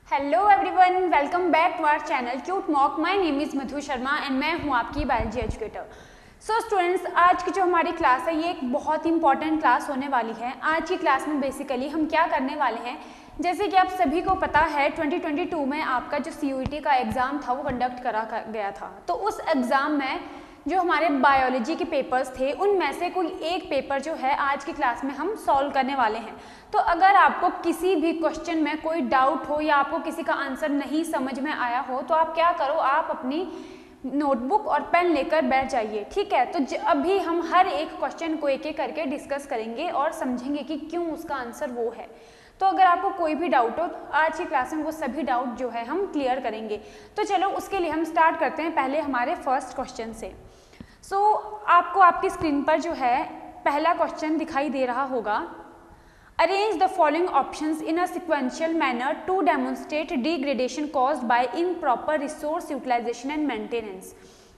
Hello everyone, welcome back to our channel cute mock. My name is Madhu Sharma and मैं हूं आपकी biology educator. So students, आज की जो हमारी क्लास है ये एक बहुत ही इंपॉर्टेंट क्लास होने वाली है। आज की क्लास में बेसिकली हम क्या करने वाले हैं, जैसे कि आप सभी को पता है 2022 में आपका जो CUET का एग्ज़ाम था वो कंडक्ट करा गया था। तो उस एग्ज़ाम में जो हमारे बायोलॉजी के पेपर्स थे उनमें से कोई एक पेपर जो है आज की क्लास में हम सॉल्व करने वाले हैं। तो अगर आपको किसी भी क्वेश्चन में कोई डाउट हो या आपको किसी का आंसर नहीं समझ में आया हो तो आप क्या करो, आप अपनी नोटबुक और पेन लेकर बैठ जाइए, ठीक है। तो अभी हम हर एक क्वेश्चन को एक एक करके डिस्कस करेंगे और समझेंगे कि क्यों उसका आंसर वो है। तो अगर आपको कोई भी डाउट हो तो आज की क्लास में वो सभी डाउट जो है हम क्लियर करेंगे। तो चलो उसके लिए हम स्टार्ट करते हैं पहले हमारे फर्स्ट क्वेश्चन से। सो आपको आपकी स्क्रीन पर जो है पहला क्वेश्चन दिखाई दे रहा होगा। Arrange the following options in a sequential manner to demonstrate degradation caused by improper resource utilization and maintenance.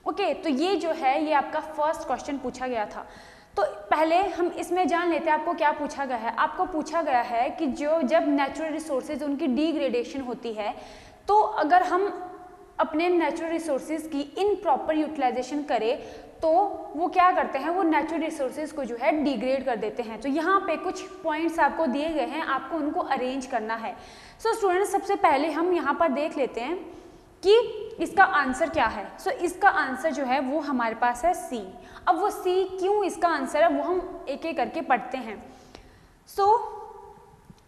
Okay, तो ये जो है ये आपका फर्स्ट क्वेश्चन पूछा गया था। तो पहले हम इसमें जान लेते हैं आपको क्या पूछा गया है। आपको पूछा गया है कि जब नेचुरल रिसोर्सेज उनकी डिग्रेडेशन होती है तो अगर हम अपने नेचुरल रिसोर्सेज की इनप्रॉपर यूटिलाइजेशन करें तो वो क्या करते हैं, वो नेचुरल रिसोर्सेज को जो है डिग्रेड कर देते हैं। तो यहाँ पे कुछ पॉइंट्स आपको दिए गए हैं, आपको उनको अरेंज करना है। सो स्टूडेंट्स, सबसे पहले हम यहाँ पर देख लेते हैं कि इसका आंसर क्या है। सो इसका आंसर जो है वो हमारे पास है सी। अब वो सी क्यों इसका आंसर है वो हम एक एक करके पढ़ते हैं। सो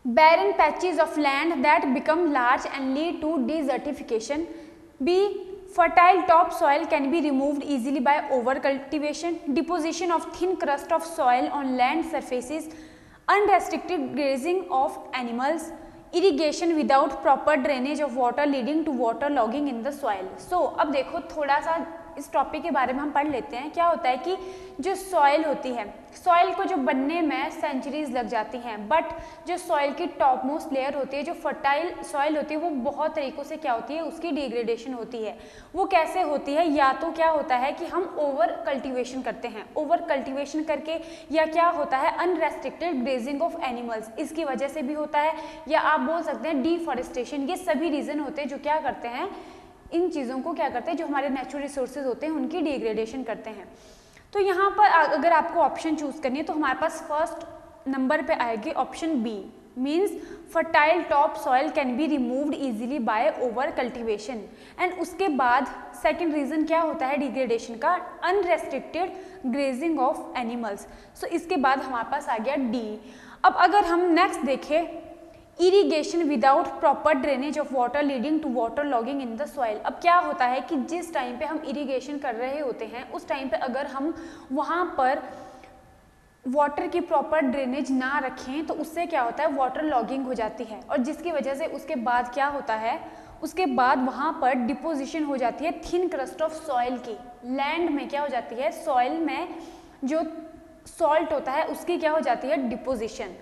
barren patches of land that become large and lead to desertification. B. Fertile topsoil can be removed easily by overcultivation, deposition of thin crust of soil on land surfaces, unrestricted grazing of animals, irrigation without proper drainage of water leading to water logging in the soil. So अब देखो थोड़ा सा इस topic के बारे में हम पढ़ लेते हैं। क्या होता है कि जो सॉइल होती है, सॉइल को जो बनने में सेंचुरीज लग जाती हैं, बट जो सॉइल की टॉप मोस्ट लेयर होती है, जो फर्टाइल सॉइल होती है, वो बहुत तरीक़ों से क्या होती है, उसकी डिग्रेडेशन होती है। वो कैसे होती है, या तो क्या होता है कि हम ओवर कल्टिवेशन करते हैं, ओवर कल्टिवेशन करके, या क्या होता है अनरेस्ट्रिक्टेड ग्रेजिंग ऑफ एनिमल्स, इसकी वजह से भी होता है, या आप बोल सकते हैं डिफॉरेस्टेशन। ये सभी रीज़न होते हैं जो क्या करते हैं, इन चीज़ों को क्या करते हैं, जो हमारे नेचुरल रिसोर्सेज होते हैं उनकी डिग्रेडेशन करते हैं। तो यहाँ पर अगर आपको ऑप्शन चूज़ करनी है तो हमारे पास फर्स्ट नंबर पे आएगी option B, means fertile top soil can be removed easily by over cultivation. And उसके बाद सेकंड रीज़न क्या होता है डिग्रेडेशन का, unrestricted grazing of animals. So इसके बाद हमारे पास आ गया डी। अब अगर हम नेक्स्ट देखें, irrigation without proper drainage of water leading to water logging in the soil. अब क्या होता है कि जिस टाइम पे हम इरीगेशन कर रहे होते हैं उस टाइम पे अगर हम वहाँ पर वाटर की प्रॉपर ड्रेनेज ना रखें तो उससे क्या होता है, वाटर लॉगिंग हो जाती है, और जिसकी वजह से उसके बाद क्या होता है, उसके बाद वहाँ पर डिपोजिशन हो जाती है थिन क्रस्ट ऑफ सॉइल की। लैंड में क्या हो जाती है, सॉइल में जो सॉल्ट होता है उसकी क्या हो जाती है, डिपोजिशन।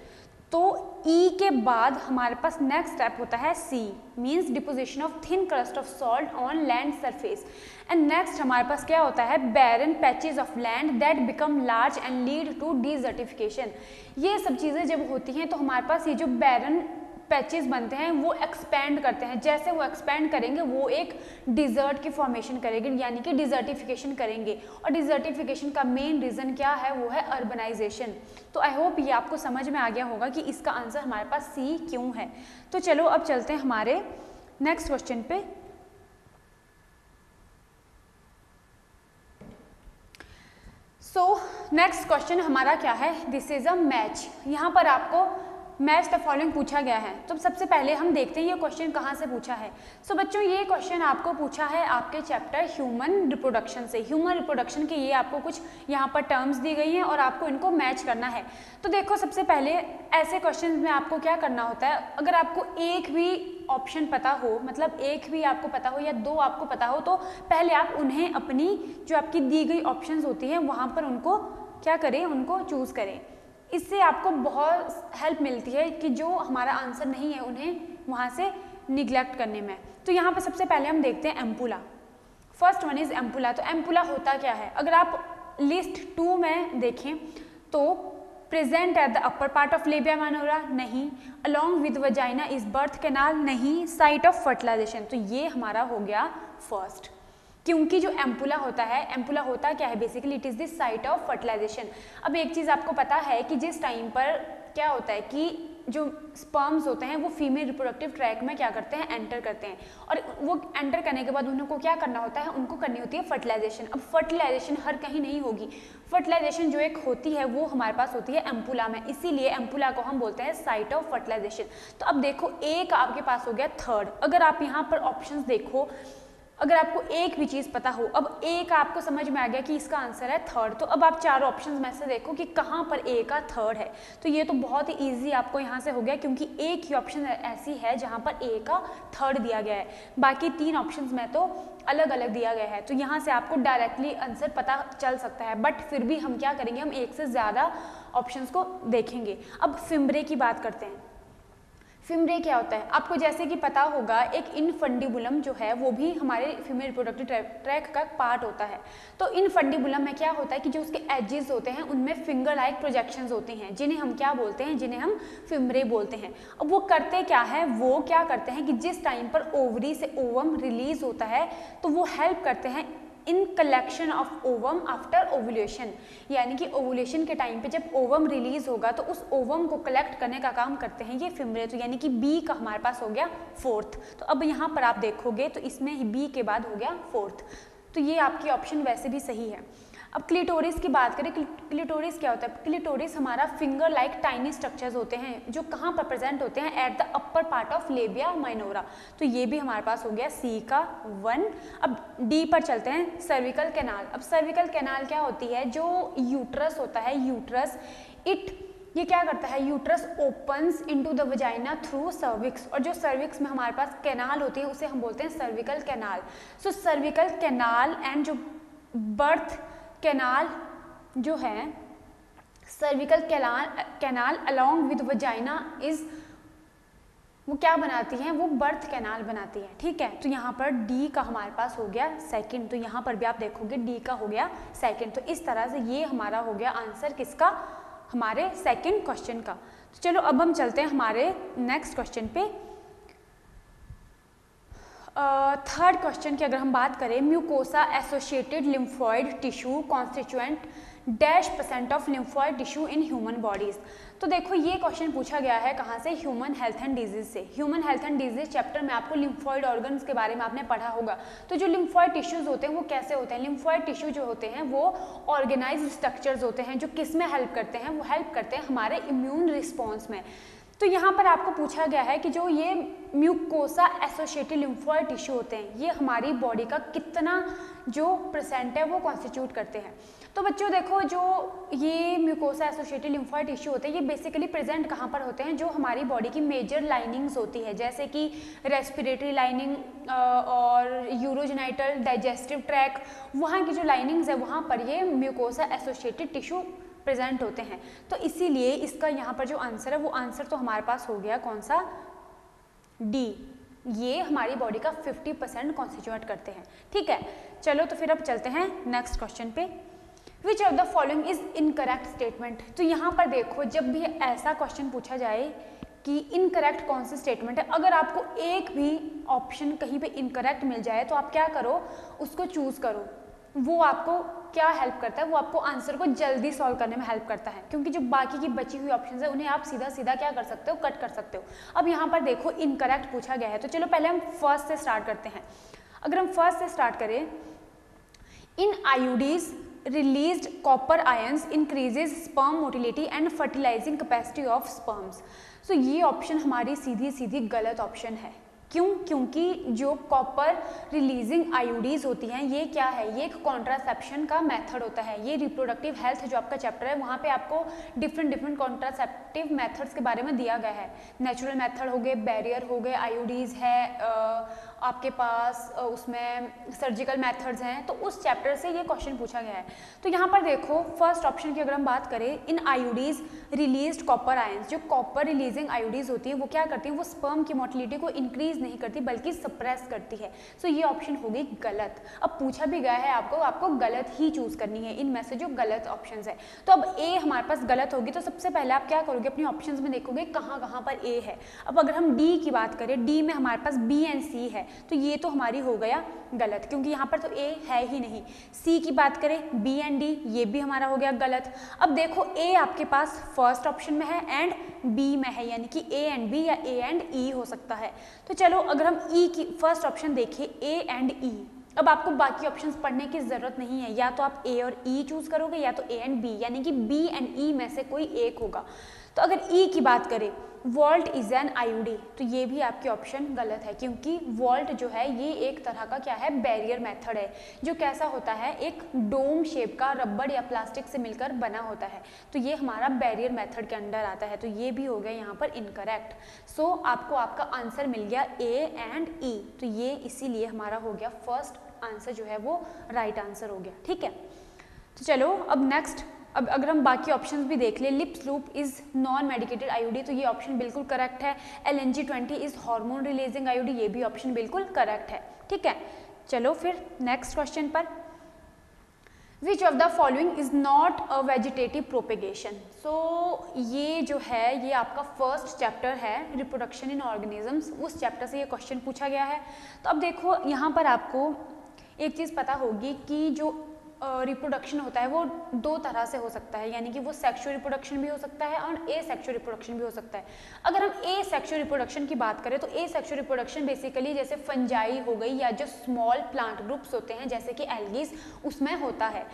तो ई के बाद हमारे पास नेक्स्ट स्टेप होता है C, means deposition of thin crust of salt on land surface. And next हमारे पास क्या होता है, barren patches of land that become large and lead to desertification. ये सब चीज़ें जब होती हैं तो हमारे पास ये जो बैरन पैचेस बनते हैं वो एक्सपैंड करते हैं। जैसे वो एक्सपैंड करेंगे वो एक डिजर्ट की फॉर्मेशन करेंगे, यानी कि डिजर्टिफिकेशन करेंगे। और डिजर्टिफिकेशन का मेन रीज़न क्या है, वो है अर्बनाइजेशन। तो आई होप ये आपको समझ में आ गया होगा कि इसका आंसर हमारे पास सी क्यों है। तो चलो अब चलते हैं हमारे नेक्स्ट क्वेश्चन पे। सो नेक्स्ट क्वेश्चन हमारा क्या है, दिस इज अ मैच। यहाँ पर आपको मैच द फॉलोइंग पूछा गया है। तो सबसे पहले हम देखते हैं ये क्वेश्चन कहाँ से पूछा है। सो बच्चों, ये क्वेश्चन आपको पूछा है आपके चैप्टर ह्यूमन रिप्रोडक्शन से। ह्यूमन रिप्रोडक्शन के ये आपको कुछ यहाँ पर टर्म्स दी गई हैं और आपको इनको मैच करना है। तो देखो, सबसे पहले ऐसे क्वेश्चन में आपको क्या करना होता है, अगर आपको एक भी ऑप्शन पता हो, मतलब एक भी आपको पता हो या दो आपको पता हो, तो पहले आप उन्हें अपनी जो आपकी दी गई ऑप्शंस होती हैं वहाँ पर उनको क्या करें, उनको चूज़ करें। इससे आपको बहुत हेल्प मिलती है कि जो हमारा आंसर नहीं है उन्हें वहाँ से निगलेक्ट करने में। तो यहाँ पर सबसे पहले हम देखते हैं ampulla. First one is ampulla. तो एम्पुला होता क्या है, अगर आप लिस्ट 2 में देखें तो present at the upper part of labia minora, नहीं। Along with vagina is birth canal, नहीं। साइट ऑफ फर्टिलाइजेशन, तो ये हमारा हो गया फर्स्ट, क्योंकि जो एम्पुला होता है, एम्पुला होता क्या है basically, it is the site of fertilization. अब एक चीज आपको पता है कि जिस टाइम पर क्या होता है कि जो स्पर्म्स होते हैं वो फीमेल रिप्रोडक्टिव ट्रैक में क्या करते हैं, एंटर करते हैं, और वो एंटर करने के बाद उनको क्या करना होता है, उनको करनी होती है फर्टिलाइजेशन। अब फर्टिलाइजेशन हर कहीं नहीं होगी, फर्टिलाइजेशन जो एक होती है वो हमारे पास होती है एम्पुला में, इसीलिए एम्पुला को हम बोलते हैं साइट ऑफ फर्टिलाइजेशन। तो अब देखो एक आपके पास हो गया थर्ड। अगर आप यहाँ पर ऑप्शंस देखो, अगर आपको एक भी चीज़ पता हो, अब एक आपको समझ में आ गया कि इसका आंसर है थर्ड, तो अब आप चारों ऑप्शंस में से देखो कि कहाँ पर ए का थर्ड है। तो ये तो बहुत ही इजी आपको यहाँ से हो गया, क्योंकि एक ही ऑप्शन ऐसी है जहाँ पर ए का थर्ड दिया गया है, बाकी तीन ऑप्शंस में तो अलग अलग दिया गया है। तो यहाँ से आपको डायरेक्टली आंसर पता चल सकता है, बट फिर भी हम क्या करेंगे, हम एक से ज़्यादा ऑप्शंस को देखेंगे। अब फिम्ब्रे की बात करते हैं। फिम्ब्रे क्या होता है, आपको जैसे कि पता होगा एक इनफंडिबुलम जो है वो भी हमारे फीमेल रिप्रोडक्टिव ट्रैक का पार्ट होता है। तो इनफंडिबुलम में क्या होता है कि जो उसके एजेस होते हैं उनमें फिंगर लाइक प्रोजेक्शंस होती हैं, जिन्हें हम क्या बोलते हैं, जिन्हें हम फिम्ब्रे बोलते हैं। अब वो करते क्या है, वो क्या करते हैं कि जिस टाइम पर ओवरी से ओवम रिलीज होता है तो वो हेल्प करते हैं इन collection of ovum after ovulation, यानी कि ओवुलेशन के टाइम पे जब ओवम रिलीज होगा तो उस ओवम को कलेक्ट करने का काम करते हैं ये फिम्ब्रे। तो यानी कि बी का हमारे पास हो गया फोर्थ। तो अब यहाँ पर आप देखोगे तो इसमें बी के बाद हो गया फोर्थ, तो ये आपकी ऑप्शन वैसे भी सही है। अब क्लिटोरिस की बात करें, क्लिटोरिस क्या होता है, क्लिटोरिस हमारा फिंगर लाइक टाइनी स्ट्रक्चर्स होते हैं जो कहाँ पर प्रेजेंट होते हैं, eight the upper part of labia minora. तो ये भी हमारे पास हो गया सी का 1। अब डी पर चलते हैं, सर्विकल कैनाल। अब सर्विकल कैनाल क्या होती है, जो यूट्रस होता है, यूट्रस ये क्या करता है, uterus opens into the vagina through cervix, और जो सर्विक्स में हमारे पास कैनाल होती है उसे हम बोलते हैं cervical canal. So cervical canal and जो बर्थ कैनाल जो है, cervical canal along with vagina is, वो क्या बनाती हैं, वो बर्थ कैनाल बनाती है, ठीक है। तो यहाँ पर डी का हमारे पास हो गया सेकंड, तो यहाँ पर भी आप देखोगे डी का हो गया सेकंड। तो इस तरह से ये हमारा हो गया आंसर किसका, हमारे सेकंड क्वेश्चन का। तो चलो अब हम चलते हैं हमारे नेक्स्ट क्वेश्चन पे। थर्ड क्वेश्चन की अगर हम बात करें, mucosa associated lymphoid tissue constituent -% of lymphoid tissue in human bodies. तो देखो ये क्वेश्चन पूछा गया है कहाँ से, ह्यूमन हेल्थ एंड डिजीज से। Human health and disease chapter में आपको लिम्फॉइड ऑर्गन्स के बारे में आपने पढ़ा होगा। तो जो लिम्फॉइड टिश्यूज होते हैं वो कैसे होते हैं, लिम्फॉइड टिश्यू जो होते हैं वो ऑर्गेनाइज्ड स्ट्रक्चर्स होते हैं जो किस में हेल्प करते हैं, वो हेल्प करते हैं हमारे इम्यून रिस्पॉन्स में। तो यहाँ पर आपको पूछा गया है कि जो ये म्यूकोसा एसोसिएटेड लिम्फॉइड टिश्यू होते हैं ये हमारी बॉडी का कितना जो % है वो कॉन्स्टिट्यूट करते हैं। तो बच्चों देखो, जो ये म्यूकोसा एसोसिएटेड लिम्फॉइड टिश्यू होते हैं ये बेसिकली प्रेजेंट कहाँ पर होते हैं, जो हमारी बॉडी की मेजर लाइनिंग्स होती है, जैसे कि रेस्पिरेटरी लाइनिंग और यूरोजेनाइटल डाइजेस्टिव ट्रैक, वहाँ की जो लाइनिंग्स है वहाँ पर ये म्यूकोसा एसोसिएटेड टिश्यू प्रेजेंट होते हैं। तो इसीलिए इसका यहाँ पर जो आंसर है वो आंसर तो हमारे पास हो गया कौन सा, डी। ये हमारी बॉडी का 50% कॉन्स्टिट्यूट करते हैं, ठीक है। चलो तो फिर अब चलते हैं नेक्स्ट क्वेश्चन पे। Which of the following is incorrect statement. तो यहाँ पर देखो, जब भी ऐसा क्वेश्चन पूछा जाए कि इनकरेक्ट कौन सी स्टेटमेंट है, अगर आपको एक भी ऑप्शन कहीं पे इनकरेक्ट मिल जाए तो आप क्या करो, उसको चूज करो। वो आपको क्या हेल्प करता है, वो आपको आंसर को जल्दी सॉल्व करने में हेल्प करता है, क्योंकि जो बाकी की बची हुई ऑप्शंस है उन्हें आप सीधा सीधा क्या कर सकते हो, कट कर सकते हो। अब यहाँ पर देखो इनकरेक्ट पूछा गया है, तो चलो पहले हम फर्स्ट से स्टार्ट करते हैं। अगर हम फर्स्ट से स्टार्ट करें, इन IUDs released copper ions increases sperm motility and fertilizing capacity of sperms। so ये ऑप्शन हमारी सीधी सीधी गलत ऑप्शन है। क्यों? क्योंकि जो कॉपर रिलीजिंग आयोडीज होती हैं ये क्या है, ये एक कॉन्ट्रासेप्शन का मेथड होता है। ये रिप्रोडक्टिव हेल्थ जो आपका चैप्टर है वहाँ पे आपको डिफरेंट कॉन्ट्रासेप्टिव मेथड्स के बारे में दिया गया है। नेचुरल मेथड हो गए, बैरियर हो गए, आयोडीज है आपके पास, उसमें सर्जिकल मेथड्स हैं, तो उस चैप्टर से ये क्वेश्चन पूछा गया है। तो यहाँ पर देखो फर्स्ट ऑप्शन की अगर हम बात करें, इन आयोडीज रिलीज्ड कॉपर आयंस, जो कॉपर रिलीजिंग आयोडीज होती है वो क्या करती है, वो स्पर्म की मोटिलिटी को इंक्रीज इंक्रीज नहीं करती बल्कि सप्रेस करती है। सो ये ऑप्शन हो गई गलत। अब पूछा भी गया है आपको गलत ही चूज करनी है इनमें से जो गलत ऑप्शंस है। तो अब ए हमारे पास गलत होगी, तो सबसे पहले आप क्या करोगे, अपनी ऑप्शंस में देखोगे कहाँ कहाँ पर ए है। अब अगर हम डी की बात करें, डी में हमारे पास बी एंड सी है, तो ये तो हमारी हो गया गलत क्योंकि यहाँ पर तो ए है ही नहीं। सी की बात करें, बी एंड डी, ये भी हमारा हो गया गलत। अब देखो ए आपके पास फर्स्ट ऑप्शन में है एंड बी में है, यानी कि ए एंड बी या ए एंड ई हो सकता है। तो चलो अगर हम ई की फर्स्ट ऑप्शन देखिए, ए एंड ई, अब आपको बाकी ऑप्शंस पढ़ने की जरूरत नहीं है, या तो आप ए और ई चूज करोगे या तो ए एंड बी, यानी कि बी एंड ई में से कोई एक होगा। तो अगर ई की बात करें, वॉल्ट इज एन आईओडी, तो ये भी आपकी ऑप्शन गलत है क्योंकि वॉल्ट जो है ये एक तरह का क्या है, बैरियर मेथड है, जो कैसा होता है, एक डोम शेप का रबड़ या प्लास्टिक से मिलकर बना होता है। तो ये हमारा बैरियर मेथड के अंडर आता है, तो ये भी हो गया यहाँ पर इनकरेक्ट। सो आपको आपका आंसर मिल गया ए एंड ई, तो ये इसीलिए हमारा हो गया फर्स्ट आंसर जो है वो राइट आंसर हो गया। ठीक है, तो चलो अब नेक्स्ट, अब अगर हम बाकी ऑप्शंस भी देख ले, lips loop is non medicated IOD, तो ये ऑप्शन बिल्कुल करेक्ट है। LNG-20 is hormone releasing IOD, ये भी ऑप्शन बिल्कुल करेक्ट है। ठीक है, चलो फिर नेक्स्ट क्वेश्चन पर, which of the following is not a vegetative propagation. So ये जो है ये आपका फर्स्ट चैप्टर है रिप्रोडक्शन इन ऑर्गेनिजम्स, उस चैप्टर से ये क्वेश्चन पूछा गया है। तो अब देखो यहाँ पर आपको एक चीज़ पता होगी कि जो रिप्रोडक्शन होता है वो दो तरह से हो सकता है, यानी कि वो सेक्सुअल रिप्रोडक्शन भी हो सकता है और ए सेक्सुअल रिप्रोडक्शन भी हो सकता है। अगर हम ए सेक्सुअल रिप्रोडक्शन की बात करें तो ए सेक्सुअल रिप्रोडक्शन बेसिकली जैसे फंजाई हो गई या जो स्मॉल प्लांट ग्रुप्स होते हैं जैसे कि एल्गीज, उसमें होता है।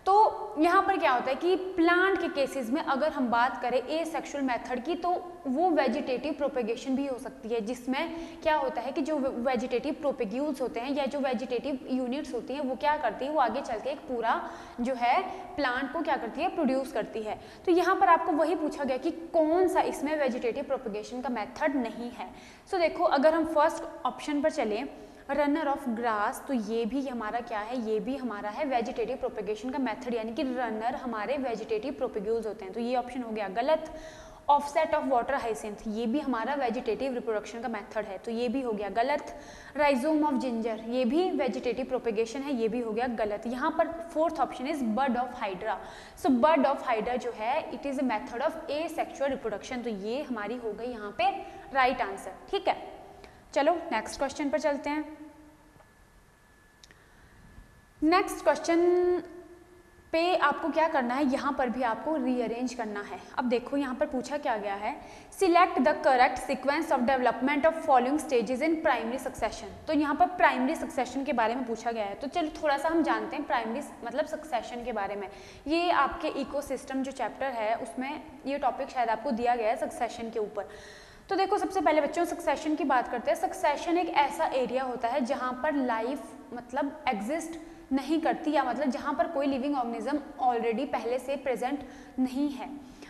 तो यहाँ पर क्या होता है कि प्लांट के केसेस में अगर हम बात करें ए सेक्सुअल मेथड की, तो वो वेजिटेटिव प्रोपेगेशन भी हो सकती है, जिसमें क्या होता है कि जो वेजिटेटिव प्रोपेग्यूल्स होते हैं या जो वेजिटेटिव यूनिट्स होती हैं वो क्या करती है, वो आगे चल के एक पूरा जो है प्लांट को क्या करती है, प्रोड्यूस करती है। तो यहाँ पर आपको वही पूछा गया कि कौन सा इसमें वेजिटेटिव प्रोपेगेशन का मेथड नहीं है। सो देखो अगर हम फर्स्ट ऑप्शन पर चलें, रनर ऑफ ग्रास, तो ये भी हमारा क्या है, ये भी हमारा है वेजिटेटिव प्रोपेगेशन का मेथड, यानी कि रनर हमारे वेजिटेटिव प्रोपेग्यूल्स होते हैं, तो ये ऑप्शन हो गया गलत। ऑफसेट ऑफ वाटर हाइसिंथ, ये भी हमारा वेजिटेटिव रिप्रोडक्शन का मेथड है, तो ये भी हो गया गलत। राइजोम ऑफ जिंजर, ये भी वेजिटेटिव प्रोपेगेशन है, ये भी हो गया गलत। यहाँ पर fourth option is bud of hydra. So bud of hydra जो है it is a method of asexual reproduction, तो ये हमारी हो गई यहाँ पे राइट आंसर। ठीक है, चलो नेक्स्ट क्वेश्चन पर चलते हैं। नेक्स्ट क्वेश्चन पे आपको क्या करना है, यहाँ पर भी आपको रीअरेंज करना है। अब देखो यहाँ पर पूछा क्या गया है, select the correct sequence of development of following stages in primary succession. तो यहाँ पर प्राइमरी सक्सेशन के बारे में पूछा गया है, तो चलो थोड़ा सा हम जानते हैं प्राइमरी मतलब सक्सेशन के बारे में। ये आपके इकोसिस्टम जो चैप्टर है उसमें ये टॉपिक शायद आपको दिया गया है सक्सेशन के ऊपर। तो देखो सबसे पहले बच्चों सक्सेशन की बात करते हैं। सक्सेशन एक ऐसा एरिया होता है जहाँ पर लाइफ मतलब एग्जिस्ट नहीं करती, या मतलब जहाँ पर कोई लिविंग ऑर्गेनिज्म ऑलरेडी पहले से प्रेजेंट नहीं है।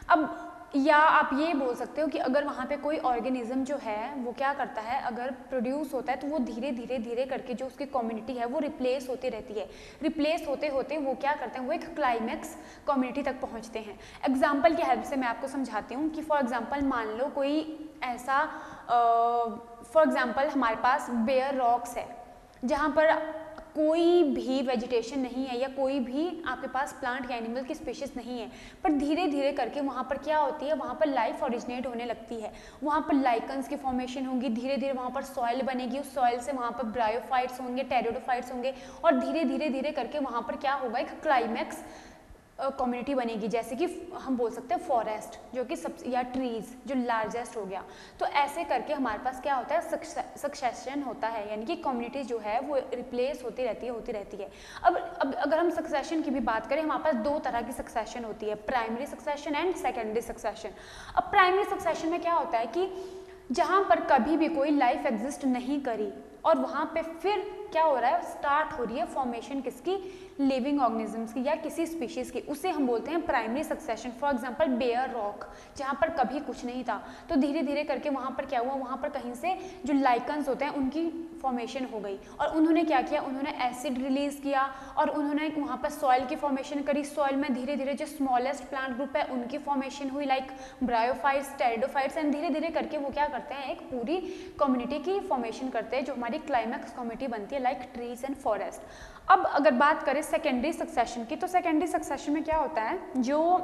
अब या आप ये बोल सकते हो कि अगर वहाँ पे कोई ऑर्गेनिज्म जो है वो क्या करता है, अगर प्रोड्यूस होता है तो वो धीरे धीरे धीरे करके जो उसकी कम्युनिटी है वो रिप्लेस होती रहती है। रिप्लेस होते होते वो क्या करते हैं, वो एक क्लाइमैक्स कम्युनिटी तक पहुँचते हैं। एग्जाम्पल की हेल्प से मैं आपको समझाती हूँ कि फॉर एग्जाम्पल मान लो कोई ऐसा फॉर एग्जाम्पल हमारे पास बेयर रॉक्स है जहाँ पर कोई भी वेजिटेशन नहीं है या कोई भी आपके पास प्लांट या एनिमल की स्पीशीज नहीं है, पर धीरे धीरे करके वहाँ पर क्या होती है, वहाँ पर लाइफ ओरिजिनेट होने लगती है। वहाँ पर लाइकन्स की फॉर्मेशन होगी, धीरे धीरे वहाँ पर सॉइल बनेगी, उस सॉइल से वहाँ पर ब्रायोफाइट्स होंगे, टेरिडोफाइट्स होंगे, और धीरे धीरे धीरे करके वहाँ पर क्या होगा, एक क्लाइमैक्स कम्युनिटी बनेगी, जैसे कि हम बोल सकते हैं फॉरेस्ट जो कि सब, या ट्रीज जो लार्जेस्ट हो गया। तो ऐसे करके हमारे पास क्या होता है, सक्सेशन होता है, यानी कि कम्युनिटी जो है वो रिप्लेस होती रहती है। अब अगर हम सक्सेशन की भी बात करें, हमारे पास दो तरह की सक्सेशन होती है, primary succession and secondary succession. अब प्राइमरी सक्सेशन में क्या होता है कि जहाँ पर कभी भी कोई लाइफ एग्जिस्ट नहीं करी, और वहाँ पे फिर क्या हो रहा है, स्टार्ट हो रही है फॉर्मेशन किसकी, लिविंग ऑर्गेनिजम्स की या किसी स्पीशीज की, उसे हम बोलते हैं primary succession. For example bare rock, जहाँ पर कभी कुछ नहीं था तो धीरे धीरे करके वहाँ पर क्या हुआ, वहाँ पर कहीं से जो लाइकन्स होते हैं उनकी फॉर्मेशन हो गई, और उन्होंने क्या किया, उन्होंने एसिड रिलीज किया और उन्होंने वहाँ पर सॉइल की फॉर्मेशन करी। सॉइल में धीरे धीरे जो स्मॉलेस्ट प्लांट ग्रुप है उनकी फॉर्मेशन हुई, लाइक ब्रायोफाइट्स, टेरिडोफाइट्स, एंड धीरे धीरे करके वो क्या करते हैं, एक पूरी कम्युनिटी की फॉर्मेशन करते हैं जो हमारी क्लाइमैक्स कम्युनिटी बनती है, लाइक ट्रीज एंड फॉरेस्ट। अब अगर बात करें सेकेंडरी सक्सेशन की, तो सेकेंडरी सक्सेशन में क्या होता है, जो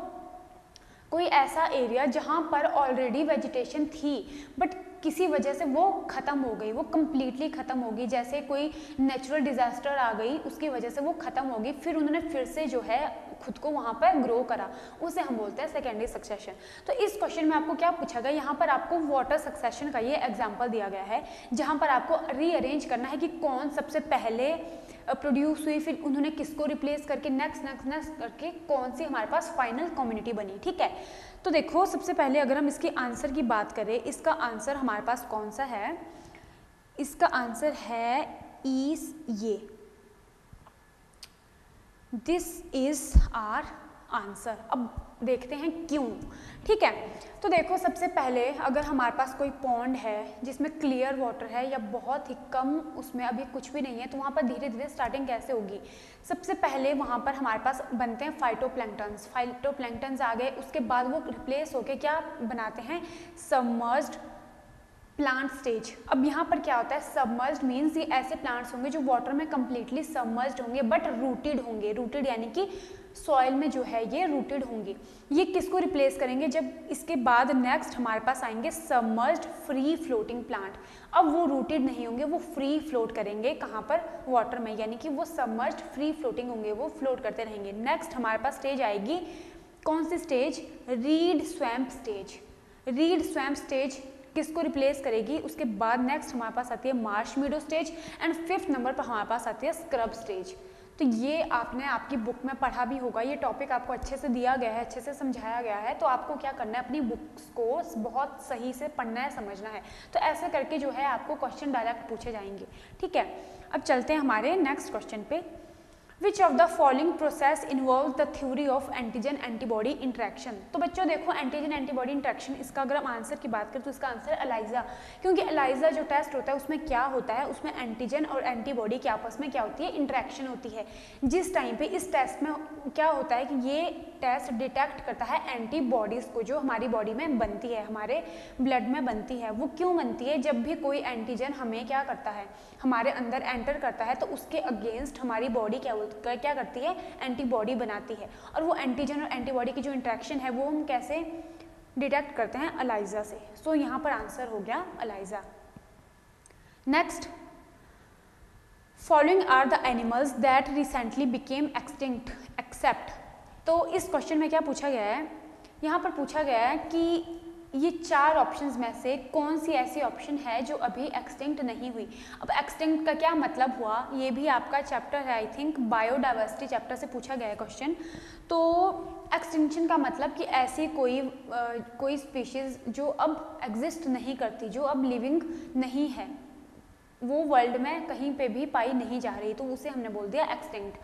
कोई ऐसा एरिया जहाँ पर ऑलरेडी वेजिटेशन थी बट किसी वजह से वो ख़त्म हो गई, वो कम्प्लीटली ख़त्म हो गई, जैसे कोई नेचुरल डिजास्टर आ गई उसकी वजह से वो ख़त्म हो गई, फिर उन्होंने फिर से जो है खुद को वहाँ पर ग्रो करा, उसे हम बोलते हैं सेकेंडरी सक्सेशन। तो इस क्वेश्चन में आपको क्या पूछा गया, यहाँ पर आपको वाटर सक्सेशन का ये एग्जाम्पल दिया गया है, जहाँ पर आपको रीअरेंज करना है कि कौन सबसे पहले प्रोड्यूस हुई, फिर उन्होंने किसको रिप्लेस करके नेक्स्ट नेक्स्ट नेक्स्ट करके कौन सी हमारे पास फाइनल कम्युनिटी बनी। ठीक है, तो देखो सबसे पहले अगर हम इसके आंसर की बात करें, इसका आंसर हमारे पास कौन सा है, इसका आंसर है ये, दिस इज आवर आंसर। अब देखते हैं क्यों। ठीक है, तो देखो सबसे पहले अगर हमारे पास कोई पॉन्ड है जिसमें क्लियर वाटर है या बहुत ही कम, उसमें अभी कुछ भी नहीं है, तो वहाँ पर धीरे धीरे स्टार्टिंग कैसे होगी, सबसे पहले वहाँ पर हमारे पास बनते हैं फाइटोप्लैंक्टन्स, फाइटोप्लैंक्टन्स आ गए, उसके बाद वो रिप्लेस होके क्या बनाते हैं, सबमर्ज्ड प्लांट स्टेज। अब यहाँ पर क्या होता है, सबमर्ज्ड मीन्स ये ऐसे प्लांट्स होंगे जो वाटर में कंप्लीटली सबमर्ज्ड होंगे बट रूटेड होंगे, रूटेड यानी कि सॉइल में जो है ये रूटेड होंगे। ये किसको रिप्लेस करेंगे, जब इसके बाद नेक्स्ट हमारे पास आएंगे सबमर्ज्ड फ्री फ्लोटिंग प्लांट। अब वो रूटेड नहीं होंगे, वो फ्री फ्लोट करेंगे, कहाँ पर, वाटर में, यानी कि वो सबमर्ज्ड फ्री फ्लोटिंग होंगे, वो फ्लोट करते रहेंगे। नेक्स्ट हमारे पास स्टेज आएगी, कौन सी stage, reed swamp stage. Reed swamp stage किसको रिप्लेस करेगी, उसके बाद नेक्स्ट हमारे पास आती है marsh meadow stage, and 5th number पर हमारे पास आती है स्क्रब स्टेज। तो ये आपने आपकी बुक में पढ़ा भी होगा, ये टॉपिक आपको अच्छे से दिया गया है, अच्छे से समझाया गया है, तो आपको क्या करना है, अपनी बुक्स को बहुत सही से पढ़ना है, समझना है। तो ऐसे करके जो है आपको क्वेश्चन डायरेक्ट पूछे जाएंगे। ठीक है, अब चलते हैं हमारे नेक्स्ट क्वेश्चन पे। Which of the following process involves the theory of antigen antibody interaction? तो बच्चों देखो एंटीजन एंटीबॉडी इंट्रैक्शन, इसका अगर हम आंसर की बात करें तो इसका आंसर एलाइजा, क्योंकि एलाइजा जो टेस्ट होता है उसमें क्या होता है, उसमें एंटीजन और एंटीबॉडी की आपस में क्या होती है, इंट्रैक्शन होती है। जिस टाइम पे इस टेस्ट में क्या होता है कि ये टेस्ट डिटेक्ट करता है एंटीबॉडीज को जो हमारी बॉडी में बनती है, हमारे ब्लड में बनती है। वो क्यों बनती है, जब भी कोई एंटीजन हमें क्या करता है, हमारे अंदर एंटर करता है तो उसके अगेंस्ट हमारी बॉडी क्या करती है, एंटीबॉडी बनाती है। और वो एंटीजन और एंटीबॉडी की जो इंट्रैक्शन है वो हम कैसे डिटेक्ट करते हैं, एलाइजा से। सो यहाँ पर आंसर हो गया ELISA. Next, following are the animals that recently became extinct except. तो इस क्वेश्चन में क्या पूछा गया है, यहाँ पर पूछा गया है कि ये 4 ऑप्शंस में से कौन सी ऐसी ऑप्शन है जो अभी एक्सटिंक्ट नहीं हुई। अब एक्सटिंक्ट का क्या मतलब हुआ, ये भी आपका चैप्टर है, आई थिंक बायोडाइवर्सिटी चैप्टर से पूछा गया है क्वेश्चन। तो एक्सटिंक्शन का मतलब कि ऐसी कोई स्पीशीज जो अब एग्जिस्ट नहीं करती, जो अब लिविंग नहीं है, वो वर्ल्ड में कहीं पे भी पाई नहीं जा रही, तो उसे हमने बोल दिया एक्सटिंक्ट।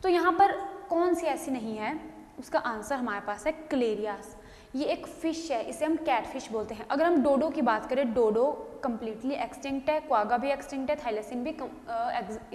तो यहाँ पर कौन सी ऐसी नहीं है, उसका आंसर हमारे पास है क्लेरियास। ये एक फिश है, इसे हम कैटफिश बोलते हैं। अगर हम डोडो की बात करें, डोडो कम्प्लीटली एक्सटिंक्ट है, क्वागा भी एक्सटिंक्ट है, थाइलेसिन भी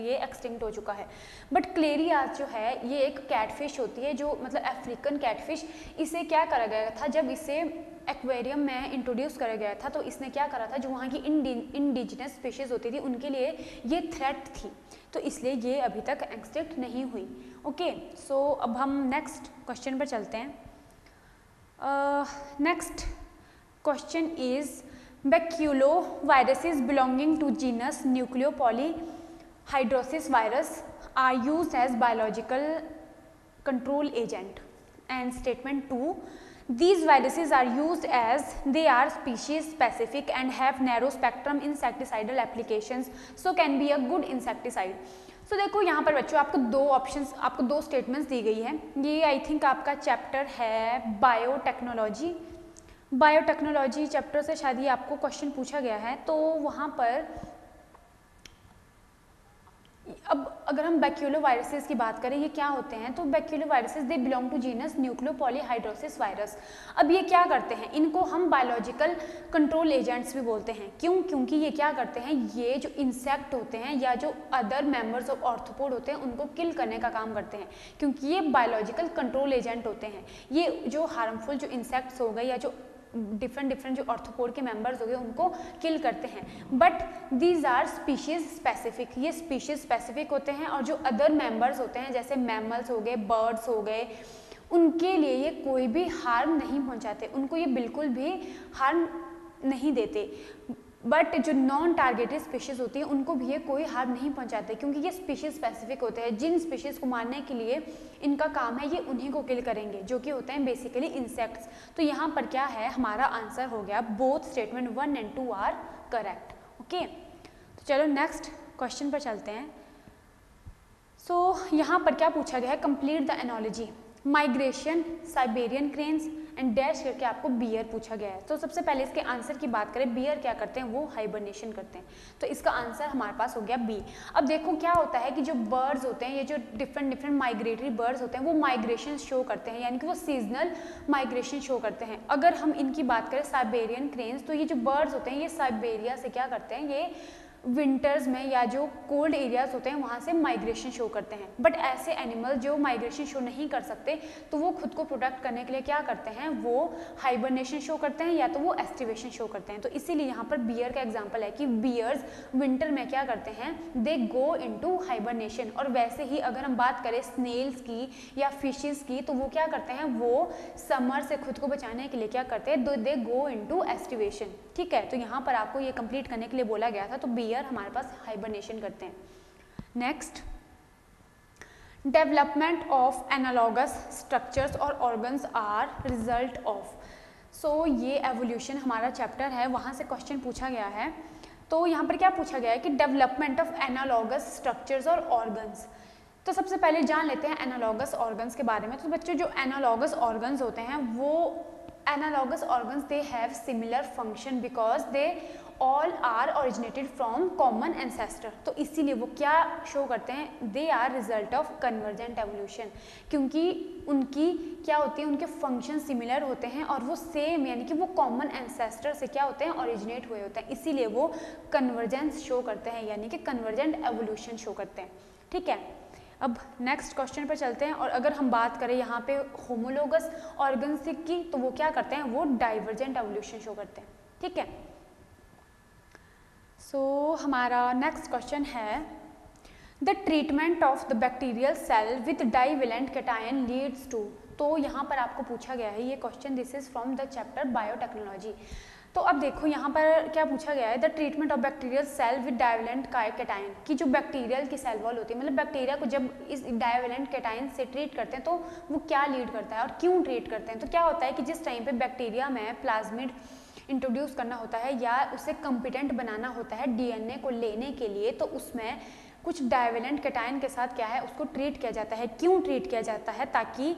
ये एक्सटिंक्ट हो चुका है। बट क्लेरियास जो है ये एक कैटफिश होती है, जो मतलब अफ्रीकन कैटफिश। इसे क्या करा गया था, जब इसे एक्वेरियम में इंट्रोड्यूस करा गया था तो इसने क्या करा था, जो वहाँ की इंडिजिनस स्पीशीज होती थी उनके लिए ये थ्रेट थी, तो इसलिए ये अभी तक एक्सटिंक्ट नहीं हुई। ओके, सो अब हम नेक्स्ट क्वेश्चन पर चलते हैं। Next question is baculoviruses belonging to genus Nucleopolyhedrosis virus are used as biological control agent. And statement 2, these viruses are used as they are species specific and have narrow spectrum insecticidal applications, so can be a good insecticide. तो देखो यहाँ पर बच्चों आपको 2 options, आपको 2 statements दी गई है। ये आई थिंक आपका चैप्टर है बायोटेक्नोलॉजी। बायोटेक्नोलॉजी चैप्टर से शायद ये आपको क्वेश्चन पूछा गया है। तो वहाँ पर अब अगर हम बैक्यूलोवायरसेस की बात करें, ये क्या होते हैं, तो baculoviruses they belong to genus nucleopolyhedrosis virus. अब ये क्या करते हैं, इनको हम बायोलॉजिकल कंट्रोल एजेंट्स भी बोलते हैं। क्यों? क्योंकि ये क्या करते हैं, ये जो इंसेक्ट होते हैं या जो अदर मेंबर्स ऑफ ऑर्थ्रोपोड होते हैं उनको किल करने का काम करते हैं, क्योंकि ये बायोलॉजिकल कंट्रोल एजेंट होते हैं। ये जो हार्मफुल जो इंसेक्ट्स हो गए या जो डिफरेंट जो ऑर्थ्रोपोड के मेंबर्स हो गए उनको किल करते हैं। But these are species specific, ये स्पीशीज स्पेसिफिक होते हैं, और जो अदर मेंबर्स होते हैं जैसे मैमल्स हो गए, बर्ड्स हो गए, उनके लिए ये कोई भी हार्म नहीं पहुंचाते, उनको ये बिल्कुल भी हार्म नहीं देते। बट जो नॉन टारगेटेड स्पीशीज होती है उनको भी ये कोई हार्म नहीं पहुंचाते, क्योंकि ये स्पीशीज स्पेसिफिक होते हैं। जिन स्पीशीज को मारने के लिए इनका काम है, ये उन्हीं को किल करेंगे, जो कि होते हैं बेसिकली इंसेक्ट्स। तो यहाँ पर क्या है, हमारा आंसर हो गया both statement 1 and 2 are correct. Okay, तो चलो नेक्स्ट क्वेश्चन पर चलते हैं। सो यहाँ पर क्या पूछा गया है, complete the analogy, migration, Siberian cranes and dash करके आपको बियर पूछा गया है। तो सबसे पहले इसके आंसर की बात करें, बियर क्या करते हैं, वो हाइबरनेशन करते हैं, तो इसका आंसर हमारे पास हो गया बी। अब देखो क्या होता है कि जो बर्ड्स होते हैं, ये जो डिफरेंट माइग्रेटरी बर्ड्स होते हैं वो माइग्रेशन शो करते हैं, यानी कि वो सीजनल माइग्रेशन शो करते हैं। अगर हम इनकी बात करें साइबेरियन क्रेन्स, तो ये जो बर्ड्स होते हैं ये साइबेरिया से क्या करते हैं, ये विंटर्स में या जो कोल्ड एरियाज होते हैं वहाँ से माइग्रेशन शो करते हैं। बट ऐसे एनिमल जो माइग्रेशन शो नहीं कर सकते, तो वो खुद को प्रोटेक्ट करने के लिए क्या करते हैं, वो हाइबरनेशन शो करते हैं या तो वो एस्टिवेशन शो करते हैं। तो इसीलिए यहाँ पर बियर का एग्जांपल है कि बियर्स विंटर में क्या करते हैं, दे गो इनटू हाइबरनेशन। और वैसे ही अगर हम बात करें स्नेल्स की या फिशेस की, तो वो क्या करते हैं, वो समर से खुद को बचाने के लिए क्या करते हैं, दे गो इनटू एस्टिवेशन। ठीक है, तो यहाँ पर आपको ये कंप्लीट करने के लिए बोला गया था, तो बियर हमारे पास हाइबरनेशन करते हैं। Next, development of analogous structures और ऑर्गन्स आर रिजल्ट ऑफ। सो ये एवोल्यूशन हमारा चैप्टर है, वहाँ से क्वेश्चन पूछा गया है। तो यहाँ पर क्या पूछा गया है कि डेवलपमेंट ऑफ एनालॉगस स्ट्रक्चर्स और ऑर्गन्स। तो सबसे पहले जान लेते हैं एनालॉगस ऑर्गन्स के बारे में। तो बच्चों जो एनालॉगस ऑर्गन्स होते हैं वो analogous organs they have similar function because they all are originated from common ancestor। तो इसीलिए वो क्या शो करते हैं, they are result of convergent evolution, क्योंकि उनकी क्या होती है, उनके फंक्शन सिमिलर होते हैं और वो सेम यानी कि वो कॉमन एंसेस्टर से क्या होते हैं, ओरिजिनेट हुए होते हैं, इसीलिए वो कन्वर्जेंस शो करते हैं यानी कि कन्वर्जेंट एवोल्यूशन शो करते हैं। ठीक है, अब नेक्स्ट क्वेश्चन पर चलते हैं। और अगर हम बात करें यहाँ पे होमोलोगस ऑर्गन्स की, तो वो क्या करते हैं, वो डाइवर्जेंट एवोल्यूशन शो करते हैं। ठीक है, सो हमारा नेक्स्ट क्वेश्चन है, the treatment of the bacterial cell with divalent cation leads to. तो यहाँ पर आपको पूछा गया है ये question, this is from the chapter biotechnology. तो अब देखो यहाँ पर क्या पूछा गया है, the treatment of bacterial cell with divalent cation, की जो बैक्टीरियल की सेल वॉल होती है, मतलब बैक्टीरिया को जब इस डाइवेलेंट कैटायन से ट्रीट करते हैं तो वो क्या लीड करता है और क्यों ट्रीट करते हैं। तो क्या होता है कि जिस टाइम पे बैक्टीरिया में प्लाज्मिड इंट्रोड्यूस करना होता है या उसे कॉम्पिटेंट बनाना होता है डीएनए को लेने के लिए, तो उसमें कुछ डाइवेलेंट कैटायन के साथ क्या है, उसको ट्रीट किया जाता है। क्यों ट्रीट किया जाता है, ताकि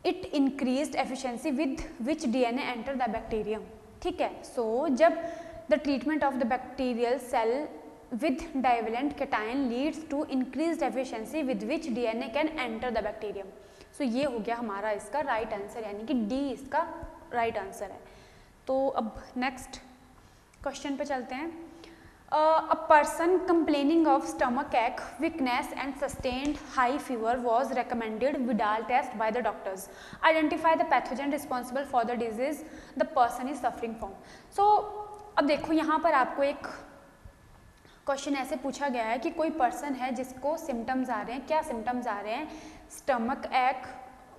it increased efficiency with which DNA enter the bacterium. ठीक है, सो जब the treatment of the bacterial cell with divalent cation leads to increased efficiency with which DNA can enter the bacterium. So ये हो गया हमारा इसका right answer, यानी कि डी इसका राइट आंसर है। तो अब नेक्स्ट क्वेश्चन पे चलते हैं। A person complaining of stomach ache, weakness and sustained high fever was recommended Vidal test by the doctors. Identify the pathogen responsible for the disease the person is suffering from. So अब देखो यहाँ पर आपको एक question ऐसे पूछा गया है कि कोई पर्सन है जिसको सिम्टम्स आ रहे हैं, क्या सिम्टम्स आ रहे हैं, स्टमक एक,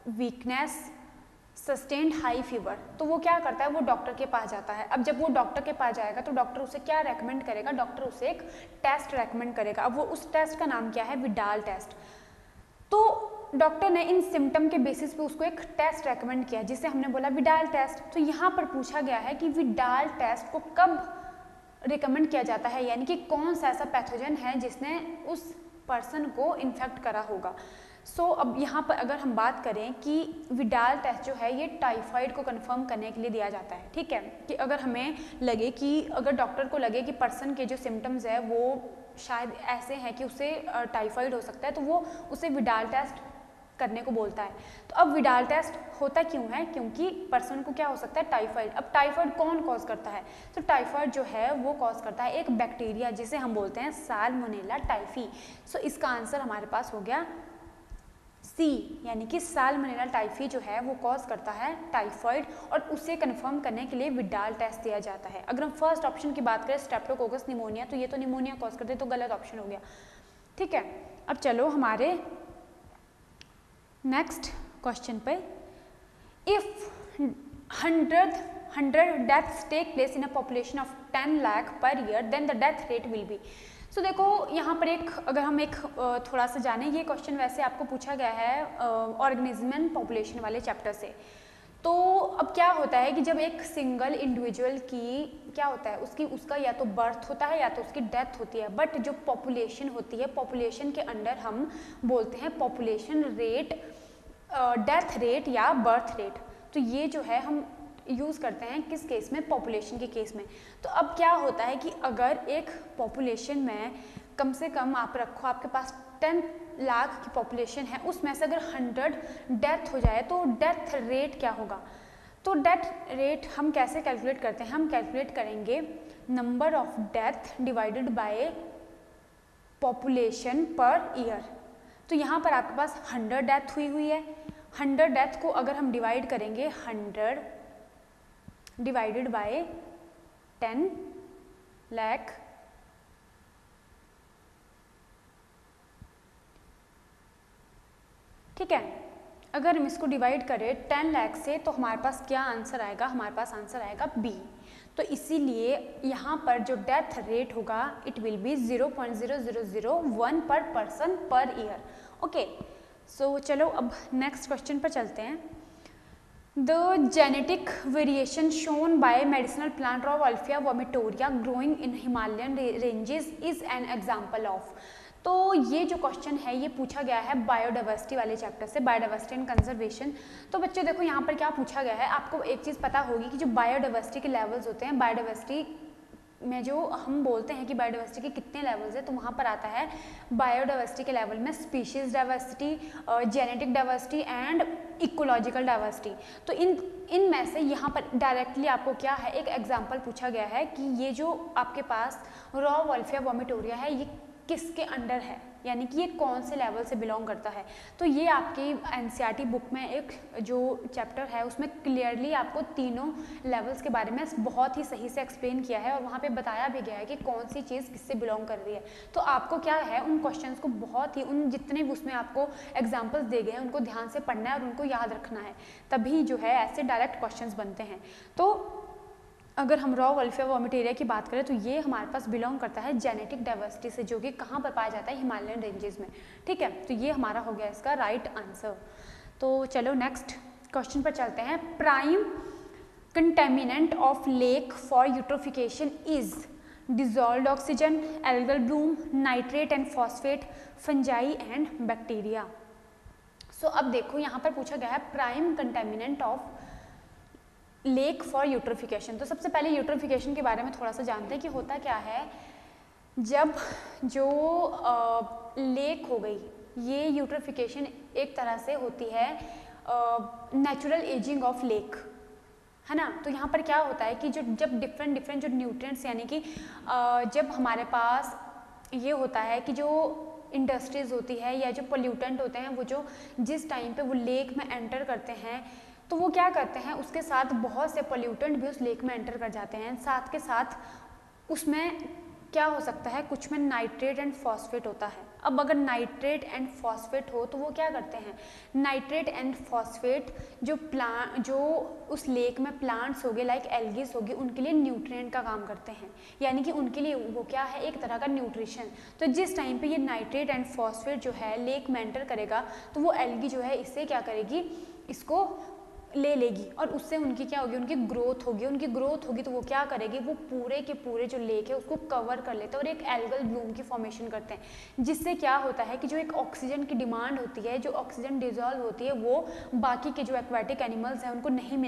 वीकनेस, सस्टेन्ड हाई फीवर। तो वो क्या करता है, वो डॉक्टर के पास जाता है। अब जब वो डॉक्टर के पास जाएगा तो डॉक्टर उसे क्या रेकमेंड करेगा, डॉक्टर उसे एक टेस्ट रेकमेंड करेगा। अब वो उस टेस्ट का नाम क्या है, विडाल टेस्ट। तो डॉक्टर ने इन सिम्टम के बेसिस पे उसको एक टेस्ट रेकमेंड किया जिसे हमने बोला विडाल टेस्ट। तो यहाँ पर पूछा गया है कि विडाल टेस्ट को कब रिकमेंड किया जाता है, यानी कि कौन सा ऐसा पैथोजन है जिसने उस पर्सन को इन्फेक्ट करा होगा। सो अब यहाँ पर अगर हम बात करें कि विडाल टेस्ट जो है ये टाइफाइड को कंफर्म करने के लिए दिया जाता है, ठीक है, कि अगर हमें लगे कि अगर डॉक्टर को लगे कि पर्सन के जो सिम्टम्स है वो शायद ऐसे हैं कि उसे टाइफाइड हो सकता है, तो वो उसे विडाल टेस्ट करने को बोलता है। तो अब विडाल टेस्ट होता क्यों है? क्योंकि पर्सन को क्या हो सकता है? टाइफाइड। अब टाइफाइड कौन कॉज करता है? तो टाइफाइड जो है वो कॉज करता है एक बैक्टीरिया जिसे हम बोलते हैं साल्मोनेला टाइफी। सो इसका आंसर हमारे पास हो गया सी, यानी कि साल्मोनेला टाइफी जो है वो कॉज करता है टाइफाइड, और उसे कंफर्म करने के लिए विडाल टेस्ट दिया जाता है। अगर हम फर्स्ट ऑप्शन की बात करें स्ट्रेप्टोकोकस निमोनिया, तो ये तो निमोनिया कॉज करते, तो गलत ऑप्शन हो गया, ठीक है। अब चलो हमारे नेक्स्ट क्वेश्चन पे, if 100 deaths take place in a population of 10 lakh per year then the death rate will be. So देखो यहाँ पर अगर हम थोड़ा सा जाने, ये क्वेश्चन वैसे आपको पूछा गया है ऑर्गेनिज्म एंड पॉपुलेशन वाले चैप्टर से। तो अब क्या होता है कि जब एक सिंगल इंडिविजुअल की क्या होता है, उसका या तो बर्थ होता है या तो उसकी डेथ होती है, बट जो पॉपुलेशन होती है, पॉपुलेशन के अंडर हम बोलते हैं पॉपुलेशन रेट, डेथ रेट या बर्थ रेट। तो ये जो है हम यूज़ करते हैं किस केस में? पॉपुलेशन के केस में। तो अब क्या होता है कि अगर एक पॉपुलेशन में कम से कम आप रखो, आपके पास 10 लाख की पॉपुलेशन है, उसमें से अगर 100 डेथ हो जाए तो डेथ रेट क्या होगा? तो डेथ रेट हम कैसे कैलकुलेट करते हैं? हम कैलकुलेट करेंगे number of death divided by population per year. तो यहाँ पर आपके पास 100 डेथ हुई है, 100 डेथ को अगर हम डिवाइड करेंगे 100 डिवाइडेड बाय 10 लाख, ठीक है। अगर हम इसको डिवाइड करें 10 लाख से, तो हमारे पास क्या आंसर आएगा? हमारे पास आंसर आएगा बी। तो इसीलिए यहाँ पर जो डेथ रेट होगा इट विल बी 0.0001 पर पर्सन पर ईयर। ओके, सो चलो अब नेक्स्ट क्वेश्चन पर चलते हैं। The genetic variation shown by medicinal plant Rauwolfia vomitoria growing in Himalayan ranges is an example of। तो ये जो क्वेश्चन है ये पूछा गया है बायोडाइवर्सिटी वाले चैप्टर से, बायोडाइवर्सिटी एंड कंजर्वेशन। तो बच्चों देखो यहाँ पर क्या पूछा गया है, आपको एक चीज़ पता होगी कि जो बायोडाइवर्सिटी के लेवल्स होते हैं, बायोडाइवर्सिटी में जो हम बोलते हैं कि बायोडाइवर्सिटी के कितने लेवल्स है, तो वहाँ पर आता है बायोडाइवर्सिटी के लेवल में species diversity, genetic diversity and ecological diversity. तो इनमें से यहाँ पर डायरेक्टली आपको क्या है, एक एग्जांपल पूछा गया है कि ये जो आपके पास राउवोल्फिया वोमिटोरिया है ये किसके अंडर है, यानी कि ये कौन से लेवल से बिलोंग करता है। तो ये आपकी एनसीईआरटी बुक में एक जो चैप्टर है उसमें क्लियरली आपको तीनों लेवल्स के बारे में बहुत ही सही से एक्सप्लेन किया है, और वहाँ पे बताया भी गया है कि कौन सी चीज़ किससे बिलोंग कर रही है। तो आपको क्या है, उन क्वेश्चंस को बहुत ही, उन जितने भी उसमें आपको एग्जाम्पल्स दे गए हैं उनको ध्यान से पढ़ना है और उनको याद रखना है, तभी जो है ऐसे डायरेक्ट क्वेश्चंस बनते हैं। तो अगर हम राउवोल्फिया वोमिटोरिया की बात करें तो ये हमारे पास बिलोंग करता है जेनेटिक डाइवर्सिटी से, जो कि कहाँ पर पाया जाता है? हिमालयन रेंजेस में, ठीक है। तो ये हमारा हो गया इसका राइट आंसर। तो चलो नेक्स्ट क्वेश्चन पर चलते हैं। Prime contaminant of lake for eutrophication is dissolved oxygen, algal bloom, nitrate and phosphate, fungi and bacteria. So अब देखो यहाँ पर पूछा गया है prime contaminant of lake for eutrophication. तो सबसे पहले यूट्रोफिकेशन के बारे में थोड़ा सा जानते हैं कि होता क्या है। जब जो लेक हो गई, ये यूट्रोफिकेशन एक तरह से होती है नेचुरल एजिंग ऑफ लेक, है ना। तो यहाँ पर क्या होता है कि जो जब डिफरेंट जो न्यूट्रिएंट्स, यानी कि जब हमारे पास ये होता है कि जो इंडस्ट्रीज होती है या जो पोल्यूटेंट होते हैं वो जो जिस टाइम पे वो लेक में एंटर करते हैं, तो वो क्या करते हैं, उसके साथ बहुत से पोल्यूटेंट भी उस लेक में एंटर कर जाते हैं। साथ के साथ उसमें क्या हो सकता है, कुछ में नाइट्रेट एंड फॉस्फेट होता है। अब अगर नाइट्रेट एंड फॉस्फेट हो तो वो क्या करते हैं, नाइट्रेट एंड फॉस्फेट जो उस लेक में प्लांट्स होंगे लाइक एल्गीज होगी, उनके लिए न्यूट्रिएंट का काम करते हैं, यानी कि उनके लिए वो क्या है, एक तरह का न्यूट्रिशन। तो जिस टाइम पे ये नाइट्रेट एंड फॉस्फेट जो है लेक में एंटर करेगा तो वो एल्गी जो है इससे क्या करेगी, इसको ले लेगी और उससे उनकी क्या होगी, उनकी ग्रोथ होगी। उनकी ग्रोथ होगी तो वो क्या करेगी, वो पूरे के पूरे जो लेक है उसको कवर कर लेते हैं और एक एल्गल ब्लूम की फॉर्मेशन करते हैं, जिससे क्या होता है कि जो एक ऑक्सीजन की डिमांड होती है, जो ऑक्सीजन डिजॉल्व होती है, वो बाकी के जो एक्वाटिक एनिमल्स हैं उनको नहीं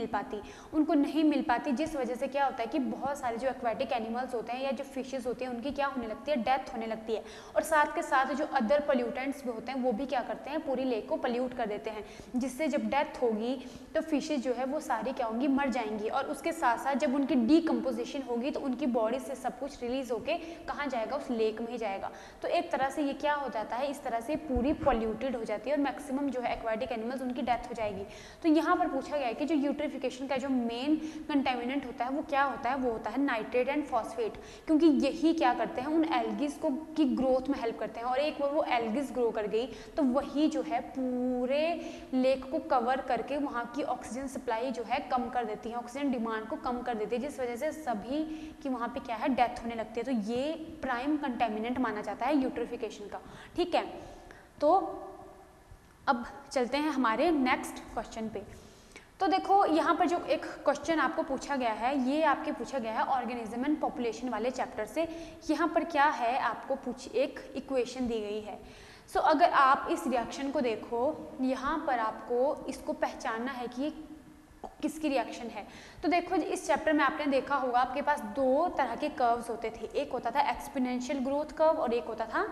मिल पाती, जिस वजह से क्या होता है कि बहुत सारे जो एक्वाटिक एनिमल्स होते हैं या जो फिशेज होती हैं उनकी क्या होने लगती है, डेथ होने लगती है। और साथ के साथ जो अदर पोल्यूटेंट्स भी होते हैं वो भी क्या करते हैं, पूरी लेक को पोल्यूट कर देते हैं, जिससे जब डेथ होगी तो फिशेज जो है वो सारी क्या होंगी, मर जाएंगी। और उसके साथ साथ जब उनकी डीकम्पोजिशन होगी तो उनकी बॉडी से सब कुछ रिलीज होके कहाँ जाएगा, उस लेक में ही जाएगा। तो एक तरह से ये क्या हो जाता है, इस तरह से पूरी पॉल्यूटेड हो जाती है और मैक्सिमम जो है एक्वाटिक एनिमल्स उनकी डेथ हो जाएगी। तो यहाँ पर पूछा गया है कि जो यूट्रिफिकेशन का जो मेन कंटेमिनेंट होता है वो क्या होता है, वो होता है नाइट्रेट एंड फॉस्फेट, क्योंकि यही क्या करते हैं, उन एल्गीज को की ग्रोथ में हेल्प करते हैं। और एक बार वो एल्गीज ग्रो कर गई तो वही जो है पूरे लेक को कवर करके वहाँ की ऑक्सीजन सप्लाई जो है कम कर देती है, ऑक्सीजन डिमांड को कम कर देती है, जिस वजह से सभी की वहाँ पे क्या है, डेथ होने लगती है। तो ये प्राइम कंटेमिनेंट माना जाता है यूट्रिफिकेशन का। ठीक है, तो अब चलते हैं हमारे नेक्स्ट क्वेश्चन पे। तो देखो यहाँ पर जो एक क्वेश्चन आपको पूछा गया है, ये आपके पूछा गया है ऑर्गेनिज्म एंड पॉपुलेशन वाले चैप्टर से। यहाँ पर क्या है, आपको एक इक्वेशन दी गई है। सो अगर आप इस रिएक्शन को देखो, यहाँ पर आपको इसको पहचानना है कि ये किसकी रिएक्शन है। तो देखो इस चैप्टर में आपने देखा होगा, आपके पास दो तरह के कर्व्स होते थे, एक होता था एक्सपोनेंशियल ग्रोथ कर्व और एक होता था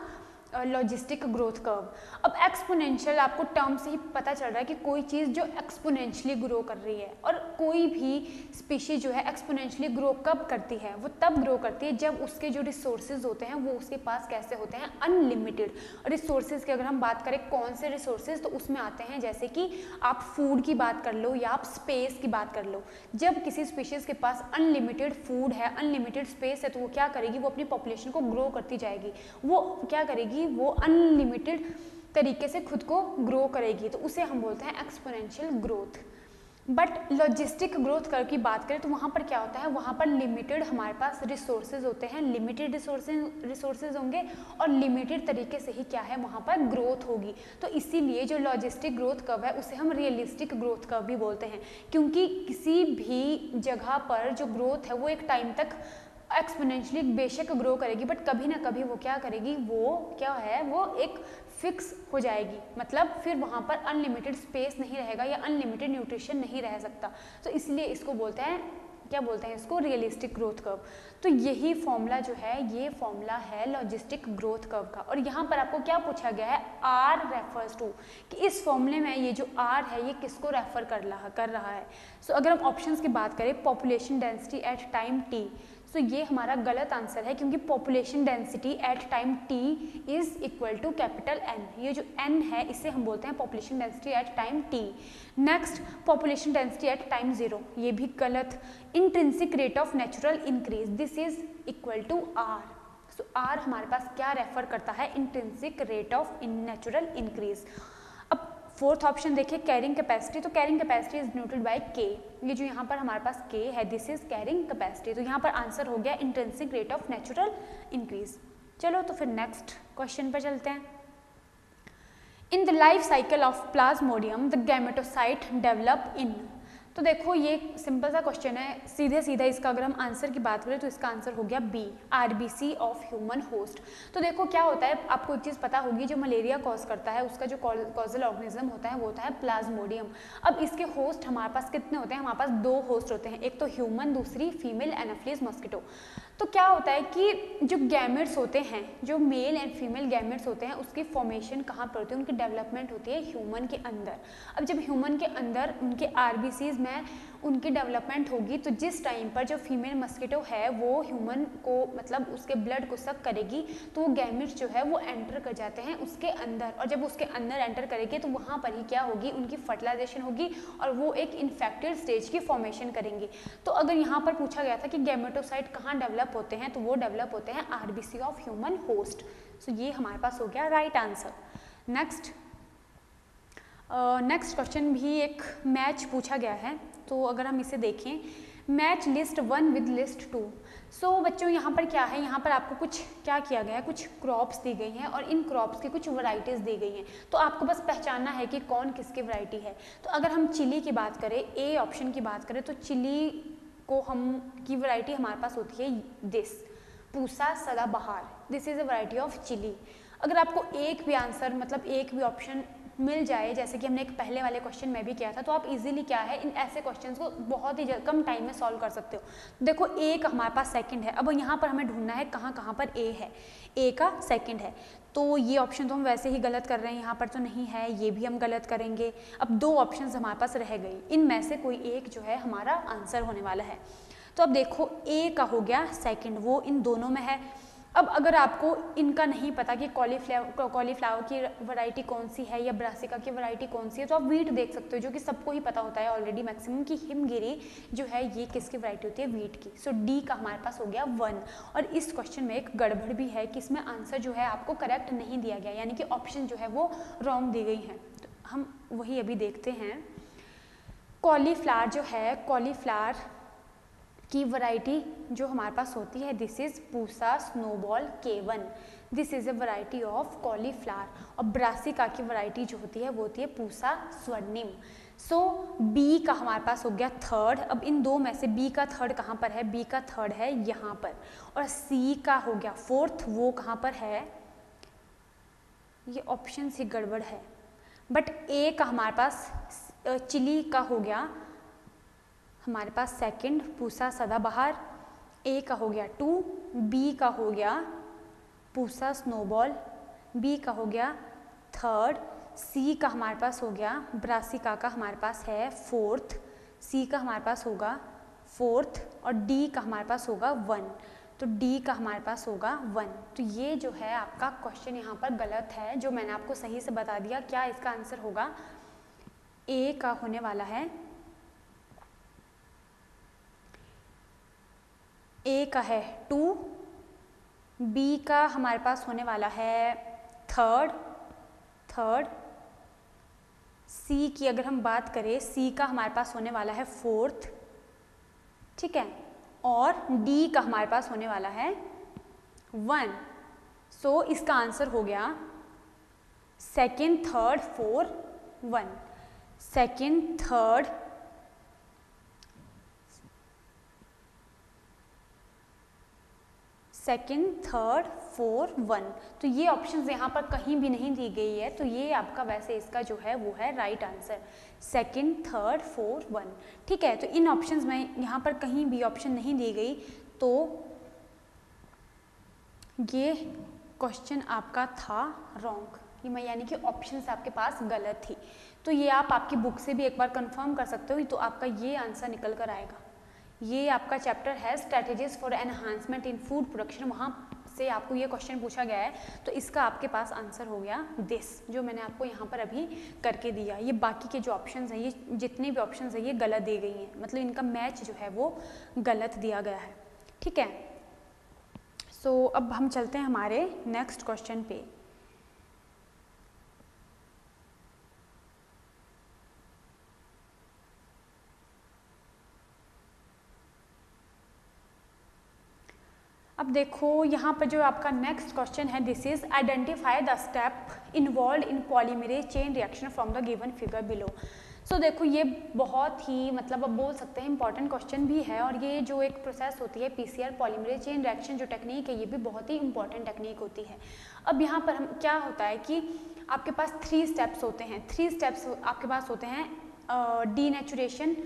लॉजिस्टिक ग्रोथ कर्व। अब एक्सपोनेंशियल आपको टर्म से ही पता चल रहा है कि कोई चीज़ जो एक्सपोनेंशियली ग्रो कर रही है, और कोई भी स्पीशीज जो है एक्सपोनेंशियली ग्रो कब करती है, वो तब ग्रो करती है जब उसके जो रिसोर्सेज होते हैं वो उसके पास कैसे होते हैं, अनलिमिटेड। रिसोर्सेज की अगर हम बात करें कौन से रिसोर्सेज, तो उसमें आते हैं जैसे कि आप फूड की बात कर लो या आप स्पेस की बात कर लो। जब किसी स्पीशीज के पास अनलिमिटेड फूड है, अनलिमिटेड स्पेस है, तो वो क्या करेगी, वो अपनी पॉपुलेशन को ग्रो करती जाएगी। वो क्या करेगी, वो अनलिमिटेड तरीके से खुद को ग्रो करेगी, तो उसे हम बोलते हैं exponential growth. But logistic growth curve की बात करें तो वहाँ पर क्या होता है, वहाँ पर लिमिटेड हमारे पास रिसोर्सेज होते हैं, लिमिटेड रिसोर्सेज होंगे और लिमिटेड तरीके से ही क्या है, वहाँ पर ग्रोथ होगी। तो इसीलिए जो लॉजिस्टिक ग्रोथ कर्व है उसे हम रियलिस्टिक ग्रोथ कर्व भी बोलते हैं, क्योंकि किसी भी जगह पर जो ग्रोथ है वो एक टाइम तक एक्सपोनेंशियली बेशक ग्रो करेगी, बट कभी ना कभी वो क्या करेगी, वो क्या है, वो एक फिक्स हो जाएगी। मतलब फिर वहाँ पर अनलिमिटेड स्पेस नहीं रहेगा या अनलिमिटेड न्यूट्रिशन नहीं रह सकता। तो इसलिए इसको बोलते हैं, क्या बोलते हैं इसको, रियलिस्टिक ग्रोथ कर्व। तो यही फॉर्मूला जो है, ये फॉर्मूला है लॉजिस्टिक ग्रोथ कर्व का। और यहाँ पर आपको क्या पूछा गया है, आर रेफर्स टू, कि इस फॉर्मूले में ये जो आर है ये किसको रेफर कर रहा है। सो अगर हम ऑप्शंस की बात करें, population density at time T, तो ये हमारा गलत आंसर है, क्योंकि population density at time T is equal to capital N. ये जो एन है इसे हम बोलते हैं population density at time T. Next, population density at time zero, ये भी गलत। Intrinsic rate of natural increase, this is equal to R. So R हमारे पास क्या रेफर करता है, intrinsic rate of natural increase. अब फोर्थ ऑप्शन देखिए, कैरिंग कैपेसिटी, तो carrying capacity is denoted by के। ये जो यहाँ पर हमारे पास के है, दिस इज कैरिंग कैपेसिटी। तो यहाँ पर आंसर हो गया intrinsic rate of natural increase. चलो तो फिर नेक्स्ट क्वेश्चन पर चलते हैं। In the life cycle of Plasmodium the gametocyte develop in, तो देखो ये सिंपल सा क्वेश्चन है, सीधे सीधा इसका अगर हम आंसर की बात करें तो इसका आंसर हो गया B, RBC of human host. तो देखो क्या होता है, आपको एक चीज़ पता होगी, जो मलेरिया कॉज करता है उसका जो कॉजल ऑर्गेनिज्म होता है वो होता है प्लाज्मोडियम। अब इसके होस्ट हमारे पास कितने होते हैं, हमारे पास दो होस्ट होते हैं, एक तो ह्यूमन, दूसरी फीमेल एनाफिलिस मॉस्किटो। तो क्या होता है कि जो गैमेट्स होते हैं, जो मेल एंड फीमेल गैमेट्स होते हैं, उसकी फॉर्मेशन कहाँ पर होती है, उनकी डेवलपमेंट होती है ह्यूमन के अंदर। अब जब ह्यूमन के अंदर उनके आरबीसीज में उनकी डेवलपमेंट होगी, तो जिस टाइम पर जो फीमेल मस्किटो है वो ह्यूमन को, मतलब उसके ब्लड को सक करेगी, तो वो गैमेट्स जो है वो एंटर कर जाते हैं उसके अंदर, और जब उसके अंदर एंटर करेंगे तो वहाँ पर ही क्या होगी, उनकी फर्टिलाइजेशन होगी और वो एक इन्फेक्टेड स्टेज की फॉर्मेशन करेंगी। तो अगर यहाँ पर पूछा गया था कि गैमेटोसाइट कहाँ डेवलप होते हैं, तो वो डेवलप होते हैं आरबीसी ऑफ ह्यूमन होस्ट। सो ये हमारे पास हो गया राइट आंसर। नेक्स्ट क्वेश्चन भी एक मैच पूछा गया है, तो अगर हम इसे देखें, मैच लिस्ट 1 विद लिस्ट 2। सो बच्चों यहाँ पर क्या है, यहाँ पर आपको कुछ क्या किया गया है, कुछ क्रॉप्स दी गई हैं और इन क्रॉप्स की कुछ वैरायटीज़ दी गई हैं, तो आपको बस पहचानना है कि कौन किसकी वैरायटी है। तो अगर हम चिली की बात करें, ए ऑप्शन की बात करें, तो चिली को हम की वैरायटी हमारे पास होती है this, Pusa Sadabahar, this is a variety of chilli. अगर आपको एक भी आंसर मतलब एक भी ऑप्शन मिल जाए, जैसे कि हमने एक पहले वाले क्वेश्चन में भी किया था, तो आप इजीली क्या है इन ऐसे क्वेश्चंस को बहुत ही कम टाइम में सॉल्व कर सकते हो। देखो ए का हमारे पास सेकंड है, अब यहाँ पर हमें ढूंढना है कहाँ कहाँ पर ए है, ए का सेकंड है, तो ये ऑप्शन तो हम वैसे ही गलत कर रहे हैं, यहाँ पर तो नहीं है, ये भी हम गलत करेंगे। अब दो ऑप्शन हमारे पास रह गई, इनमें से कोई एक जो है हमारा आंसर होने वाला है। तो अब देखो ए का हो गया सेकेंड, वो इन दोनों में है। अब अगर आपको इनका नहीं पता कि कॉलीफ्लावर की वैरायटी कौन सी है या ब्रासिका की वैरायटी कौन सी है, तो आप वीट देख सकते हो, जो कि सबको ही पता होता है ऑलरेडी मैक्सिमम की हिमगिरी जो है ये किसकी वैरायटी होती है, वीट की। सो डी का हमारे पास हो गया 1। और इस क्वेश्चन में एक गड़बड़ भी है कि इसमें आंसर जो है आपको करेक्ट नहीं दिया गया, यानी कि ऑप्शन जो है वो रॉन्ग दी गई हैं। तो हम वही अभी देखते हैं। कॉलीफ्लावर जो है, कॉलीफ्लावर की वैरायटी जो हमारे पास होती है, this is Pusa snowball K1, this is a variety of cauliflower. और ब्रासिका की वैरायटी जो होती है वो होती है पूसा स्वर्णिम। सो बी का हमारे पास हो गया थर्ड। अब इन दो में से बी का थर्ड कहाँ पर है, बी का थर्ड है यहाँ पर, और सी का हो गया फोर्थ, वो कहाँ पर है, ये ऑप्शन से गड़बड़ है। बट ए का हमारे पास चिली का हो गया हमारे पास सेकंड, पूसा सदाबहार, ए का हो गया 2, बी का हो गया पूसा स्नोबॉल, बी का हो गया थर्ड, सी का हमारे पास हो गया ब्रासिका का हमारे पास है फोर्थ, सी का हमारे पास होगा फोर्थ, और डी का हमारे पास होगा 1, तो डी का हमारे पास होगा 1। तो ये जो है आपका क्वेश्चन यहाँ पर गलत है, जो मैंने आपको सही से बता दिया। क्या इसका आंसर होगा, ए का होने वाला है, ए का है 2, बी का हमारे पास होने वाला है थर्ड, सी की अगर हम बात करें, सी का हमारे पास होने वाला है फोर्थ, ठीक है, और डी का हमारे पास होने वाला है 1। सो इसका आंसर हो गया second, third, 4, 1, second, third, second, third, 4, 1। तो ये ऑप्शंस यहाँ पर कहीं भी नहीं दी गई है, तो ये आपका वैसे इसका जो है वो है राइट आंसर, सेकेंड, थर्ड, 4, 1, ठीक है। तो इन ऑप्शंस में यहाँ पर कहीं भी ऑप्शन नहीं दी गई, तो ये क्वेश्चन आपका था रॉन्ग, यानी कि ऑप्शंस आपके पास गलत थी। तो ये आप आपकी बुक से भी एक बार कंफर्म कर सकते हो, तो आपका ये आंसर निकल कर आएगा। ये आपका चैप्टर है strategies for enhancement in food production, वहाँ से आपको ये क्वेश्चन पूछा गया है, तो इसका आपके पास आंसर हो गया दिस, जो मैंने आपको यहाँ पर अभी करके दिया। ये बाकी के जो ऑप्शंस हैं, ये जितने भी ऑप्शंस हैं ये गलत दी गई हैं, मतलब इनका मैच जो है वो गलत दिया गया है, ठीक है। सो अब हम चलते हैं हमारे नेक्स्ट क्वेश्चन पे। अब देखो यहाँ पर जो आपका नेक्स्ट क्वेश्चन है, this is identify the step involve in polymerase chain reaction from the given figure below. So देखो ये बहुत ही मतलब अब बोल सकते हैं इंपॉर्टेंट क्वेश्चन भी है, और ये जो एक प्रोसेस होती है पीसीआर पॉलीमरेज चेन रिएक्शन जो टेक्निक है, ये भी बहुत ही इंपॉर्टेंट टेक्निक होती है। अब यहाँ पर हम क्या होता है कि आपके पास 3 स्टेप्स होते हैं, 3 स्टेप्स आपके पास होते हैं, डीनेचुरेशन,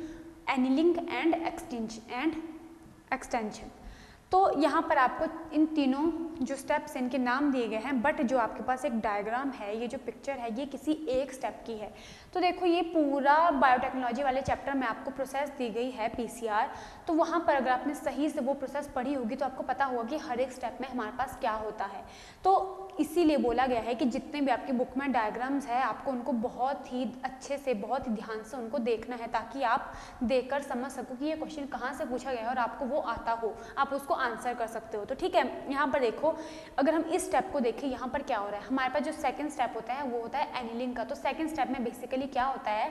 एनिलिंग एंड एक्सटेंशन। तो यहाँ पर आपको इन तीनों जो स्टेप्स इनके नाम दिए गए हैं, बट जो आपके पास एक डायग्राम है, ये जो पिक्चर है, ये किसी एक स्टेप की है। तो देखो ये पूरा बायोटेक्नोलॉजी वाले चैप्टर में आपको प्रोसेस दी गई है पीसीआर, तो वहाँ पर अगर आपने सही से वो प्रोसेस पढ़ी होगी तो आपको पता होगा कि हर एक स्टेप में हमारे पास क्या होता है। तो इसीलिए बोला गया है कि जितने भी आपकी बुक में डायग्राम्स है, आपको उनको बहुत ही अच्छे से, बहुत ही ध्यान से उनको देखना है, ताकि आप देखकर समझ सको कि ये क्वेश्चन कहाँ से पूछा गया है और आपको वो आता हो, आप उसको आंसर कर सकते हो। तो ठीक है, यहाँ पर देखो अगर हम इस स्टेप को देखें, यहाँ पर क्या हो रहा है, हमारे पास जो सेकंड स्टेप होता है वो होता है एनिलिंग का। तो सेकंड स्टेप में बेसिकली क्या होता है,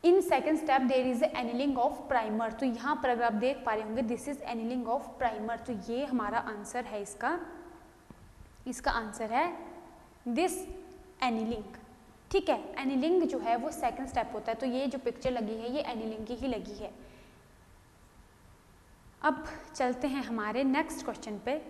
in second step there is annealing of primer. तो यहाँ पर अगर आप देख पा रहे होंगे this is annealing of primer, तो ये हमारा आंसर है इसका आंसर है दिस एनिलिंग। ठीक है, एनिलिंग जो है वो सेकंड स्टेप होता है, तो ये जो पिक्चर लगी है ये एनिलिंग की ही लगी है। अब चलते हैं हमारे नेक्स्ट क्वेश्चन पे।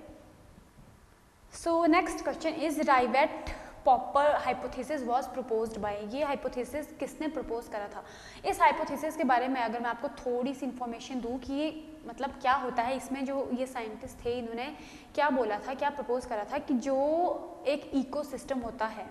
So next question is rivet popper hypothesis was proposed by. ये हाइपोथेसिस किसने प्रपोज करा था? इस हाइपोथेसिस के बारे में अगर मैं आपको थोड़ी सी इंफॉर्मेशन दूं कि ये मतलब क्या होता है, इसमें जो ये साइंटिस्ट थे इन्होंने क्या बोला था, क्या प्रपोज करा था कि जो एक इकोसिस्टम होता है,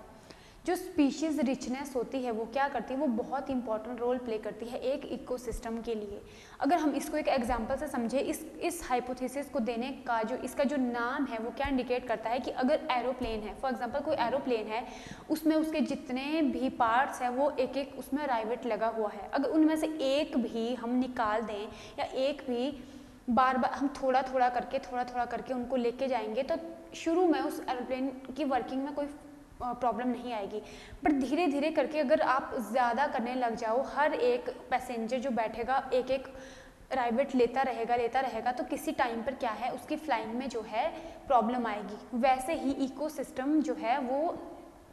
जो स्पीशीज रिचनेस होती है वो क्या करती है, वो बहुत इंपॉर्टेंट रोल प्ले करती है एक इकोसिस्टम के लिए। अगर हम इसको एक एग्जांपल से समझे, इस हाइपोथेसिस को देने का जो इसका जो नाम है वो क्या इंडिकेट करता है कि अगर एरोप्लेन है, फॉर एग्जांपल कोई एरोप्लेन है, उसमें उसके जितने भी पार्ट्स हैं वो एक एक उसमें राइवेट लगा हुआ है, अगर उनमें से एक भी हम निकाल दें या एक भी बार बार हम थोड़ा थोड़ा करके उनको लेके जाएंगे तो शुरू में उस एरोप्लेन की वर्किंग में कोई प्रॉब्लम नहीं आएगी। पर धीरे धीरे करके अगर आप ज़्यादा करने लग जाओ, हर एक पैसेंजर जो बैठेगा एक एक राइवेट लेता रहेगा तो किसी टाइम पर क्या है उसकी फ्लाइंग में जो है प्रॉब्लम आएगी। वैसे ही इकोसिस्टम जो है वो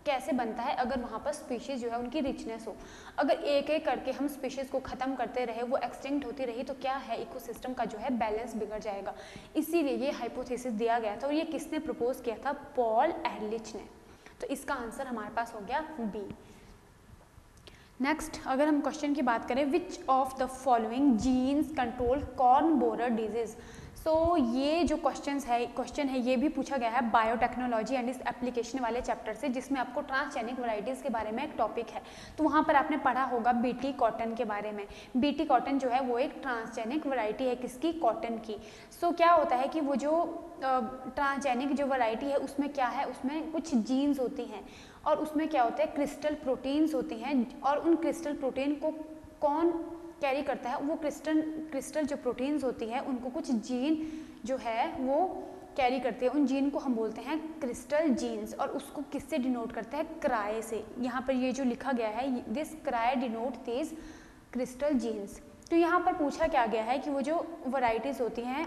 कैसे बनता है, अगर वहाँ पर स्पीशीज़ जो है उनकी रिचनेस हो। अगर एक एक करके हम स्पीशीज़ को ख़त्म करते रहे, वो एक्सटिंक्ट होती रही, तो क्या है इकोसिस्टम का जो है बैलेंस बिगड़ जाएगा। इसीलिए ये हाइपोथेसिस दिया गया था और ये किसने प्रपोज किया था? पॉल एहरलिच ने। तो इसका आंसर हमारे पास हो गया बी। नेक्स्ट अगर हम क्वेश्चन की बात करें, which of the following genes control corn borer disease. So ये जो क्वेश्चन है ये भी पूछा गया है बायोटेक्नोलॉजी एंड इस एप्लीकेशन वाले चैप्टर से, जिसमें आपको ट्रांसजेनिक वैरायटीज़ के बारे में एक टॉपिक है। तो वहाँ पर आपने पढ़ा होगा बीटी कॉटन के बारे में। बीटी कॉटन जो है वो एक ट्रांसजेनिक वैरायटी है, किसकी? कॉटन की। सो क्या होता है कि वो जो ट्रांसजेनिक जो वैरायटी है उसमें क्या है, उसमें कुछ जीन्स होती हैं और उसमें क्या होता है क्रिस्टल प्रोटीन्स होती हैं, और उन क्रिस्टल प्रोटीन को कौन कैरी करता है? वो क्रिस्टल जो प्रोटीन्स होती है उनको कुछ जीन जो है वो कैरी करते हैं। उन जीन को हम बोलते हैं क्रिस्टल जीन्स, और उसको किससे डिनोट करते हैं? क्राई से। यहाँ पर ये जो लिखा गया है this cry denote these crystal genes. तो यहाँ पर पूछा क्या गया है कि वो जो वैरायटीज़ होती हैं,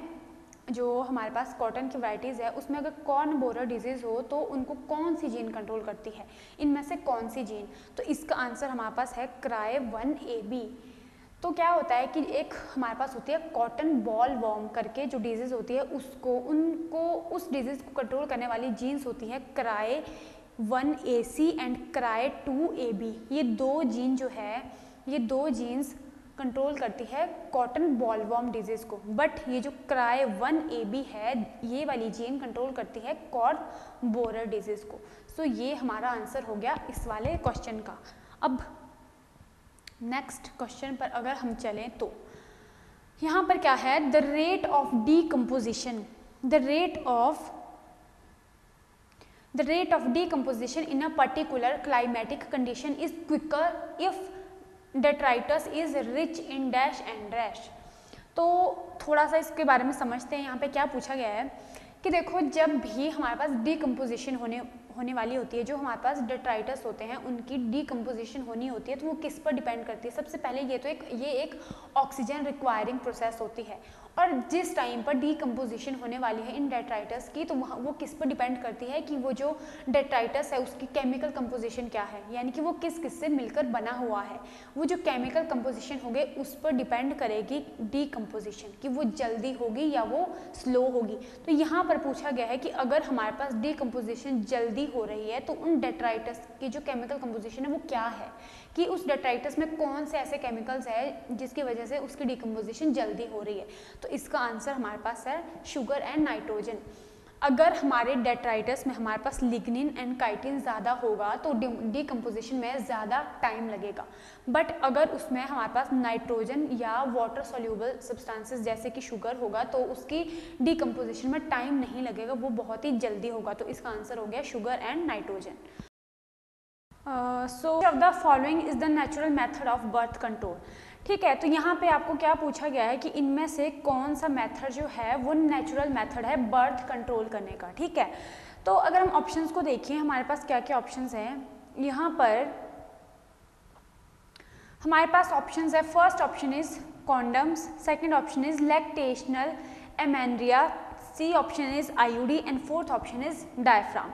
जो हमारे पास कॉटन की वैरायटीज़ है, उसमें अगर कॉर्न बोरर डिजीज़ हो तो उनको कौन सी जीन कंट्रोल करती है, इनमें से कौन सी जीन? तो इसका आंसर हमारे पास है क्राई 1AB। तो क्या होता है कि एक हमारे पास होती है कॉटन बॉल वॉर्म करके जो डिजीज़ होती है, उनको उस डिजीज़ को कंट्रोल करने वाली जीन्स होती है cry 1AC and cry 2AB। ये दो जीन जो है, ये दो जीन्स कंट्रोल करती है कॉटन बॉलवॉर्म डिजीज़ को। बट ये जो क्राई 1AB है, ये वाली जीन कंट्रोल करती है कॉर्न बोरर डिजीज़ को। सो ये हमारा आंसर हो गया इस वाले क्वेश्चन का। अब नेक्स्ट क्वेश्चन पर अगर हम चलें तो यहाँ पर क्या है, the rate of decomposition in a particular climatic condition is quicker if detritus is rich in dash and dash। तो थोड़ा सा इसके बारे में समझते हैं। यहाँ पे क्या पूछा गया है कि देखो, जब भी हमारे पास डीकम्पोजिशन होने वाली होती है, जो हमारे पास डेट्राइटस होते हैं उनकी डीकम्पोजिशन होनी होती है, तो वो किस पर डिपेंड करती है? सबसे पहले ये एक ऑक्सीजन रिक्वायरिंग प्रोसेस होती है, और जिस टाइम पर डीकम्पोजिशन होने वाली है इन डेट्राइटस की, तो वो किस पर डिपेंड करती है कि वो जो डेट्राइटस है उसकी केमिकल कंपोजिशन क्या है, यानी कि वो किस से मिलकर बना हुआ है। वो जो केमिकल कंपोजिशन होगी उस पर डिपेंड करेगी डीकम्पोजिशन, कि वो जल्दी होगी या वो स्लो होगी। तो यहाँ पर पूछा गया है कि अगर हमारे पास डीकम्पोजिशन जल्दी हो रही है तो उन डेट्राइटस की जो केमिकल कंपोजिशन है वो क्या है, कि उस डेट्राइटस में कौन से ऐसे केमिकल्स है जिसकी वजह से उसकी डीकम्पोजिशन जल्दी हो रही है। तो इसका आंसर हमारे पास है शुगर एंड नाइट्रोजन। अगर हमारे डेट्राइटस में हमारे पास लिग्निन एंड काइटिन ज़्यादा होगा तो डीकम्पोजिशन में ज़्यादा टाइम लगेगा, बट अगर उसमें हमारे पास नाइट्रोजन या वाटर सोल्यूबल सब्सटेंसेस जैसे कि शुगर होगा तो उसकी डीकम्पोजिशन में टाइम नहीं लगेगा, वो बहुत ही जल्दी होगा। तो इसका आंसर हो गया sugar and nitrogen. So of the following is the natural method of birth control. ठीक है, तो यहाँ पे आपको क्या पूछा गया है कि इनमें से कौन सा मेथड जो है वो नेचुरल मेथड है बर्थ कंट्रोल करने का। ठीक है, तो अगर हम ऑप्शंस को देखिए हमारे पास क्या क्या ऑप्शंस हैं। यहाँ पर हमारे पास ऑप्शंस है, first option is condoms, second option is lactational amenorrhea, C option is IUD and fourth option is diaphragm.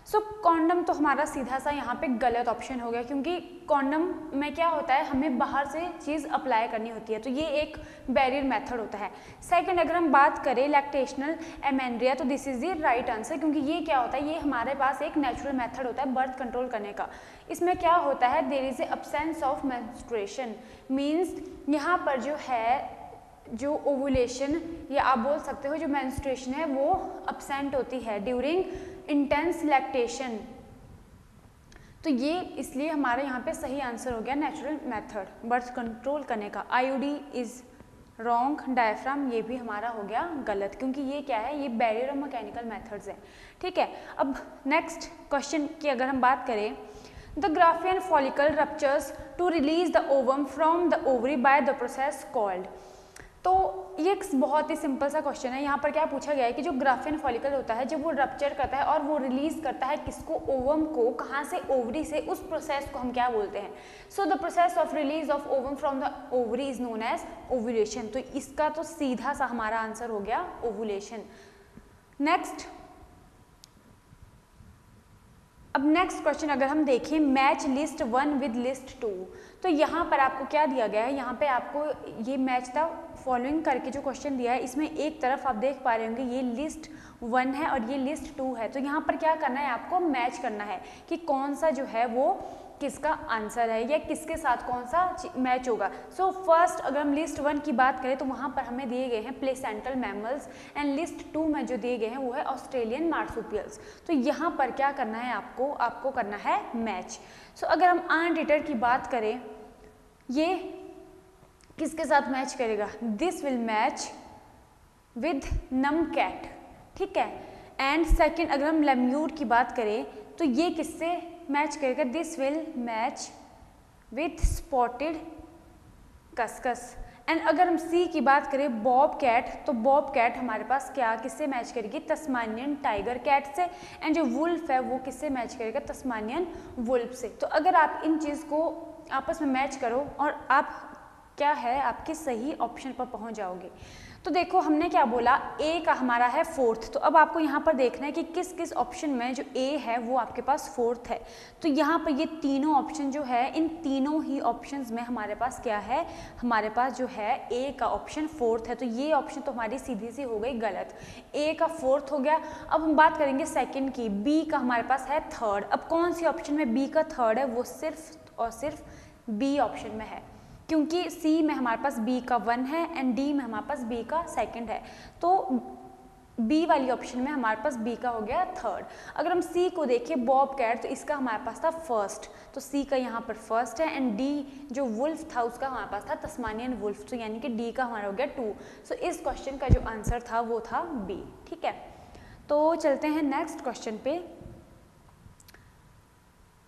So condom तो हमारा सीधा सा यहाँ पे गलत ऑप्शन हो गया, क्योंकि कॉन्डम में क्या होता है, हमें बाहर से चीज़ अप्लाई करनी होती है, तो ये एक बैरियर मेथड होता है। सेकंड अगर हम बात करें लैक्टेशनल एमेंड्रिया, तो this is the right answer, क्योंकि ये क्या होता है, ये हमारे पास एक नेचुरल मेथड होता है बर्थ कंट्रोल करने का। इसमें क्या होता है, there is a absence of menstruation, means यहाँ पर जो है जो ओवुलेशन या आप बोल सकते हो जो मेंस्ट्रुएशन है वो अब्सेंट होती है ड्यूरिंग इंटेंस लैक्टेशन। तो ये इसलिए हमारे यहाँ पे सही आंसर हो गया नेचुरल मेथड बर्थ कंट्रोल करने का। आईयूडी इज रॉन्ग, डायफ्राम ये भी हमारा हो गया गलत, क्योंकि ये क्या है, ये बैरियर और मैकेनिकल मेथड्स हैं। ठीक है, अब नेक्स्ट क्वेश्चन की अगर हम बात करें, the Graafian follicle ruptures to release the ovum from the ovary by the process called. तो ये एक बहुत ही सिंपल सा क्वेश्चन है। यहाँ पर क्या पूछा गया है कि जो ग्राफियन फॉलिकल होता है जब वो रप्चर करता है और वो रिलीज करता है किसको, ओवम को, कहाँ से, ओवरी से, उस प्रोसेस को हम क्या बोलते हैं। So the process of release of ovum from the ovary is known as ovulation. तो इसका तो सीधा सा हमारा आंसर हो गया ओव्यूलेशन। नेक्स्ट, अब नेक्स्ट क्वेश्चन अगर हम देखें, मैच लिस्ट 1 विद लिस्ट 2, तो यहाँ पर आपको क्या दिया गया है, यहाँ पे आपको ये मैच द फॉलोइंग करके जो क्वेश्चन दिया है, इसमें एक तरफ आप देख पा रहे होंगे ये लिस्ट 1 है और ये लिस्ट 2 है। तो यहाँ पर क्या करना है, आपको मैच करना है कि कौन सा जो है वो किसका आंसर है या किसके साथ कौन सा मैच होगा। सो फर्स्ट अगर हम लिस्ट 1 की बात करें तो वहाँ पर हमें दिए गए हैं प्लेसेंटल मैमल्स, एंड लिस्ट 2 में जो दिए गए हैं वो है ऑस्ट्रेलियन मार्सुपियल्स। तो यहाँ पर क्या करना है, आपको करना है मैच। सो अगर हम आनडिटर की बात करें, ये किसके साथ मैच करेगा, this will match with numb cat. ठीक है, एंड सेकेंड अगर हम लेम्यूर की बात करें तो ये किससे मैच करेगा, this will match with spotted cuscus. And अगर हम सी की बात करें बॉब कैट, तो बॉब कैट हमारे पास क्या किससे मैच करेगी, तस्मानियन टाइगर कैट से। एंड जो वुल्फ है वो किससे मैच करेगा, तस्मानियन वुल्फ से। तो अगर आप इन चीज़ को आपस में मैच करो और आप क्या है आपके सही ऑप्शन पर पहुंच जाओगे। तो देखो हमने क्या बोला, ए का हमारा है 4th, तो अब आपको यहाँ पर देखना है कि किस किस ऑप्शन में जो ए है वो आपके पास 4th है। तो यहाँ पर ये तीनों ऑप्शन जो है, इन तीनों ही ऑप्शंस में हमारे पास क्या है, हमारे पास जो है ए का ऑप्शन 4th है। तो ये ऑप्शन तो हमारी सीधी सी हो गई गलत, ए का 4th हो गया। अब हम बात करेंगे सेकेंड की, बी का हमारे पास है 3rd। अब कौन सी ऑप्शन में बी का 3rd है, वो सिर्फ और सिर्फ बी ऑप्शन में है, क्योंकि सी में हमारे पास बी का 1 है एंड डी में हमारे पास बी का 2nd है। तो बी वाली ऑप्शन में हमारे पास बी का हो गया 3rd। अगर हम सी को देखें बॉब कैट, तो इसका हमारे पास था 1st, तो सी का यहाँ पर 1st है। एंड डी जो वुल्फ था उसका हमारे पास था तस्मानियन वुल्फ, तो यानी कि डी का हमारा हो गया 2। सो इस क्वेश्चन का जो आंसर था वो था बी। ठीक है, तो चलते हैं नेक्स्ट क्वेश्चन पे।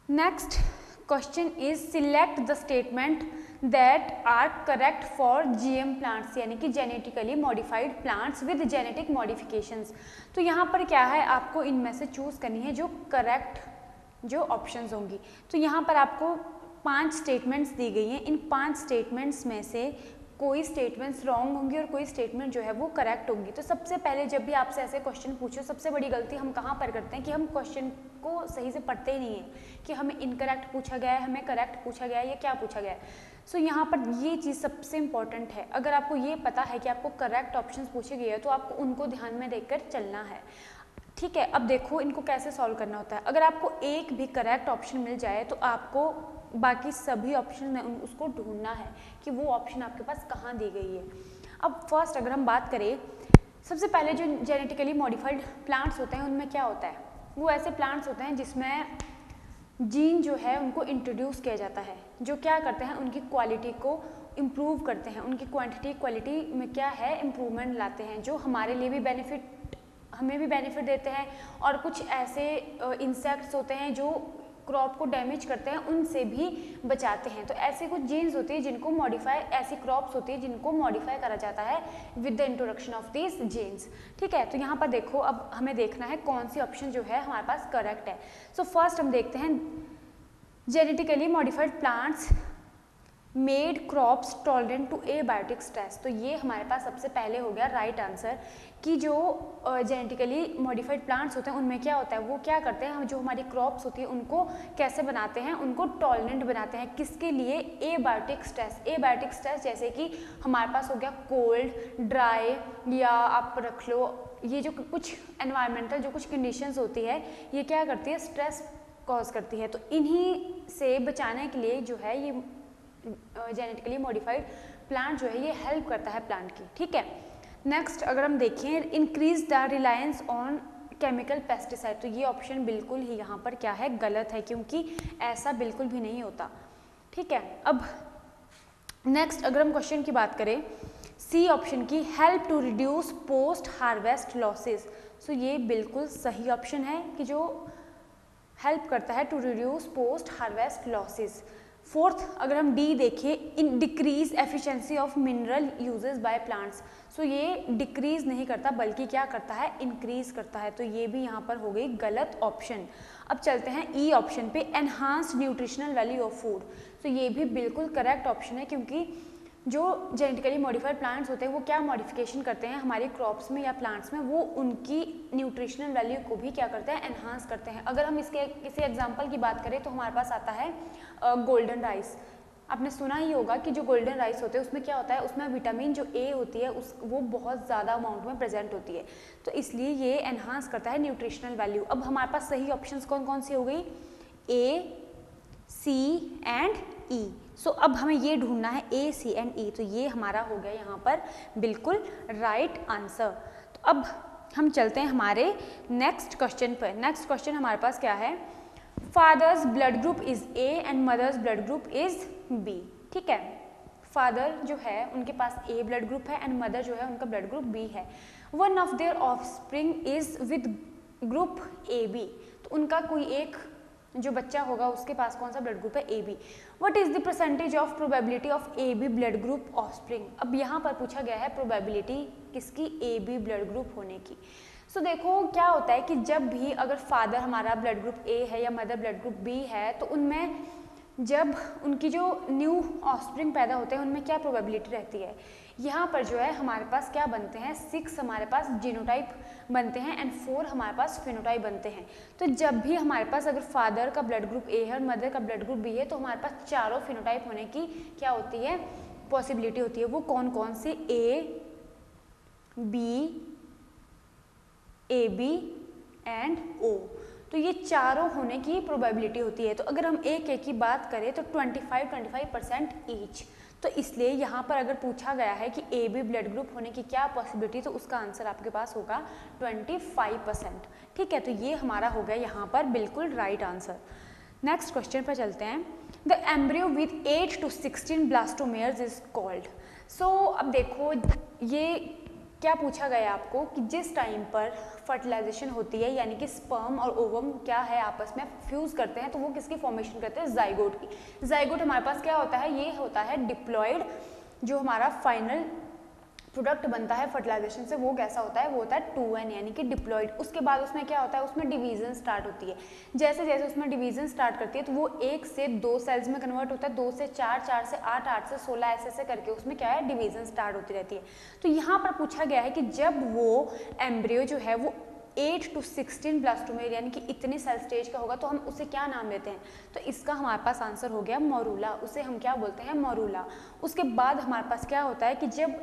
Next question is select the statement that are correct for GM plants, यानी कि genetically modified plants with genetic modifications. तो यहाँ पर क्या है, आपको इनमें से चूज करनी है जो करेक्ट जो ऑप्शंस होंगी। तो यहाँ पर आपको 5 स्टेटमेंट्स दी गई हैं, इन 5 स्टेटमेंट्स में से कोई स्टेटमेंट्स रॉन्ग होंगी और कोई स्टेटमेंट जो है वो करेक्ट होगी। तो सबसे पहले जब भी आपसे ऐसे क्वेश्चन पूछो, सबसे बड़ी गलती हम कहाँ पर करते हैं कि हम क्वेश्चन को सही से पढ़ते ही नहीं है कि हमें इनकरेक्ट पूछा गया है, हमें करेक्ट पूछा गया है या क्या पूछा गया है। सो यहाँ पर ये चीज़ सबसे इंपॉर्टेंट है। अगर आपको ये पता है कि आपको करेक्ट ऑप्शन पूछे गए हैं तो आपको उनको ध्यान में देखकर चलना है। ठीक है, अब देखो इनको कैसे सॉल्व करना होता है। अगर आपको एक भी करेक्ट ऑप्शन मिल जाए तो आपको बाकी सभी ऑप्शन में उसको ढूंढना है कि वो ऑप्शन आपके पास कहाँ दी गई है। अब फर्स्ट अगर हम बात करें, सबसे पहले जो जेनेटिकली मॉडिफाइड प्लांट्स होते हैं उनमें क्या होता है, वो ऐसे प्लांट्स होते हैं जिसमें जीन जो है उनको इंट्रोड्यूस किया जाता है, जो क्या करते हैं उनकी क्वालिटी को इम्प्रूव करते हैं, उनकी क्वांटिटी क्वालिटी में क्या है इम्प्रूवमेंट लाते हैं, जो हमारे लिए भी हमें भी बेनिफिट देते हैं। और कुछ ऐसे इंसेक्ट्स होते हैं जो क्रॉप को डैमेज करते हैं, उनसे भी बचाते हैं। तो ऐसे कुछ जीन्स होती है जिनको मॉडिफाई, ऐसी क्रॉप्स होती है जिनको मॉडिफाई करा जाता है with the introduction of this genes. ठीक है, तो यहाँ पर देखो अब हमें देखना है कौन सी ऑप्शन जो है हमारे पास करेक्ट है। सो फर्स्ट हम देखते हैं genetically modified plants made crops tolerant to abiotic stress. तो ये हमारे पास सबसे पहले हो गया राइट आंसर कि जो जेनेटिकली मॉडिफाइड प्लांट्स होते हैं उनमें क्या होता है, वो क्या करते हैं, जो हमारी क्रॉप्स होती है उनको कैसे बनाते हैं, उनको टॉलरेंट बनाते हैं। किसके लिए? Abiotic stress. एबायोटिक स्ट्रेस जैसे कि हमारे पास हो गया कोल्ड, ड्राई, या आप रख लो ये जो कुछ एनवायरमेंटल जो कुछ कंडीशंस होती है ये क्या करती है, स्ट्रेस कॉज करती है। तो इन्हीं से बचाने के लिए जो है ये जेनेटिकली मॉडिफाइड प्लांट जो है ये हेल्प करता है प्लांट की, ठीक है। नेक्स्ट अगर हम देखें, increase the reliance on chemical pesticide, तो ये ऑप्शन बिल्कुल ही यहाँ पर क्या है, गलत है, क्योंकि ऐसा बिल्कुल भी नहीं होता, ठीक है। अब नेक्स्ट अगर हम क्वेश्चन की बात करें, सी ऑप्शन की, help to reduce post harvest losses, so ये बिल्कुल सही ऑप्शन है कि जो हेल्प करता है to reduce post harvest losses. Fourth अगर हम डी देखें, in decrease efficiency of mineral uses by plants, so ये डिक्रीज नहीं करता बल्कि क्या करता है, इंक्रीज करता है, तो ये भी यहाँ पर हो गई गलत ऑप्शन। अब चलते हैं ई ऑप्शन पे, enhanced nutritional value of food, तो ये भी बिल्कुल करेक्ट ऑप्शन है, क्योंकि जो जेनेटिकली मॉडिफाइड प्लांट्स होते हैं वो क्या मॉडिफिकेशन करते हैं हमारी क्रॉप्स में या प्लांट्स में, वो उनकी न्यूट्रिशनल वैल्यू को भी क्या करते हैं, एनहांस करते हैं। अगर हम इसके किसी एग्जांपल की बात करें तो हमारे पास आता है गोल्डन राइस। आपने सुना ही होगा कि जो गोल्डन राइस होते हैं उसमें क्या होता है, उसमें विटामिन जो ए होती है वो बहुत ज़्यादा अमाउंट में प्रेजेंट होती है, तो इसलिए ये एनहांस करता है न्यूट्रिशनल वैल्यू। अब हमारे पास सही ऑप्शंस कौन कौन सी हो गई, ए, सी एंड ई। सो अब हमें ये ढूंढना है ए, सी एंड ई, तो ये हमारा हो गया यहाँ पर बिल्कुल राइट आंसर। तो अब हम चलते हैं हमारे नेक्स्ट क्वेश्चन पर। नेक्स्ट क्वेश्चन हमारे पास क्या है, father's blood group is A and mother's blood group is B, ठीक है। फादर जो है उनके पास ए ब्लड ग्रुप है एंड मदर जो है उनका ब्लड ग्रुप बी है। One of their offspring is with group A B, तो उनका कोई एक जो बच्चा होगा उसके पास कौन सा ब्लड ग्रुप है, A B. What is the percentage of probability of A B blood group offspring. अब यहाँ पर पूछा गया है प्रोबेबिलिटी किसकी, ए बी ब्लड ग्रुप होने की। सो देखो क्या होता है कि जब भी अगर फादर हमारा ब्लड ग्रुप ए है या मदर ब्लड ग्रुप बी है, तो उनमें जब उनकी जो न्यू ऑफस्प्रिंग पैदा होते हैं उनमें क्या प्रोबेबिलिटी रहती है, यहाँ पर जो है हमारे पास क्या बनते हैं, 6 हमारे पास जीनोटाइप बनते हैं एंड 4 हमारे पास फिनोटाइप बनते हैं। तो जब भी हमारे पास अगर फादर का ब्लड ग्रुप ए है और मदर का ब्लड ग्रुप बी है, तो हमारे पास चारों फिनोटाइप होने की क्या होती है, पॉसिबिलिटी होती है। वो कौन कौन से, ए बी एंड ओ, तो ये चारों होने की प्रोबेबिलिटी होती है। तो अगर हम एक की बात करें तो 25% ईच, तो इसलिए यहाँ पर अगर पूछा गया है कि ए बी ब्लड ग्रुप होने की क्या पॉसिबिलिटी, तो उसका आंसर आपके पास होगा 25%, ठीक है। तो ये हमारा हो गया यहाँ पर बिल्कुल राइट आंसर। नेक्स्ट क्वेश्चन पर चलते हैं, the embryo with 8 to 16 blastomeres is called. So अब देखो ये क्या पूछा गया आपको कि जिस टाइम पर फर्टिलाइजेशन होती है, यानी कि स्पर्म और ओवम क्या है आपस में फ्यूज करते हैं, तो वो किसकी फॉर्मेशन करते हैं, जाइगोट की। जाइगोट हमारे पास क्या होता है, ये होता है डिप्लॉयड, जो हमारा फाइनल प्रोडक्ट बनता है फर्टिलाइजेशन से वो कैसा होता है, वो होता है 2n यानी कि डिप्लॉयड। उसके बाद उसमें क्या होता है, उसमें डिवीजन स्टार्ट होती है। जैसे जैसे उसमें डिवीजन स्टार्ट करती है तो वो 1 से 2 सेल्स में कन्वर्ट होता है, 2 से 4, 4 से 8, 8 से 16 ऐसे करके उसमें क्या है, डिवीजन स्टार्ट होती रहती है। तो यहाँ पर पूछा गया है कि जब वो एम्ब्रियो जो है वो 8 to 16 ब्लास्टोमेयर यानी कि इतने सेल स्टेज का होगा, तो हम उसे क्या नाम देते हैं, तो इसका हमारे पास आंसर हो गया मोरूला, उसे हम क्या बोलते हैं, मोरूला। उसके बाद हमारे पास क्या होता है कि जब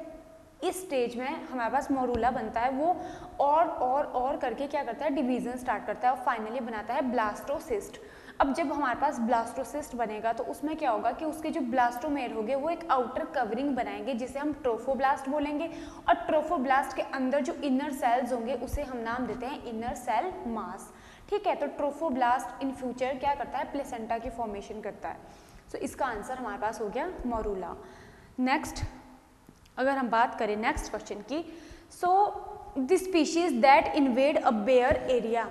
इस स्टेज में हमारे पास मोरूला बनता है, वो और करके क्या करता है, डिवीजन स्टार्ट करता है और फाइनली बनाता है ब्लास्टोसिस्ट। अब जब हमारे पास ब्लास्टोसिस्ट बनेगा तो उसमें क्या होगा कि उसके जो ब्लास्टोमेयर होंगे वो एक आउटर कवरिंग बनाएंगे जिसे हम ट्रोफोब्लास्ट बोलेंगे, और ट्रोफोब्लास्ट के अंदर जो इनर सेल्स होंगे उसे हम नाम देते हैं इनर सेल मास, ठीक है। तो ट्रोफोब्लास्ट इन फ्यूचर क्या करता है, प्लेसेंटा की फॉर्मेशन करता है। सो इसका आंसर हमारे पास हो गया मोरूला। नेक्स्ट अगर हम बात करें नेक्स्ट क्वेश्चन की, so the species that invade a bare area,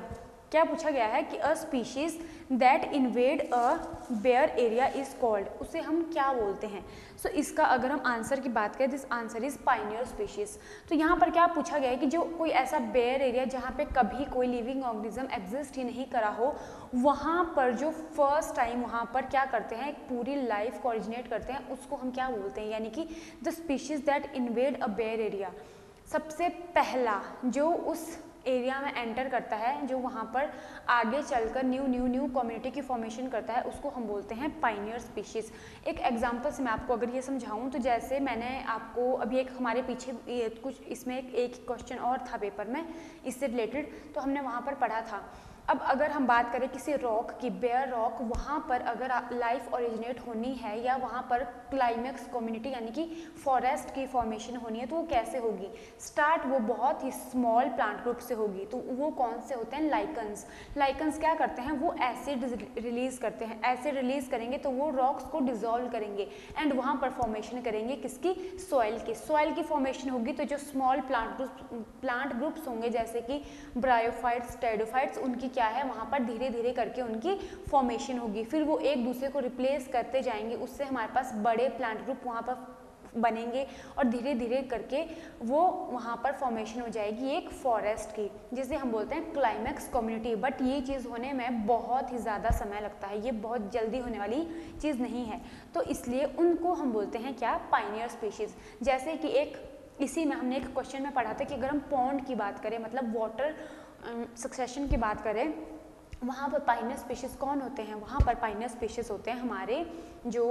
क्या पूछा गया है कि a species that invade a bare area is called, उसे हम क्या बोलते हैं। सो इसका अगर हम आंसर की बात करें, this answer is Pioneer species. तो यहाँ पर क्या पूछा गया है कि जो कोई ऐसा बेयर एरिया जहाँ पे कभी कोई लिविंग ऑर्गेनिज्म एग्जिस्ट ही नहीं करा हो, वहाँ पर जो फर्स्ट टाइम वहाँ पर क्या करते हैं, एक पूरी लाइफ को ओरिजिनेट करते हैं, उसको हम क्या बोलते हैं, यानी कि the species that invade a bare area. सबसे पहला जो उस एरिया में एंटर करता है, जो वहाँ पर आगे चलकर न्यू कम्युनिटी की फॉर्मेशन करता है, उसको हम बोलते हैं पायनियर स्पीशीज़। एक एग्जांपल से मैं आपको अगर ये समझाऊं तो जैसे मैंने आपको अभी एक हमारे पीछे कुछ इसमें एक क्वेश्चन और था पेपर में इससे रिलेटेड, तो हमने वहाँ पर पढ़ा था। अब अगर हम बात करें किसी रॉक की, बेयर रॉक, वहाँ पर अगर लाइफ ओरिजिनेट होनी है या वहाँ पर क्लाइमेक्स कम्युनिटी यानी कि फॉरेस्ट की फॉर्मेशन होनी है, तो वो कैसे होगी। स्टार्ट वो बहुत ही स्मॉल प्लांट ग्रुप से होगी। तो वो कौन से होते हैं, लाइकन्स। लाइकन्स क्या करते हैं, वो एसिड रिलीज करते हैं। एसिड रिलीज करेंगे तो वो रॉक्स को डिजोल्व करेंगे एंड वहाँ पर फॉर्मेशन करेंगे किसकी, सॉइल की। सॉइल की फॉर्मेशन होगी तो जो स्मॉल प्लांट ग्रुप्स होंगे जैसे कि ब्रायोफाइट्स, टेरिडोफाइट्स, उनकी क्या है, वहाँ पर धीरे धीरे करके उनकी फॉर्मेशन होगी। फिर वो एक दूसरे को रिप्लेस करते जाएंगे, उससे हमारे पास बड़े प्लांट ग्रुप वहाँ पर बनेंगे और धीरे धीरे करके वो वहाँ पर फॉर्मेशन हो जाएगी एक फॉरेस्ट की, जिसे हम बोलते हैं क्लाइमेक्स कम्युनिटी। बट ये चीज़ होने में बहुत ही ज़्यादा समय लगता है, ये बहुत जल्दी होने वाली चीज़ नहीं है, तो इसलिए उनको हम बोलते हैं क्या, पायनियर स्पीशीज़। जैसे कि एक इसी में हमने एक क्वेश्चन में पढ़ा था कि अगर हम पॉन्ड की बात करें, मतलब वाटर सक्सेशन की बात करें, वहाँ पर पायनियर स्पीशीज़ कौन होते हैं, वहाँ पर पायनियर स्पीशीज़ होते हैं हमारे जो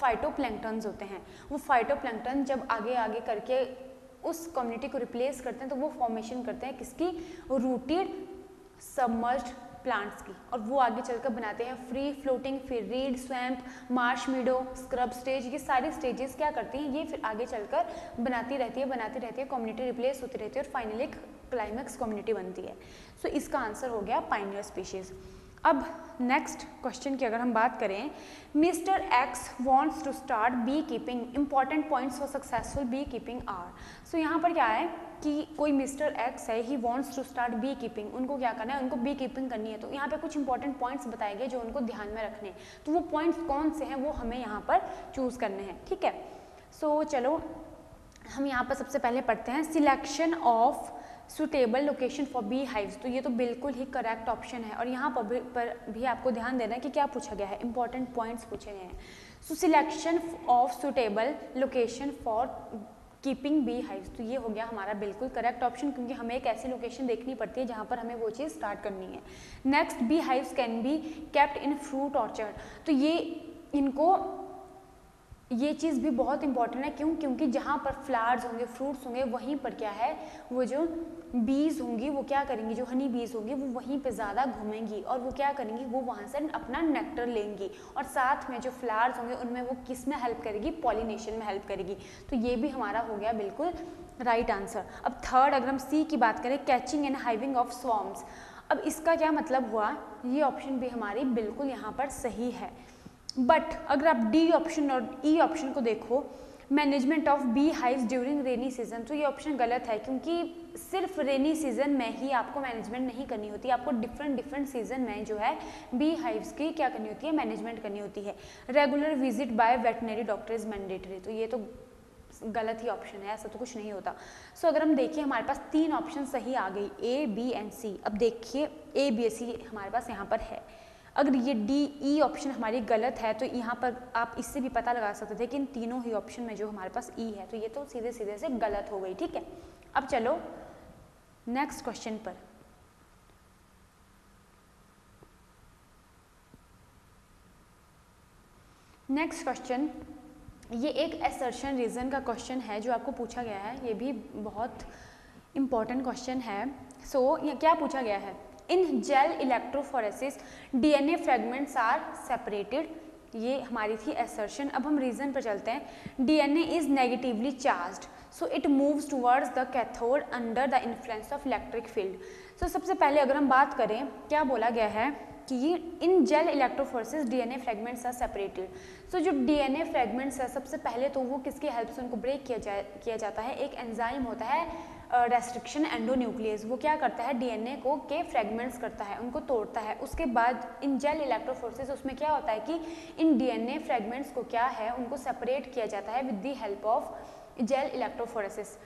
फाइटोप्लैंक्टन्स होते हैं। वो फाइटोप्लैंक्टन जब आगे आगे करके उस कम्युनिटी को रिप्लेस करते हैं तो वो फॉर्मेशन करते हैं किसकी, रूटेड सबमर्ज्ड प्लांट्स की, और वो आगे चलकर बनाते हैं फ्री फ्लोटिंग, फिर read, swamp, Marsh मीडो, scrub stage. ये सारी स्टेजेस क्या करती हैं, ये फिर आगे चलकर बनाती रहती है, कम्युनिटी रिप्लेस होती रहती है और फाइनली क्लाइमेक्स कम्युनिटी बनती है। सो इसका आंसर हो गया पायनियर स्पीशीज़। अब नेक्स्ट क्वेश्चन की अगर हम बात करें, mister X wants to start bee keeping, important points for successful bee keeping are. So यहाँ पर क्या है कि कोई मिस्टर एक्स है, he wants to start bee keeping, उनको क्या करना है, उनको बी कीपिंग करनी है। तो यहाँ पे कुछ इंपॉर्टेंट पॉइंट्स बताए गए जो उनको ध्यान में रखने हैं, तो वो पॉइंट्स कौन से हैं वो हमें यहाँ पर चूज़ करने हैं, ठीक है। सो चलो हम यहाँ पर सबसे पहले पढ़ते हैं, selection of suitable location for B hives. तो ये तो बिल्कुल ही करेक्ट ऑप्शन है, और यहाँ पर भी आपको ध्यान देना है कि क्या पूछा गया है, इंपॉर्टेंट पॉइंट्स पूछे गए हैं। So selection of suitable location for keeping bee hives, तो ये हो गया हमारा बिल्कुल करेक्ट ऑप्शन, क्योंकि हमें एक ऐसी लोकेशन देखनी पड़ती है जहाँ पर हमें वो चीज़ स्टार्ट करनी है। Next, bee hives can be kept in fruit orchard, तो ये चीज़ भी बहुत इंपॉर्टेंट है। क्यों, क्योंकि जहाँ पर फ्लावर्स होंगे, फ्रूट्स होंगे, वहीं पर क्या है, वो जो बीज होंगी वो क्या करेंगी, जो हनी बीज होंगी वो वहीं पे ज़्यादा घूमेंगी और वो क्या करेंगी, वो वहाँ से अपना नेक्टर लेंगी, और साथ में जो फ्लावर्स होंगे उनमें वो किस में हेल्प करेगी, पॉलिनेशन में हेल्प करेगी। तो ये भी हमारा हो गया बिल्कुल राइट आंसर। अब थर्ड, अगर हम सी की बात करें, कैचिंग एंड हाइविंग ऑफ स्वॉर्म्स, अब इसका क्या मतलब हुआ, ये ऑप्शन भी हमारी बिल्कुल यहाँ पर सही है। बट अगर आप डी ऑप्शन और ई ऑप्शन को देखो, management of bee hives during rainy season, तो ये ऑप्शन गलत है, क्योंकि सिर्फ रेनी सीजन में ही आपको मैनेजमेंट नहीं करनी होती, आपको डिफरेंट सीजन में जो है बी हाइव्स की क्या करनी होती है, मैनेजमेंट करनी होती है। Regular visit bye veterinary doctor is mandatory, तो ये तो गलत ही ऑप्शन है, ऐसा तो कुछ नहीं होता। सो अगर हम देखिए हमारे पास तीन ऑप्शन सही आ गई, ए, बी एंड सी। अब देखिए ए, बी, सी हमारे पास यहाँ पर है। अगर ये डी, ई ऑप्शन हमारी गलत है तो यहाँ पर आप इससे भी पता लगा सकते थे कि इन तीनों ही ऑप्शन में जो हमारे पास ई है, तो ये तो सीधे सीधे से गलत हो गई, ठीक है। अब चलो नेक्स्ट क्वेश्चन पर। नेक्स्ट क्वेश्चन, ये एक असर्शन रीजन का क्वेश्चन है जो आपको पूछा गया है, ये भी बहुत इंपॉर्टेंट क्वेश्चन है। सो ये क्या पूछा गया है, in gel electrophoresis DNA fragments are separated, ये हमारी थी असर्शन। अब हम रीजन पर चलते हैं। DNA is negatively charged, so it moves towards the cathode under the influence of electric field. So सबसे पहले अगर हम बात करें, क्या बोला गया है कि in gel electrophoresis DNA fragments are separated. So जो डीएनए फ्रेगमेंट्स है, सबसे पहले तो वो किसकी हेल्प से उनको ब्रेक किया जाता है, एक एंजाइम होता है रेस्ट्रिक्शन एंडोन्यूक्लियस। वो क्या करता है, डीएनए को के फ्रेगमेंट्स करता है, उनको तोड़ता है। उसके बाद इन जेल इलेक्ट्रोफोरेसिस, उसमें क्या होता है कि इन डीएनए फ्रेगमेंट्स को क्या है, उनको सेपरेट किया जाता है with the help of gel electrophoresis.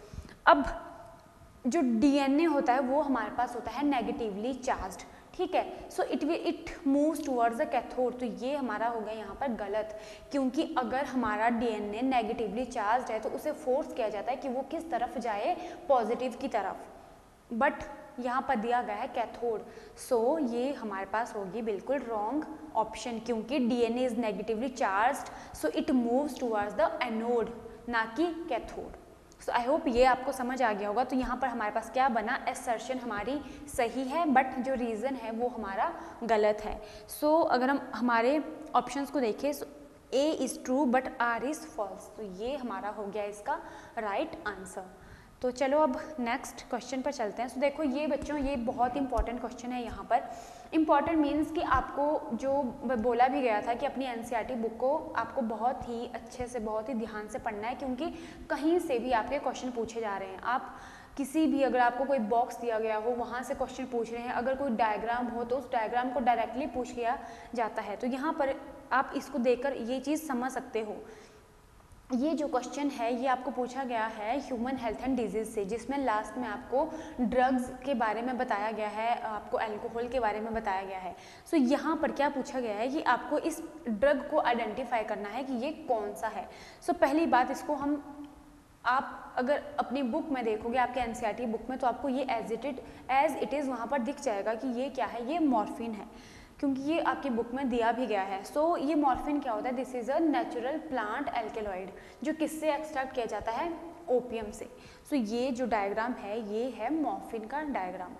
अब जो डीएनए होता है वो हमारे पास होता है नेगेटिवली चार्ज्ड, ठीक है। सो it moves towards the cathode. तो ये हमारा हो गया यहाँ पर गलत, क्योंकि अगर हमारा डीएनए नेगेटिवली चार्ज्ड है तो उसे फोर्स किया जाता है कि वो किस तरफ जाए, पॉजिटिव की तरफ, बट यहाँ पर दिया गया है कैथोड। सो ये हमारे पास होगी बिल्कुल रॉन्ग ऑप्शन, क्योंकि DNA is negatively charged, so it moves towards the anode, ना कि कैथोड। सो आई होप ये आपको समझ आ गया होगा। तो यहाँ पर हमारे पास क्या बना, एसर्शन हमारी सही है बट जो रीज़न है वो हमारा गलत है। सो अगर हम हमारे ऑप्शंस को देखें, A is true but R is false, तो ये हमारा हो गया इसका राइट आंसर। तो चलो अब नेक्स्ट क्वेश्चन पर चलते हैं। सो देखो ये बच्चों, ये बहुत इंपॉर्टेंट क्वेश्चन है। यहाँ पर इंपॉर्टेंट मीन्स कि आपको जो बोला भी गया था कि अपनी एनसीईआरटी बुक को आपको बहुत ही अच्छे से, बहुत ही ध्यान से पढ़ना है, क्योंकि कहीं से भी आपके क्वेश्चन पूछे जा रहे हैं। आप किसी भी, अगर आपको कोई बॉक्स दिया गया हो वहाँ से क्वेश्चन पूछ रहे हैं, अगर कोई डायग्राम हो तो उस डायग्राम को डायरेक्टली पूछ लिया जाता है। तो यहाँ पर आप इसको देखकर ये चीज़ समझ सकते हो। ये जो क्वेश्चन है ये आपको पूछा गया है ह्यूमन हेल्थ एंड डिजीज़ से, जिसमें लास्ट में आपको ड्रग्स के बारे में बताया गया है, आपको अल्कोहल के बारे में बताया गया है। सो यहाँ पर क्या पूछा गया है कि आपको इस ड्रग को आइडेंटिफाई करना है कि ये कौन सा है। सो पहली बात, इसको हम, आप अगर अपनी बुक में देखोगे, आपके एनसीईआरटी बुक में, तो आपको ये एज इट इज़ वहाँ पर दिख जाएगा कि ये क्या है, ये मॉर्फिन है, क्योंकि ये आपकी बुक में दिया भी गया है। सो ये मॉर्फिन क्या होता है, this is a natural plant alkaloid, जो किससे एक्सट्रैक्ट किया जाता है, ओपियम से। सो ये जो डायग्राम है ये है मॉर्फिन का डायग्राम।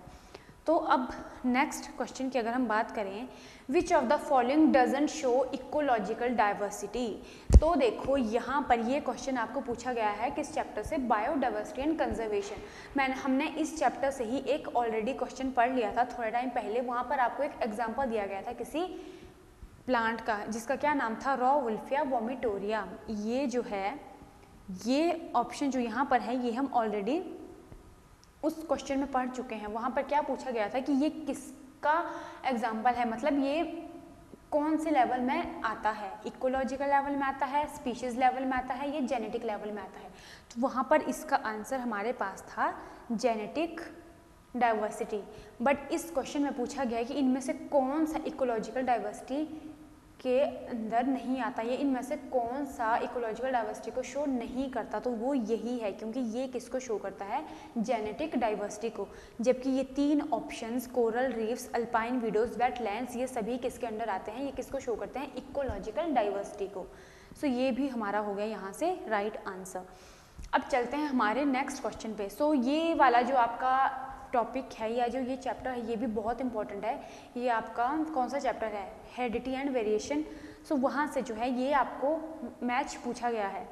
तो अब नेक्स्ट क्वेश्चन की अगर हम बात करें, which of the following doesn't show ecological diversity. तो देखो यहाँ पर ये क्वेश्चन आपको पूछा गया है किस चैप्टर से, बायोडाइवर्सिटी एंड कंजर्वेशन। हमने इस चैप्टर से ही एक ऑलरेडी क्वेश्चन पढ़ लिया था थोड़ा टाइम पहले। वहाँ पर आपको एक एग्जाम्पल दिया गया था किसी प्लांट का, जिसका क्या नाम था, रॉवुल्फिया वोमिटोरिया। ये जो है, ये ऑप्शन जो यहाँ पर है, ये हम ऑलरेडी उस क्वेश्चन में पढ़ चुके हैं। वहाँ पर क्या पूछा गया था कि ये किसका एग्जाम्पल है, मतलब ये कौन से लेवल में आता है, इकोलॉजिकल लेवल में आता है, स्पीशीज लेवल में आता है, ये जेनेटिक लेवल में आता है। तो वहाँ पर इसका आंसर हमारे पास था जेनेटिक डाइवर्सिटी। बट इस क्वेश्चन में पूछा गया है कि इनमें से कौन सा इकोलॉजिकल डाइवर्सिटी के अंदर नहीं आता, ये इनमें से कौन सा इकोलॉजिकल डाइवर्सिटी को शो नहीं करता। तो वो यही है, क्योंकि ये किसको शो करता है, जेनेटिक डाइवर्सिटी को। जबकि ये तीन options, coral reefs, alpine widows, wetlands, ये सभी किसके अंडर आते हैं, ये किसको शो करते हैं, इकोलॉजिकल डाइवर्सिटी को। सो ये भी हमारा हो गया यहाँ से राइट आंसर। अब चलते हैं हमारे नेक्स्ट क्वेश्चन पे। सो ये वाला जो आपका टॉपिक है या जो ये चैप्टर है ये भी बहुत इंपॉर्टेंट है। ये आपका कौन सा चैप्टर है, हेरिडिटी एंड वेरिएशन। सो वहाँ से जो है ये आपको मैच पूछा गया है।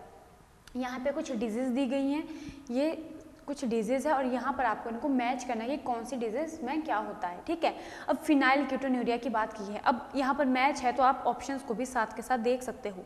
यहाँ पे कुछ डिजीज़ दी गई हैं, ये कुछ डिजीज़ है और यहाँ पर आपको इनको मैच करना है कि कौन सी डिजीज़ में क्या होता है, ठीक है। अब फिनाइल कीटोन्यूरिया की बात की है, अब यहाँ पर मैच है तो आप ऑप्शंस को भी साथ के साथ देख सकते हो।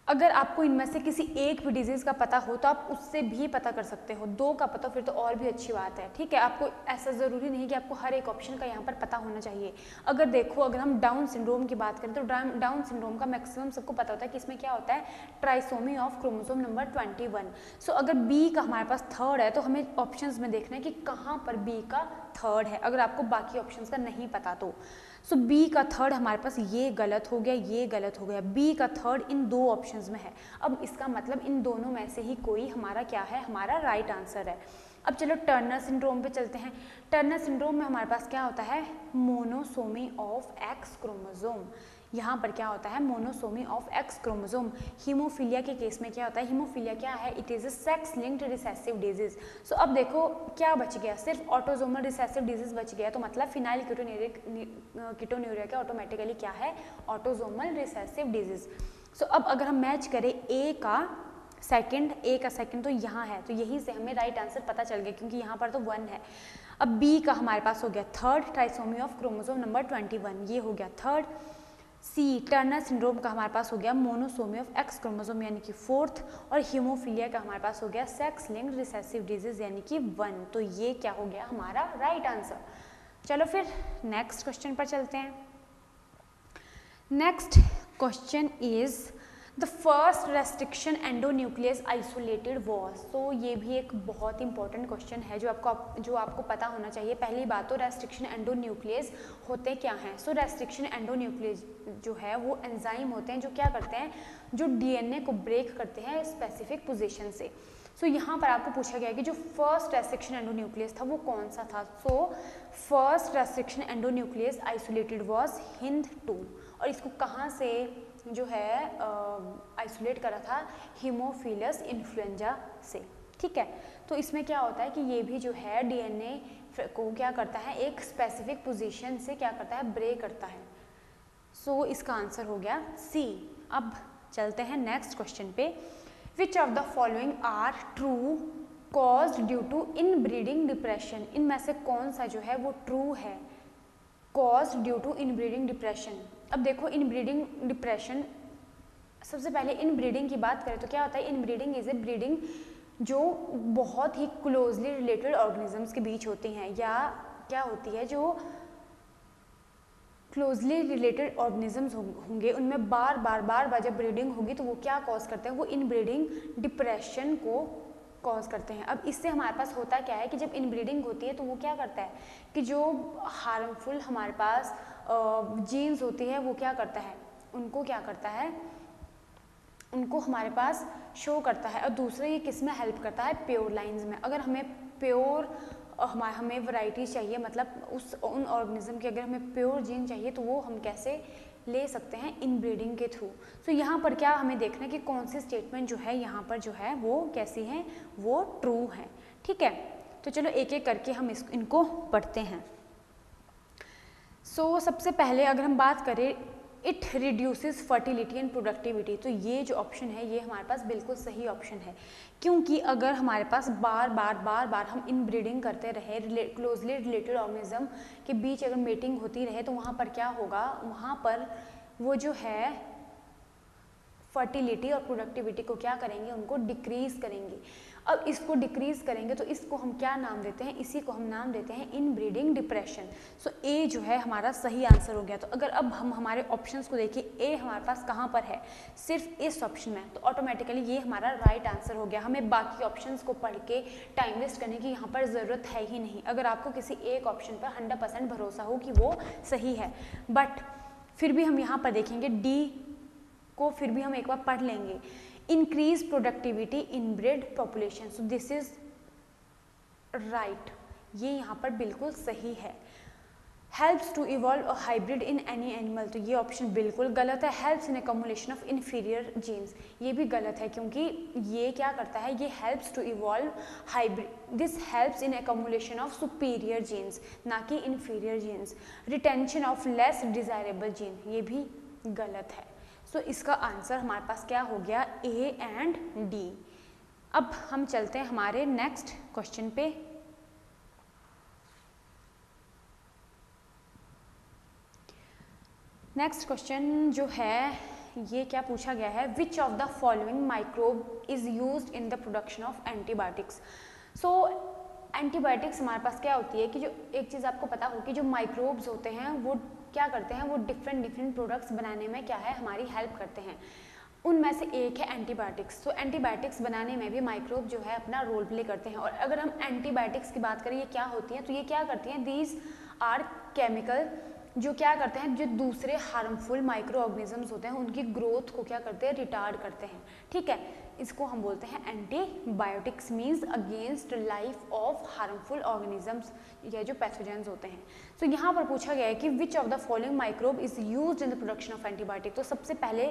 अगर आपको इनमें से किसी एक भी डिजीज़ का पता हो तो आप उससे भी पता कर सकते हो, दो का पता फिर तो और भी अच्छी बात है, ठीक है। आपको ऐसा ज़रूरी नहीं कि आपको हर एक ऑप्शन का यहाँ पर पता होना चाहिए। अगर देखो, अगर हम डाउन सिंड्रोम की बात करें तो डाउन सिंड्रोम का मैक्सिमम सबको पता होता है कि इसमें क्या होता है, ट्राइसोमी ऑफ क्रोमोसोम नंबर 21। सो अगर बी का हमारे पास थर्ड है तो हमें ऑप्शंस में देखना है कि कहाँ पर बी का थर्ड है, अगर आपको बाकी ऑप्शंस का नहीं पता तो। सो बी का थर्ड हमारे पास ये गलत हो गया, ये गलत हो गया, बी का थर्ड इन दो ऑप्शंस में है। अब इसका मतलब इन दोनों में से ही कोई हमारा क्या है, हमारा राइट आंसर है। अब चलो टर्नर सिंड्रोम पे चलते हैं। टर्नर सिंड्रोम में हमारे पास क्या होता है, मोनोसोमी ऑफ एक्स क्रोमोसोम। यहाँ पर क्या होता है, monosomy of X chromosome. Haemophilia के केस में क्या होता है, हीमोफीलिया क्या है, it is a sex linked recessive disease. So अब देखो क्या बच गया, सिर्फ ऑटोसोमल रिसेसिव डिजीज बच गया, तो मतलब फिनाइल कीटोन्यूरिया क्या ऑटोमेटिकली क्या है, ऑटोसोमल रिसेसिव डिजीज। सो अब अगर हम मैच करें ए का सेकंड तो यहाँ है, तो यही से हमें राइट आंसर पता चल गया क्योंकि यहाँ पर तो 1 है। अब बी का हमारे पास हो गया third, trisomy of chromosome number 21, ये हो गया थर्ड। सी टर्नर सिंड्रोम का हमारे पास हो गया मोनोसोमी ऑफ एक्स क्रोमोसोम यानी कि 4th, और हीमोफीलिया का हमारे पास हो गया सेक्स लिंक्ड रिसेसिव डिजीज यानी कि 1। तो ये क्या हो गया हमारा राइट आंसर। चलो फिर नेक्स्ट क्वेश्चन पर चलते हैं। Next question is the first restriction endonuclease isolated was. तो ये भी एक बहुत इंपॉर्टेंट क्वेश्चन है जो आपको पता होना चाहिए। पहली बात तो रेस्ट्रिक्शन एंडोन्यूक्लियस होते क्या हैं। सो रेस्ट्रिक्शन एंडोन्यूक्लियस जो है वो एंजाइम होते हैं जो क्या करते हैं, जो डीएनए को ब्रेक करते हैं स्पेसिफिक पोजीशन से। सो यहाँ पर आपको पूछा गया कि जो फर्स्ट रेस्ट्रिक्शन एंडोन्यूक्लियस था वो कौन सा था। So first restriction endonuclease isolated was HindII, और इसको कहाँ से जो है आइसोलेट करा था, हीमोफिलस इन्फ्लुएंजा से। ठीक है, तो इसमें क्या होता है कि ये भी जो है डीएनए को क्या करता है, एक स्पेसिफिक पोजीशन से क्या करता है, ब्रेक करता है। सो इसका आंसर हो गया सी। अब चलते हैं नेक्स्ट क्वेश्चन पे। Which of the following are true caused due to inbreeding depression. इनमें से कौन सा जो है वो ट्रू है, caused due to inbreeding depression. अब देखो इनब्रीडिंग डिप्रेशन, सबसे पहले इनब्रीडिंग की बात करें तो क्या होता है, इनब्रीडिंग इज ए ब्रीडिंग जो बहुत ही क्लोजली रिलेटेड ऑर्गेनिजम्स के बीच होती हैं, या क्या होती है जो क्लोजली रिलेटेड ऑर्गेनिजम्स होंगे उनमें बार बार जब ब्रीडिंग होगी तो वो क्या कॉज करते हैं, वो इनब्रीडिंग डिप्रेशन को कॉज करते हैं। अब इससे हमारे पास होता क्या है कि जब इनब्रीडिंग होती है तो वो क्या करता है कि जो हार्मफुल हमारे पास जीन्स होती है वो क्या करता है, उनको क्या करता है, उनको हमारे पास शो करता है। और दूसरा ये किस में हेल्प करता है, प्योर लाइंस में। अगर हमें प्योर हमें वैरायटी चाहिए, मतलब उन ऑर्गेनिज्म की अगर हमें प्योर जीन चाहिए तो वो हम कैसे ले सकते हैं, इनब्रीडिंग के थ्रू। तो यहाँ पर क्या हमें देखना है कि कौन सी स्टेटमेंट जो है यहाँ पर जो है वो कैसी है, वो ट्रू है। ठीक है, तो चलो एक एक करके हम इनको पढ़ते हैं। सो सबसे पहले अगर हम बात करें it reduces fertility and productivity, तो ये जो ऑप्शन है ये हमारे पास बिल्कुल सही ऑप्शन है, क्योंकि अगर हमारे पास बार बार हम इनब्रीडिंग करते रहे, क्लोजली रिलेटेड ऑर्गेनिज्म के बीच अगर मीटिंग होती रहे तो वहाँ पर क्या होगा, वहाँ पर वो जो है फर्टिलिटी और प्रोडक्टिविटी को क्या करेंगे, उनको डिक्रीज करेंगे। अब इसको डिक्रीज करेंगे तो इसको हम क्या नाम देते हैं, इसी को हम नाम देते हैं इनब्रीडिंग डिप्रेशन। सो ए जो है हमारा सही आंसर हो गया। तो अगर अब हम हमारे ऑप्शंस को देखें, ए हमारे पास कहाँ पर है, सिर्फ इस ऑप्शन में, तो ऑटोमेटिकली ये हमारा राइट आंसर हो गया। हमें बाकी ऑप्शंस को पढ़ के टाइम वेस्ट करने की यहाँ पर ज़रूरत है ही नहीं। अगर आपको किसी एक ऑप्शन पर 100% भरोसा हो कि वो सही है, बट फिर भी हम यहाँ पर देखेंगे डी को, फिर भी हम एक बार पढ़ लेंगे। Increase productivity inbreed population, so this is right, ये यहाँ पर बिल्कुल सही है। Helps to evolve a hybrid in any animal, तो ये ऑप्शन बिल्कुल गलत है। Helps in accumulation of inferior genes, ये भी गलत है, क्योंकि ये क्या करता है, ये helps to evolve hybrid, this helps in accumulation of superior genes, ना कि inferior genes. Retention of less desirable gene, ये भी गलत है। सो इसका आंसर हमारे पास क्या हो गया, ए एंड डी। अब हम चलते हैं हमारे नेक्स्ट क्वेश्चन पे। नेक्स्ट क्वेश्चन जो है ये क्या पूछा गया है, विच of the following microbe is used in the production of antibiotics. So antibiotics हमारे पास क्या होती है कि जो एक चीज़ आपको पता हो कि जो माइक्रोब्स होते हैं वो क्या करते हैं, वो डिफरेंट प्रोडक्ट्स बनाने में क्या है, हमारी हेल्प करते हैं। उनमें से एक है एंटीबायोटिक्स। तो एंटीबायोटिक्स बनाने में भी माइक्रोब जो है अपना रोल प्ले करते हैं। और अगर हम एंटीबायोटिक्स की बात करें, ये क्या होती हैं, तो ये क्या करती हैं, दीज आर केमिकल जो क्या करते हैं, जो दूसरे हार्मफुल माइक्रो ऑर्गेनिजम्स होते हैं उनकी ग्रोथ को क्या करते हैं, रिटार्ड करते हैं। ठीक है, इसको हम बोलते हैं antibiotics, means against life of harmful organisms या जो पैथोजेंस होते हैं। तो यहाँ पर पूछा गया है कि विच of the following microbe is used in the production of antibiotic. तो सबसे पहले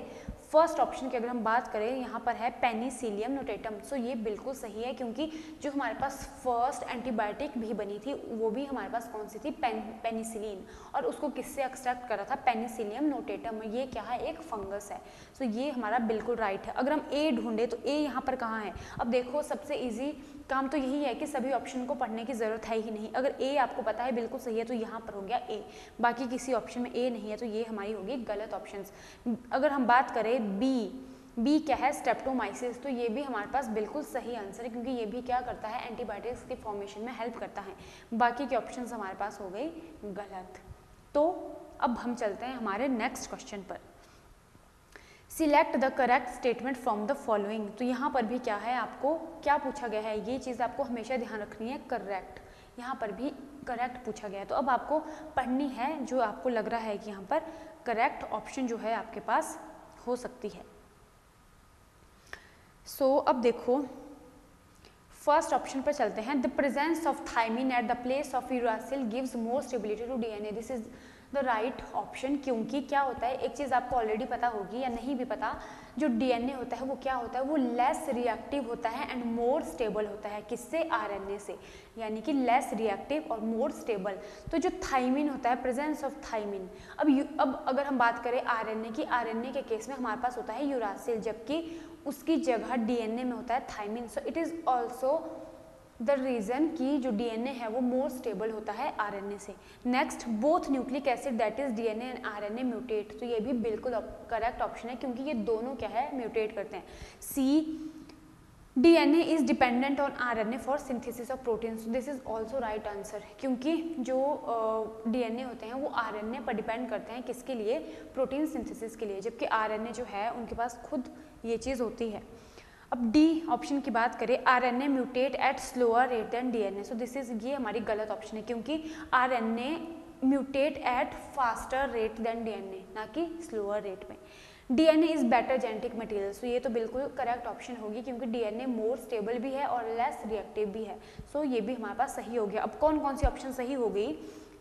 फर्स्ट ऑप्शन की अगर हम बात करें, यहाँ पर है पेनिसिलियम नोटेटम। सो ये बिल्कुल सही है, क्योंकि जो हमारे पास फर्स्ट एंटीबायोटिक भी बनी थी वो भी हमारे पास कौन सी थी, पेनिसिलिन, और उसको किससे एक्सट्रैक्ट करा था, पेनिसिलियम नोटेटम। ये क्या है, एक फंगस है। सो ये हमारा बिल्कुल राइट है। अगर हम ए ढूंढे तो ए यहाँ पर कहाँ है? अब देखो सबसे इजी काम तो यही है कि सभी ऑप्शन को पढ़ने की ज़रूरत है ही नहीं। अगर ए आपको पता है बिल्कुल सही है तो यहाँ पर हो गया ए, बाकी किसी ऑप्शन में ए नहीं है तो ये हमारी होगी गलत ऑप्शन। अगर हम बात करें बी क्या है? स्ट्रेप्टोमाइसिस, तो ये भी हमारे पास बिल्कुल सही आंसर है क्योंकि ये भी क्या करता है? एंटीबायोटिक्स के फॉर्मेशन में हेल्प करता है। बाकी के ऑप्शंस हमारे पास हो गई गलत। तो अब हम चलते हैं हमारे नेक्स्ट क्वेश्चन पर। Select the correct statement from the following. तो यहाँ पर भी क्या है, आपको क्या पूछा गया है, ये चीज़ आपको हमेशा ध्यान रखनी है, करेक्ट। यहाँ पर भी करेक्ट पूछा गया है तो अब आपको पढ़नी है जो आपको लग रहा है कि यहाँ पर करेक्ट ऑप्शन जो है आपके पास हो सकती है। सो अब देखो फर्स्ट ऑप्शन पर चलते हैं। The presence of thymine at the place of uracil gives more stability to DNA. This is the right option, क्योंकि क्या होता है, एक चीज़ आपको ऑलरेडी पता होगी या नहीं भी पता, जो डीएनए होता है वो क्या होता है, वो लेस रिएक्टिव होता है एंड मोर स्टेबल होता है। किससे? आरएनए से, यानी कि लेस रिएक्टिव और मोर स्टेबल। तो जो थायमिन होता है, प्रेजेंस ऑफ थायमिन, अब अगर हम बात करें आरएनए की, आरएनए के केस में हमारे पास होता है यूरासिल, जबकि उसकी जगह डीएनए में होता है thymine. So it is also the reason कि जो डीएनए है वो मोर स्टेबल होता है आरएनए से। Next, both nucleic acid that is DNA and RNA mutate. तो ये भी बिल्कुल करेक्ट ऑप्शन है क्योंकि ये दोनों क्या है, म्यूटेट करते हैं। C, DNA is dependent on RNA for synthesis of protein. This is also right answer, क्योंकि जो डीएनए होते हैं वो आरएनए पर डिपेंड करते हैं, किसके लिए? प्रोटीन सिंथेसिस के लिए, जबकि आरएनए जो है उनके पास खुद ये चीज़ होती है। अब डी ऑप्शन की बात करें, RNA mutate at slower rate than DNA. So this is, ये हमारी गलत ऑप्शन है क्योंकि RNA mutate at faster rate than DNA, ना कि स्लोअर रेट में। DNA is better genetic material. So ये तो बिल्कुल करेक्ट ऑप्शन होगी क्योंकि डीएनए मोर स्टेबल भी है और लेस रिएक्टिव भी है। सो ये भी हमारे पास सही हो गया। अब कौन कौन सी ऑप्शन सही हो गई?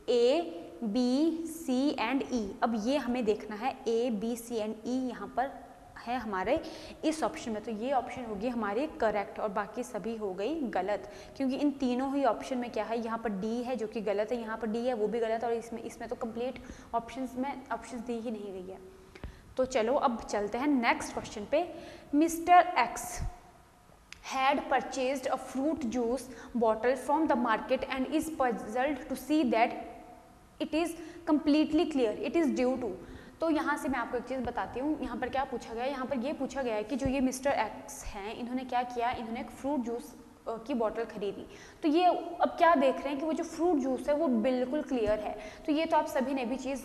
ए, बी, सी एंड ई। अब ये हमें देखना है, ए, बी, सी एंड ई यहाँ पर है हमारे इस ऑप्शन में, तो ये ऑप्शन होगी हमारी करेक्ट और बाकी सभी हो गई गलत, क्योंकि इन तीनों ही ऑप्शन में क्या है, यहाँ पर डी है जो कि गलत है, यहाँ पर डी है वो भी गलत, और इसमें तो कंप्लीट ऑप्शंस में ऑप्शंस दी ही नहीं गई है। तो चलो अब चलते हैं नेक्स्ट क्वेश्चन पे। Mister x had purchased a fruit juice bottle from the market and is puzzled to see that it is completely clear. It is due to, तो यहाँ से मैं आपको एक चीज़ बताती हूँ। यहाँ पर क्या पूछा गया है, यहाँ पर ये पूछा गया है कि जो ये मिस्टर एक्स हैं, इन्होंने क्या किया, इन्होंने एक फ्रूट जूस की बोतल खरीदी। तो ये अब क्या देख रहे हैं कि वो जो फ्रूट जूस है वो बिल्कुल क्लियर है। तो ये तो आप सभी ने भी चीज़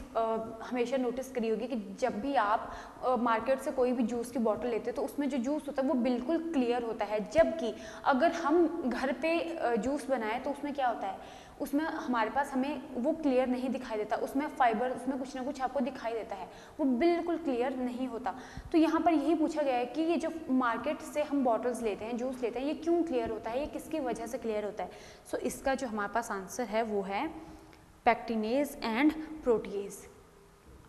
हमेशा नोटिस करी होगी कि जब भी आप मार्केट से कोई भी जूस की बोतल लेते हैं तो उसमें जो जूस होता है वो बिल्कुल क्लियर होता है, जबकि अगर हम घर पे जूस बनाएं तो उसमें क्या होता है, उसमें हमारे पास हमें वो क्लियर नहीं दिखाई देता, उसमें फाइबर, उसमें कुछ ना कुछ आपको दिखाई देता है, वो बिल्कुल क्लियर नहीं होता। तो यहाँ पर यही पूछा गया है कि ये जो मार्केट से हम बॉटल्स लेते हैं, जूस लेते हैं, ये क्यों क्लियर होता है, ये किसकी वजह से क्लियर होता है। सो इसका जो हमारे पास आंसर है वो है पैक्टिनेज एंड प्रोटीएज।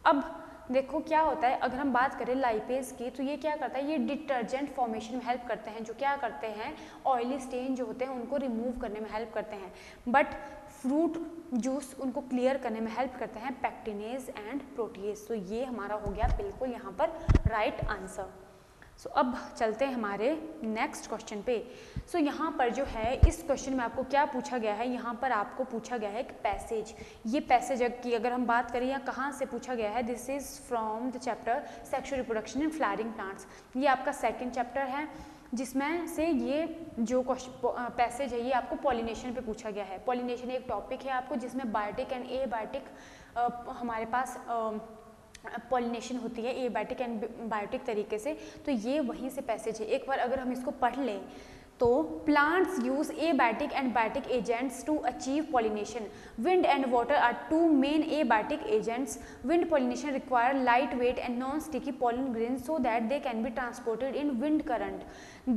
अब देखो क्या होता है, अगर हम बात करें लाइपेज की, तो ये क्या करता है, ये डिटर्जेंट फॉर्मेशन में हेल्प करते हैं, जो क्या करते हैं, ऑयली स्टेन जो होते हैं उनको रिमूव करने में हेल्प करते हैं, बट फ्रूट जूस उनको क्लियर करने में हेल्प करते हैं पैक्टिनेज एंड प्रोटीएज। तो ये हमारा हो गया बिल्कुल यहाँ पर राइट आंसर। सो अब चलते हैं हमारे नेक्स्ट क्वेश्चन पे। सो यहाँ पर जो है इस क्वेश्चन में आपको क्या पूछा गया है, यहाँ पर आपको पूछा गया है एक पैसेज। ये पैसेज की अगर हम बात करें या कहाँ से पूछा गया है, this is from the chapter sexual reproduction in flowering plants. ये आपका सेकंड चैप्टर है जिसमें से ये जो पैसेज है ये आपको पॉलिनेशन पे पूछा गया है। पॉलिनेशन एक टॉपिक है आपको जिसमें बायोटिक एंड एबायोटिक हमारे पास पॉलिनेशन होती है, एबायोटिक एंड बायोटिक तरीके से। तो ये वहीं से पैसेज है, एक बार अगर हम इसको पढ़ लें तो plants use abiotic and biotic agents to achieve pollination. Wind and water are two main abiotic agents. Wind pollination require light weight and non sticky pollen grains so that they can be transported in wind current.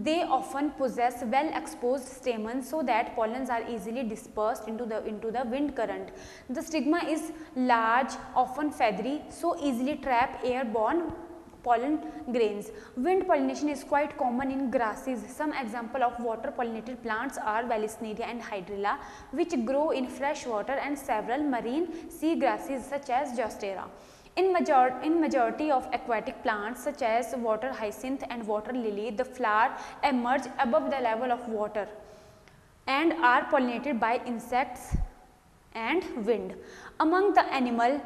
They often possess well exposed stamens so that pollens are easily dispersed into the wind current. The stigma is large, often feathery, so easily trap airborne pollen grains. Wind pollination is quite common in grasses. Some example of water pollinated plants are Vallisneria and Hydrilla, which grow in fresh water, and several marine sea grasses such as Zostera. In majority of aquatic plants such as water hyacinth and water lily, the flower emerge above the level of water and are pollinated by insects and wind. Among the animal,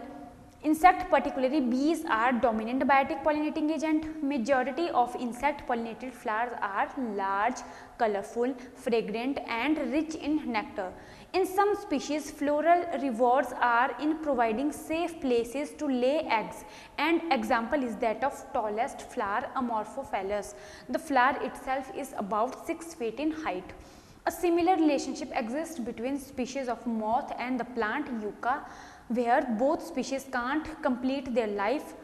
insect, particularly bees, are dominant biotic pollinating agent. Majority of insect pollinated flowers are large, colorful, fragrant and rich in nectar. In some species, floral rewards are in providing safe places to lay eggs, and example is that of tallest flower, Amorphophallus. The flower itself is about 6 feet in height. A similar relationship exists between species of moth and the plant yucca, where both species can't complete their life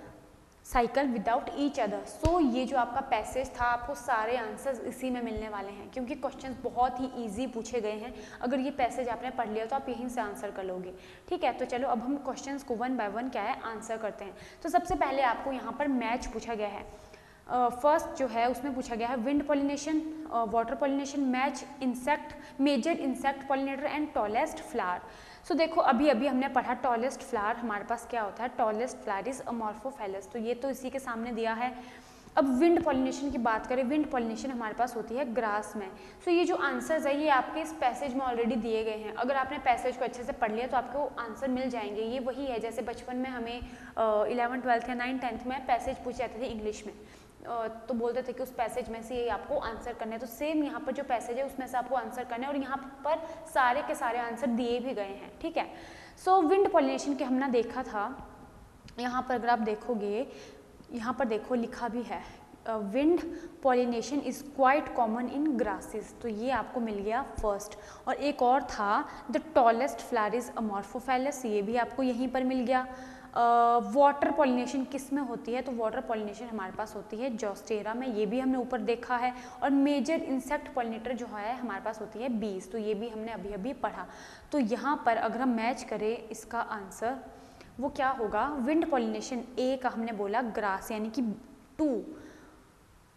cycle without each other. So ये जो आपका passage था, आपको सारे answers इसी में मिलने वाले हैं, क्योंकि क्वेश्चंस बहुत ही इजी पूछे गए हैं. अगर ये पैसेज आपने पढ़ लिया तो आप यहीं से आंसर कर लोगे. ठीक है, तो चलो अब हम क्वेश्चंस को वन बाय वन क्या है आंसर करते हैं. तो सबसे पहले आपको यहाँ पर मैच पूछा गया है. फर्स्ट जो है उसमें पूछा गया है wind pollination, water pollination, match insect, major insect pollinator and tallest flower. So देखो अभी हमने पढ़ा टॉलेस्ट फ्लावर हमारे पास क्या होता है, टॉलेस्ट फ्लावर इज अमॉर्फोफैलस, तो ये तो इसी के सामने दिया है. अब विंड पॉलिनेशन की बात करें, विंड पॉलिनेशन हमारे पास होती है ग्रास में. सो ये जो आंसर्स है ये आपके इस पैसेज में ऑलरेडी दिए गए हैं. अगर आपने पैसेज को अच्छे से पढ़ लिया तो आपको आंसर मिल जाएंगे. ये वही है जैसे बचपन में हमें 11th 12th या 9th 10th में पैसेज पूछे जाते थे इंग्लिश में, तो बोलते थे कि उस पैसेज में से ये आपको आंसर करना है. तो सेम यहाँ पर जो पैसेज है उसमें से आपको आंसर करना है, और यहाँ पर सारे के सारे आंसर दिए भी गए हैं. ठीक है, सो विंड पॉलिनेशन के हमने देखा था. यहाँ पर अगर आप देखोगे, यहाँ पर देखो लिखा भी है wind pollination is quite common in grasses, तो ये आपको मिल गया फर्स्ट. और एक और था द टॉलेस्ट फ्लावर इज अमॉर्फोफैलस, ये भी आपको यहीं पर मिल गया. वाटर पॉलिनेशन किस में होती है, तो वाटर पॉलिनेशन हमारे पास होती है जोस्टेरा में, ये भी हमने ऊपर देखा है. और मेजर इंसेक्ट पॉलिनेटर जो है हमारे पास होती है बीज, तो ये भी हमने अभी पढ़ा. तो यहाँ पर अगर हम मैच करें इसका आंसर वो क्या होगा, विंड पॉलिनेशन ए का हमने बोला ग्रास यानी कि 2,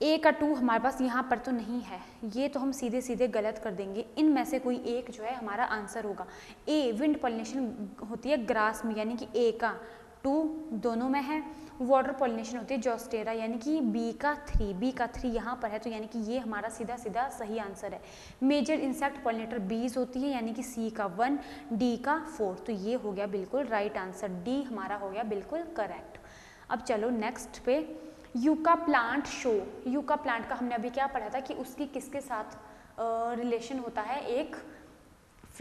ए का 2 हमारे पास यहाँ पर तो नहीं है, ये तो हम सीधे सीधे गलत कर देंगे. इनमें से कोई एक जो है हमारा आंसर होगा. ए विंड पॉलिनेशन होती है ग्रास में यानी कि ए का 2 दोनों में है. वाटर पॉलिनेशन होती है जोस्टेरा यानी कि बी का 3 यहाँ पर है, तो यानी कि ये हमारा सीधा सीधा सही आंसर है. मेजर इंसेक्ट पॉलिनेटर बीज होती है यानी कि सी का 1, डी का 4, तो ये हो गया बिल्कुल राइट आंसर. डी हमारा हो गया बिल्कुल करेक्ट. अब चलो नेक्स्ट पे yucca plant show. Yucca plant का हमने अभी क्या पढ़ा था कि उसकी किसके साथ रिलेशन होता है, एक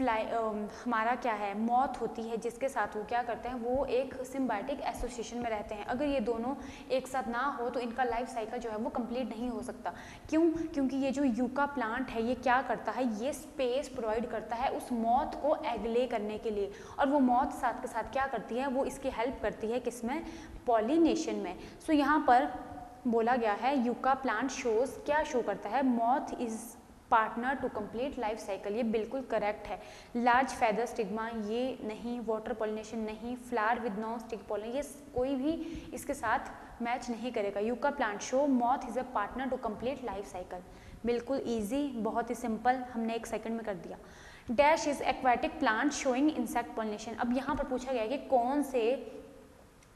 हमारा क्या है मॉथ होती है जिसके साथ वो क्या करते हैं, वो एक सिम्बायोटिक एसोसिएशन में रहते हैं. अगर ये दोनों एक साथ ना हो तो इनका लाइफ साइकिल जो है वो कंप्लीट नहीं हो सकता. क्यों, क्योंकि ये जो यूका प्लांट है ये क्या करता है, ये स्पेस प्रोवाइड करता है उस मॉथ को एग ले करने के लिए, और वो मॉथ साथ के साथ क्या करती है, वो इसकी हेल्प करती है किसमें, पॉलिनेशन में. सो यहाँ पर बोला गया है यूका प्लांट शोज, क्या शो करता है, moth is partner to complete life cycle, ये बिल्कुल करेक्ट है. लार्ज फेदर स्टिग्मा ये नहीं, वाटर पॉलिनेशन नहीं, flower with non stick pollen ये कोई भी इसके साथ मैच नहीं करेगा. Yucca plant show moth is a partner to complete life cycle, बिल्कुल इजी, बहुत ही सिंपल, हमने 1 सेकंड में कर दिया. Dash is aquatic plant showing insect pollination. अब यहाँ पर पूछा गया है कि कौन से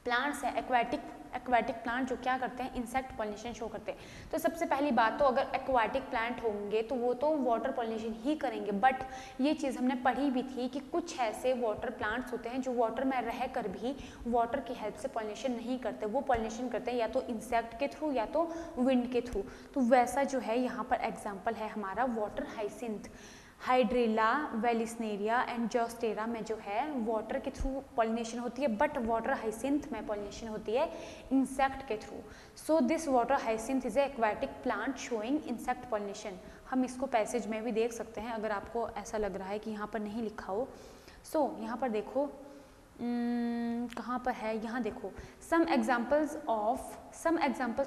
प्लांट्स है एक्वाटिक प्लांट जो क्या करते हैं, इंसेक्ट पॉलिनेशन शो करते हैं. तो सबसे पहली बात तो अगर एक्वाटिक प्लांट होंगे तो वो तो वाटर पॉलिनेशन ही करेंगे, बट ये चीज़ हमने पढ़ी भी थी कि कुछ ऐसे वाटर प्लांट्स होते हैं जो वाटर में रह कर भी वाटर की हेल्प से पॉलिनेशन नहीं करते, वो पॉलिनेशन करते हैं या तो इंसेक्ट के थ्रू या तो विंड के थ्रू. तो वैसा जो है यहाँ पर एग्जाम्पल है हमारा water hyacinth, hydrilla, Vallisneria and Zostera में जो है वाटर के थ्रू पॉलिनेशन होती है, बट वाटर हाइसिंथ में पॉलिनेशन होती है इंसेक्ट के through. So this water hyacinth is a aquatic plant showing insect pollination. हम इसको पैसेज में भी देख सकते हैं अगर आपको ऐसा लग रहा है कि यहाँ पर नहीं लिखा हो. सो यहाँ पर देखो कहाँ पर है, यहाँ देखो some examples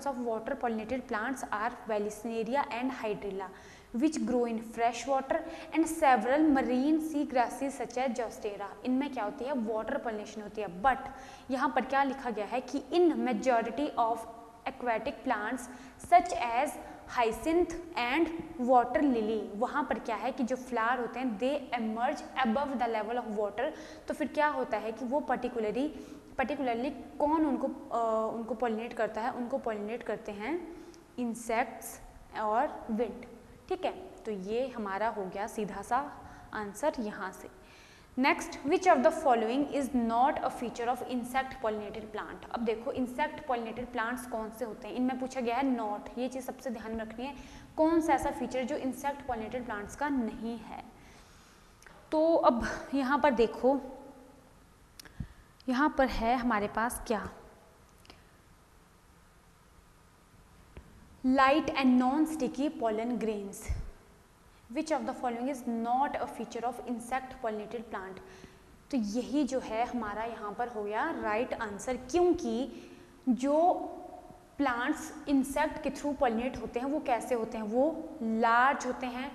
of water pollinated plants are Vallisneria and Hydrilla which grow in fresh water and several marine sea grasses such as Joastera. इनमें क्या होती है, वाटर पॉलिनेशन होती है, बट यहाँ पर क्या लिखा गया है कि in majority of aquatic plants such as hyacinth and water lily, वहाँ पर क्या है कि जो फ्लावर होते हैं they emerge above the level of water. तो फिर क्या होता है कि वो पर्टिकुलरली कौन उनको पॉलिनेट करता है, उनको पॉलिनेट करते हैं इंसेक्ट्स और विंड। ठीक है, तो ये हमारा हो गया सीधा सा आंसर यहाँ से। Next, which of the following is not a feature of insect pollinated plant. अब देखो इंसेक्ट पॉलिनेटेड प्लांट्स कौन से होते हैं, इनमें पूछा गया है नॉट, ये चीज़ सबसे ध्यान में रखनी है, कौन सा ऐसा फीचर जो इंसेक्ट पॉलिनेटेड प्लांट्स का नहीं है। तो अब यहाँ पर देखो, यहाँ पर है हमारे पास क्या, light and non sticky pollen grains. Which of the following is not a feature of insect pollinated plant. तो यही जो है हमारा यहाँ पर हो गया राइट आंसर, क्योंकि जो प्लांट्स इंसेक्ट के थ्रू पॉलिनेट होते हैं वो कैसे होते हैं, वो लार्ज होते हैं,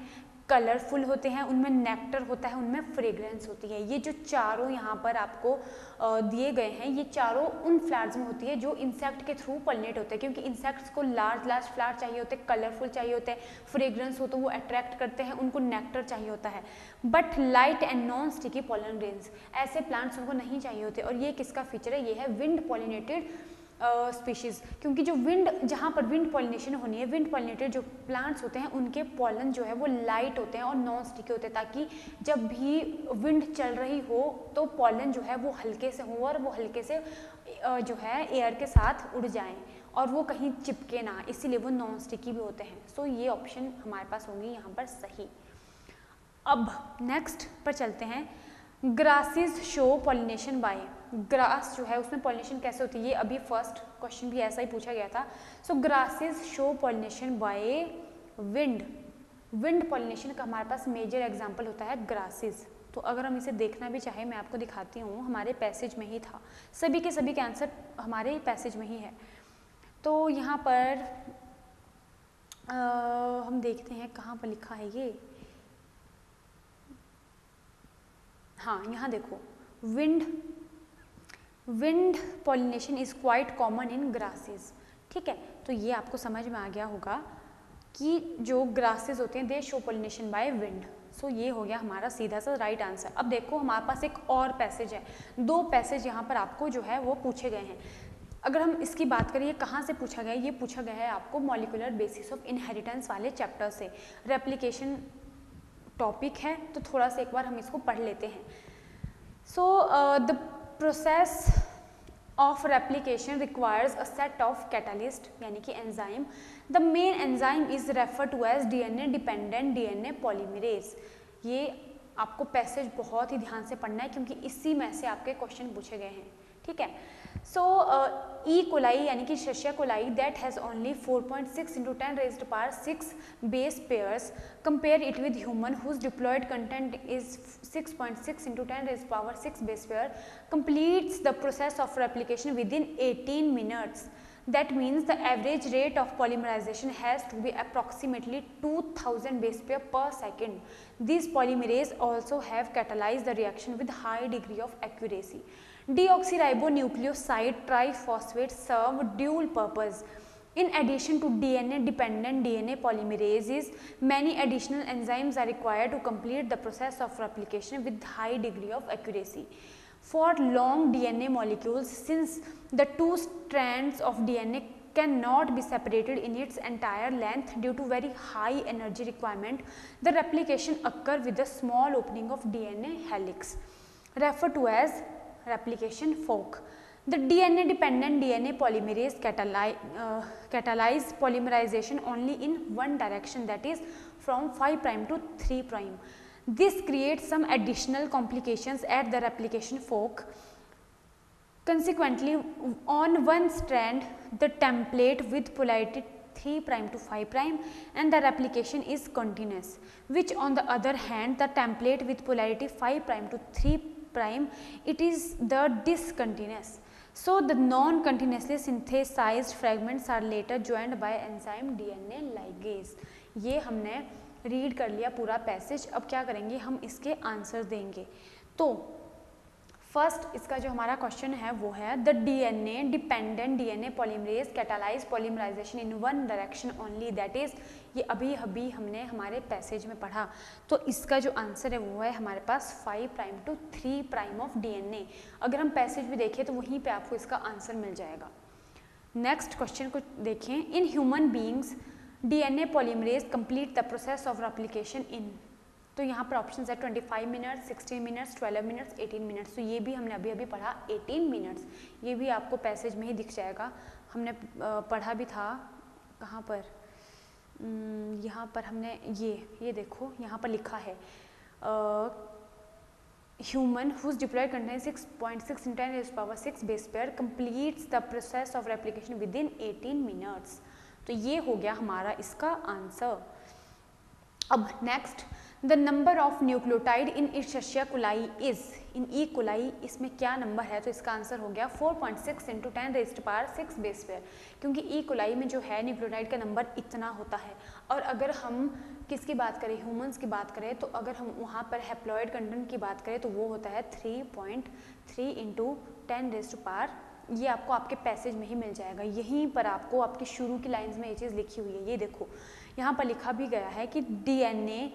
कलरफुल होते हैं, उनमें नेक्टर होता है, उनमें फ्रेग्रेंस होती है। ये जो चारों यहाँ पर आपको दिए गए हैं, ये चारों उन फ्लावर्स में होती है जो इंसेक्ट के थ्रू पॉलिनेट होते हैं, क्योंकि इंसेक्ट्स को लार्ज फ्लावर चाहिए होते हैं, कलरफुल चाहिए होते हैं, फ्रेग्रेंस हो तो वो अट्रैक्ट करते हैं, उनको नेक्टर चाहिए होता है। But light and non sticky pollen grains, ऐसे प्लांट्स उनको नहीं चाहिए होते। और ये किसका फीचर है, ये है विंड पॉलिनेटेड स्पीशीज, क्योंकि जो विंड, जहाँ पर विंड पॉलिनेशन होनी है, विंड पॉलिनेटेड जो प्लांट्स होते हैं उनके पॉलन जो है वो लाइट होते हैं और नॉन स्टिकी होते हैं, ताकि जब भी विंड चल रही हो तो पॉलन जो है वो हल्के से हो और वो हल्के से जो है एयर के साथ उड़ जाएं और वो कहीं चिपके ना, इसीलिए वो नॉन स्टिकी भी होते हैं। सो ये ऑप्शन हमारे पास होंगी यहाँ पर सही। अब नेक्स्ट पर चलते हैं, grasses show pollination bye. Grass जो है उसमें पॉलिनेशन कैसे होती है, ये अभी फर्स्ट क्वेश्चन भी ऐसा ही पूछा गया था। So grasses show pollination by wind. Wind pollination का हमारे पास मेजर एग्जांपल होता है ग्रासेस। तो अगर हम इसे देखना भी चाहे, मैं आपको दिखाती हूँ, हमारे पैसेज में ही था, सभी के आंसर हमारे पैसेज में ही है। तो यहाँ पर हम देखते हैं कहाँ पर लिखा है ये, हाँ यहाँ देखो, wind pollination is quite common in grasses. ठीक है, तो ये आपको समझ में आ गया होगा कि जो ग्रासेस होते हैं they show pollination by wind. So ये हो गया हमारा सीधा सा राइट आंसर। अब देखो हमारे पास एक और पैसेज है, दो पैसेज यहाँ पर आपको जो है वो पूछे गए हैं। अगर हम इसकी बात करें, ये कहाँ से पूछा गया है, ये पूछा गया है आपको मॉलिक्यूलर बेसिस ऑफ इनहेरिटेंस वाले चैप्टर से। रेप्लिकेशन टॉपिक है, तो थोड़ा सा एक बार हम इसको पढ़ लेते हैं। So the process of replication requires a set of catalyst, यानी कि enzyme. The main enzyme is refer to as DNA dependent DNA polymerase. ये आपको पैसेज बहुत ही ध्यान से पढ़ना है, क्योंकि इसी में से आपके क्वेश्चन पूछे गए हैं। ठीक है, सो ई कोलाई यानी कि शेशिया coli that has only 4.6 × 10⁻⁶ base pairs, compare it with human whose diploid content is 6.6 × 10⁻⁶ base pair, completes the process of replication within 18 minutes. That means the average rate of polymerization has to be approximately 2000 base pair per second. These polymerase also have catalyzed the reaction with high degree of accuracy. Deoxyribonucleoside triphosphate serve dual purpose. In addition to DNA-dependent DNA polymerases, many additional enzymes are required to complete the process of replication with high degree of accuracy. For long DNA molecules, since the two strands of DNA cannot be separated in its entire length due to very high energy requirement, the replication occur with a small opening of DNA helix, referred to as replication fork. The DNA-dependent DNA polymerase catalyze polymerization only in one direction, that is from 5' to 3'. This creates some additional complications at the replication fork. Consequently, on one strand, the template with polarity 3' to 5' and the replication is continuous, which on the other hand, the template with polarity 5' to 3', it is the discontinuous. So, the non-continuously synthesized fragments are later joined by enzyme DNA ligase. ये हमने read कर लिया पूरा passage. अब क्या करेंगे, हम इसके आंसर देंगे। तो फर्स्ट इसका जो हमारा क्वेश्चन है वो है the DNA dependent DNA polymerase catalyse polymerization in one direction only, that is, ये अभी अभी हमने हमारे पैसेज में पढ़ा। तो इसका जो आंसर है वो है हमारे पास 5 prime to 3 prime of DNA. अगर हम पैसेज भी देखें तो वहीं पे आपको इसका आंसर मिल जाएगा। नेक्स्ट क्वेश्चन को देखें, in human beings DNA polymerase complete the process of replication इन, तो यहाँ पर ऑप्शन है 25 मिनट्स, 16 मिनट्स, 12 मिनट्स, 18 मिनट्स। तो ये भी हमने अभी अभी पढ़ा 18 मिनट्स, ये भी आपको पैसेज में ही दिख जाएगा। हमने पढ़ा भी था कहाँ पर, यहाँ पर हमने ये देखो यहाँ पर लिखा है human whose diploid content 6.6 × 10⁻⁶ base pair completes the process of replication within 18 minutes. तो ये हो गया हमारा इसका आंसर। अब next, the number of nucleotide in escherichia coli is, in E coli इसमें क्या नंबर है, तो इसका आंसर हो गया 4.6 × 10⁻⁶ बेस पेयर, क्योंकि ई कोलाई में जो है न्यूक्लियोटाइड का नंबर इतना होता है। और अगर हम किसकी बात करें, ह्यूमंस की बात करें, तो अगर हम वहाँ पर हैप्लॉइड कंटेंट की बात करें तो वो होता है 3.3 × 10⁻, ये आपको आपके पैसेज में ही मिल जाएगा। यहीं पर आपको आपकी शुरू की लाइंस में ये चीज़ लिखी हुई है, ये देखो यहाँ पर लिखा भी गया है कि DNA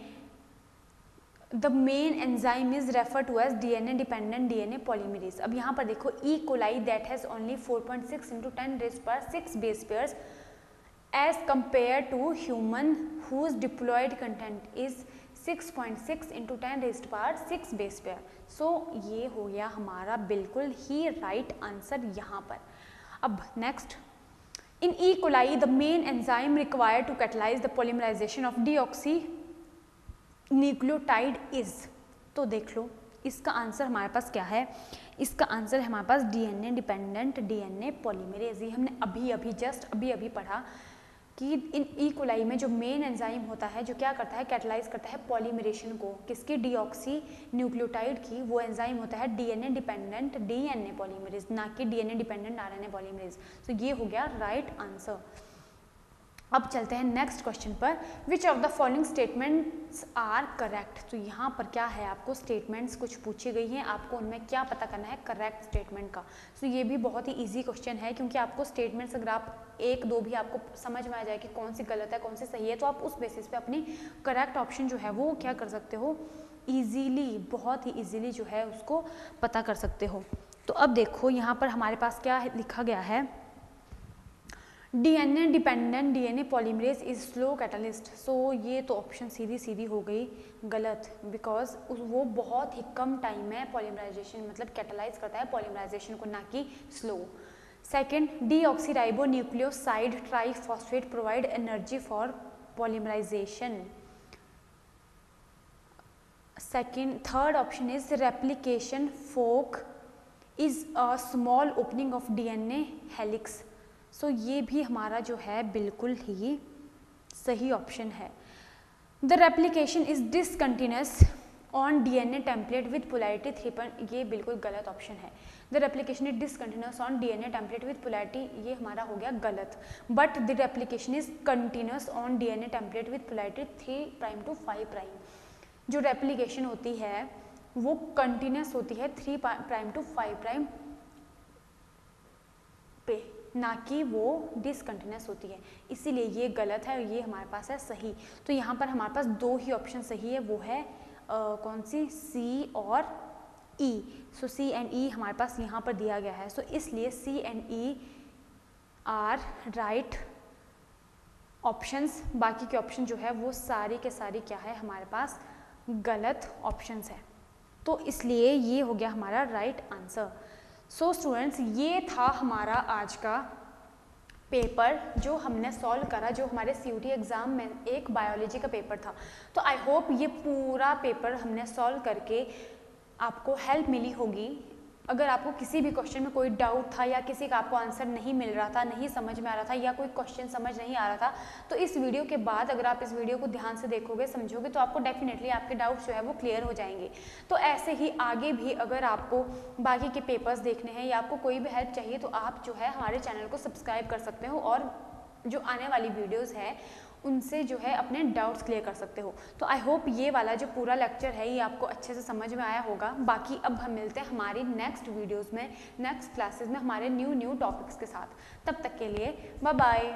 the main enzyme is refer to as DNA dependent DNA polymerase. अब यहाँ पर देखो E coli that has only 4.6 × 10⁻⁶ base pairs as compare to human whose diploid content is 6.6 × 10⁻⁶ base pair. So ये हो गया हमारा बिल्कुल ही राइट आंसर यहाँ पर। अब next, in E coli the main enzyme required to catalyse the polymerization of deoxy nucleotide is, तो देख लो इसका आंसर हमारे पास क्या है, इसका आंसर है हमारे पास डीएनए डिपेंडेंट डीएनए पॉलीमरेज। ये हमने अभी अभी पढ़ा कि इन ई कोलाई में जो मेन एंजाइम होता है जो क्या करता है, कैटलाइज करता है पॉलीमरेशन को, किसकी, डीऑक्सी न्यूक्लियोटाइड की। वो एंजाइम होता है डीएनए डिपेंडेंट डीएनए पॉलीमरेज, ना कि डीएनए डिपेंडेंट आरएनए पॉलीमरेज। तो ये हो गया राइट आंसर। अब चलते हैं नेक्स्ट क्वेश्चन पर, which of the following statements are correct. तो यहाँ पर क्या है, आपको स्टेटमेंट्स कुछ पूछी गई हैं, आपको उनमें क्या पता करना है करेक्ट स्टेटमेंट का। तो ये भी बहुत ही इजी क्वेश्चन है, क्योंकि आपको स्टेटमेंट्स अगर आप एक दो भी आपको समझ में आ जाए कि कौन सी गलत है कौन सी सही है, तो आप उस बेसिस पे अपनी करेक्ट ऑप्शन जो है वो क्या कर सकते हो, ईजीली, बहुत ही ईजीली जो है उसको पता कर सकते हो। तो अब देखो यहाँ पर हमारे पास क्या लिखा गया है, DNA dependent DNA polymerase is slow catalyst. So ये तो ऑप्शन सीधी हो गई गलत, बिकॉज वो बहुत ही कम टाइम में पॉलीमराइजेशन मतलब कैटलाइज करता है पॉलीमराइजेशन को, ना कि slow. Second, deoxyribo nucleoside triphosphate provide energy for polymerization. Second, third option is replication fork is a small opening of DNA helix. So ये भी हमारा जो है बिल्कुल ही सही ऑप्शन है। The replication is discontinuous on DNA template with polarity 3, ये बिल्कुल गलत ऑप्शन है। The replication is discontinuous on DNA template with polarity, ये हमारा हो गया गलत। But the replication is continuous on DNA template with polarity 3' to 5'। जो रेप्लिकेशन होती है वो कंटिन्यूअस होती है 3' to 5' पे, ना कि वो डिसकंटिन्यूअस होती है, इसीलिए ये गलत है और ये हमारे पास है सही। तो यहाँ पर हमारे पास दो ही ऑप्शन सही है, वो है कौन सी, सी और ई। सो सी एंड ई हमारे पास यहाँ पर दिया गया है, सो इसलिए C and E are right options. बाकी के ऑप्शन जो है वो सारी के सारी क्या है हमारे पास गलत ऑप्शंस है, तो इसलिए ये हो गया हमारा राइट आंसर। सो स्टूडेंट्स, ये था हमारा आज का पेपर जो हमने सॉल्व करा, जो हमारे सीयूटी एग्ज़ाम में एक बायोलॉजी का पेपर था। तो आई होप ये पूरा पेपर हमने सॉल्व करके आपको हेल्प मिली होगी। अगर आपको किसी भी क्वेश्चन में कोई डाउट था या किसी का आपको आंसर नहीं मिल रहा था, नहीं समझ में आ रहा था, या कोई क्वेश्चन समझ नहीं आ रहा था, तो इस वीडियो के बाद अगर आप इस वीडियो को ध्यान से देखोगे, समझोगे, तो आपको डेफिनेटली आपके डाउट्स जो है वो क्लियर हो जाएंगे। तो ऐसे ही आगे भी अगर आपको बाकी के पेपर्स देखने हैं या आपको कोई भी हेल्प चाहिए, तो आप जो है हमारे चैनल को सब्सक्राइब कर सकते हो और जो आने वाली वीडियोस है उनसे जो है अपने डाउट्स क्लियर कर सकते हो। तो आई होप ये वाला जो पूरा लेक्चर है ये आपको अच्छे से समझ में आया होगा। बाकी अब हम मिलते हैं हमारी नेक्स्ट वीडियोस में, नेक्स्ट क्लासेस में हमारे न्यू टॉपिक्स के साथ। तब तक के लिए बाय बाय।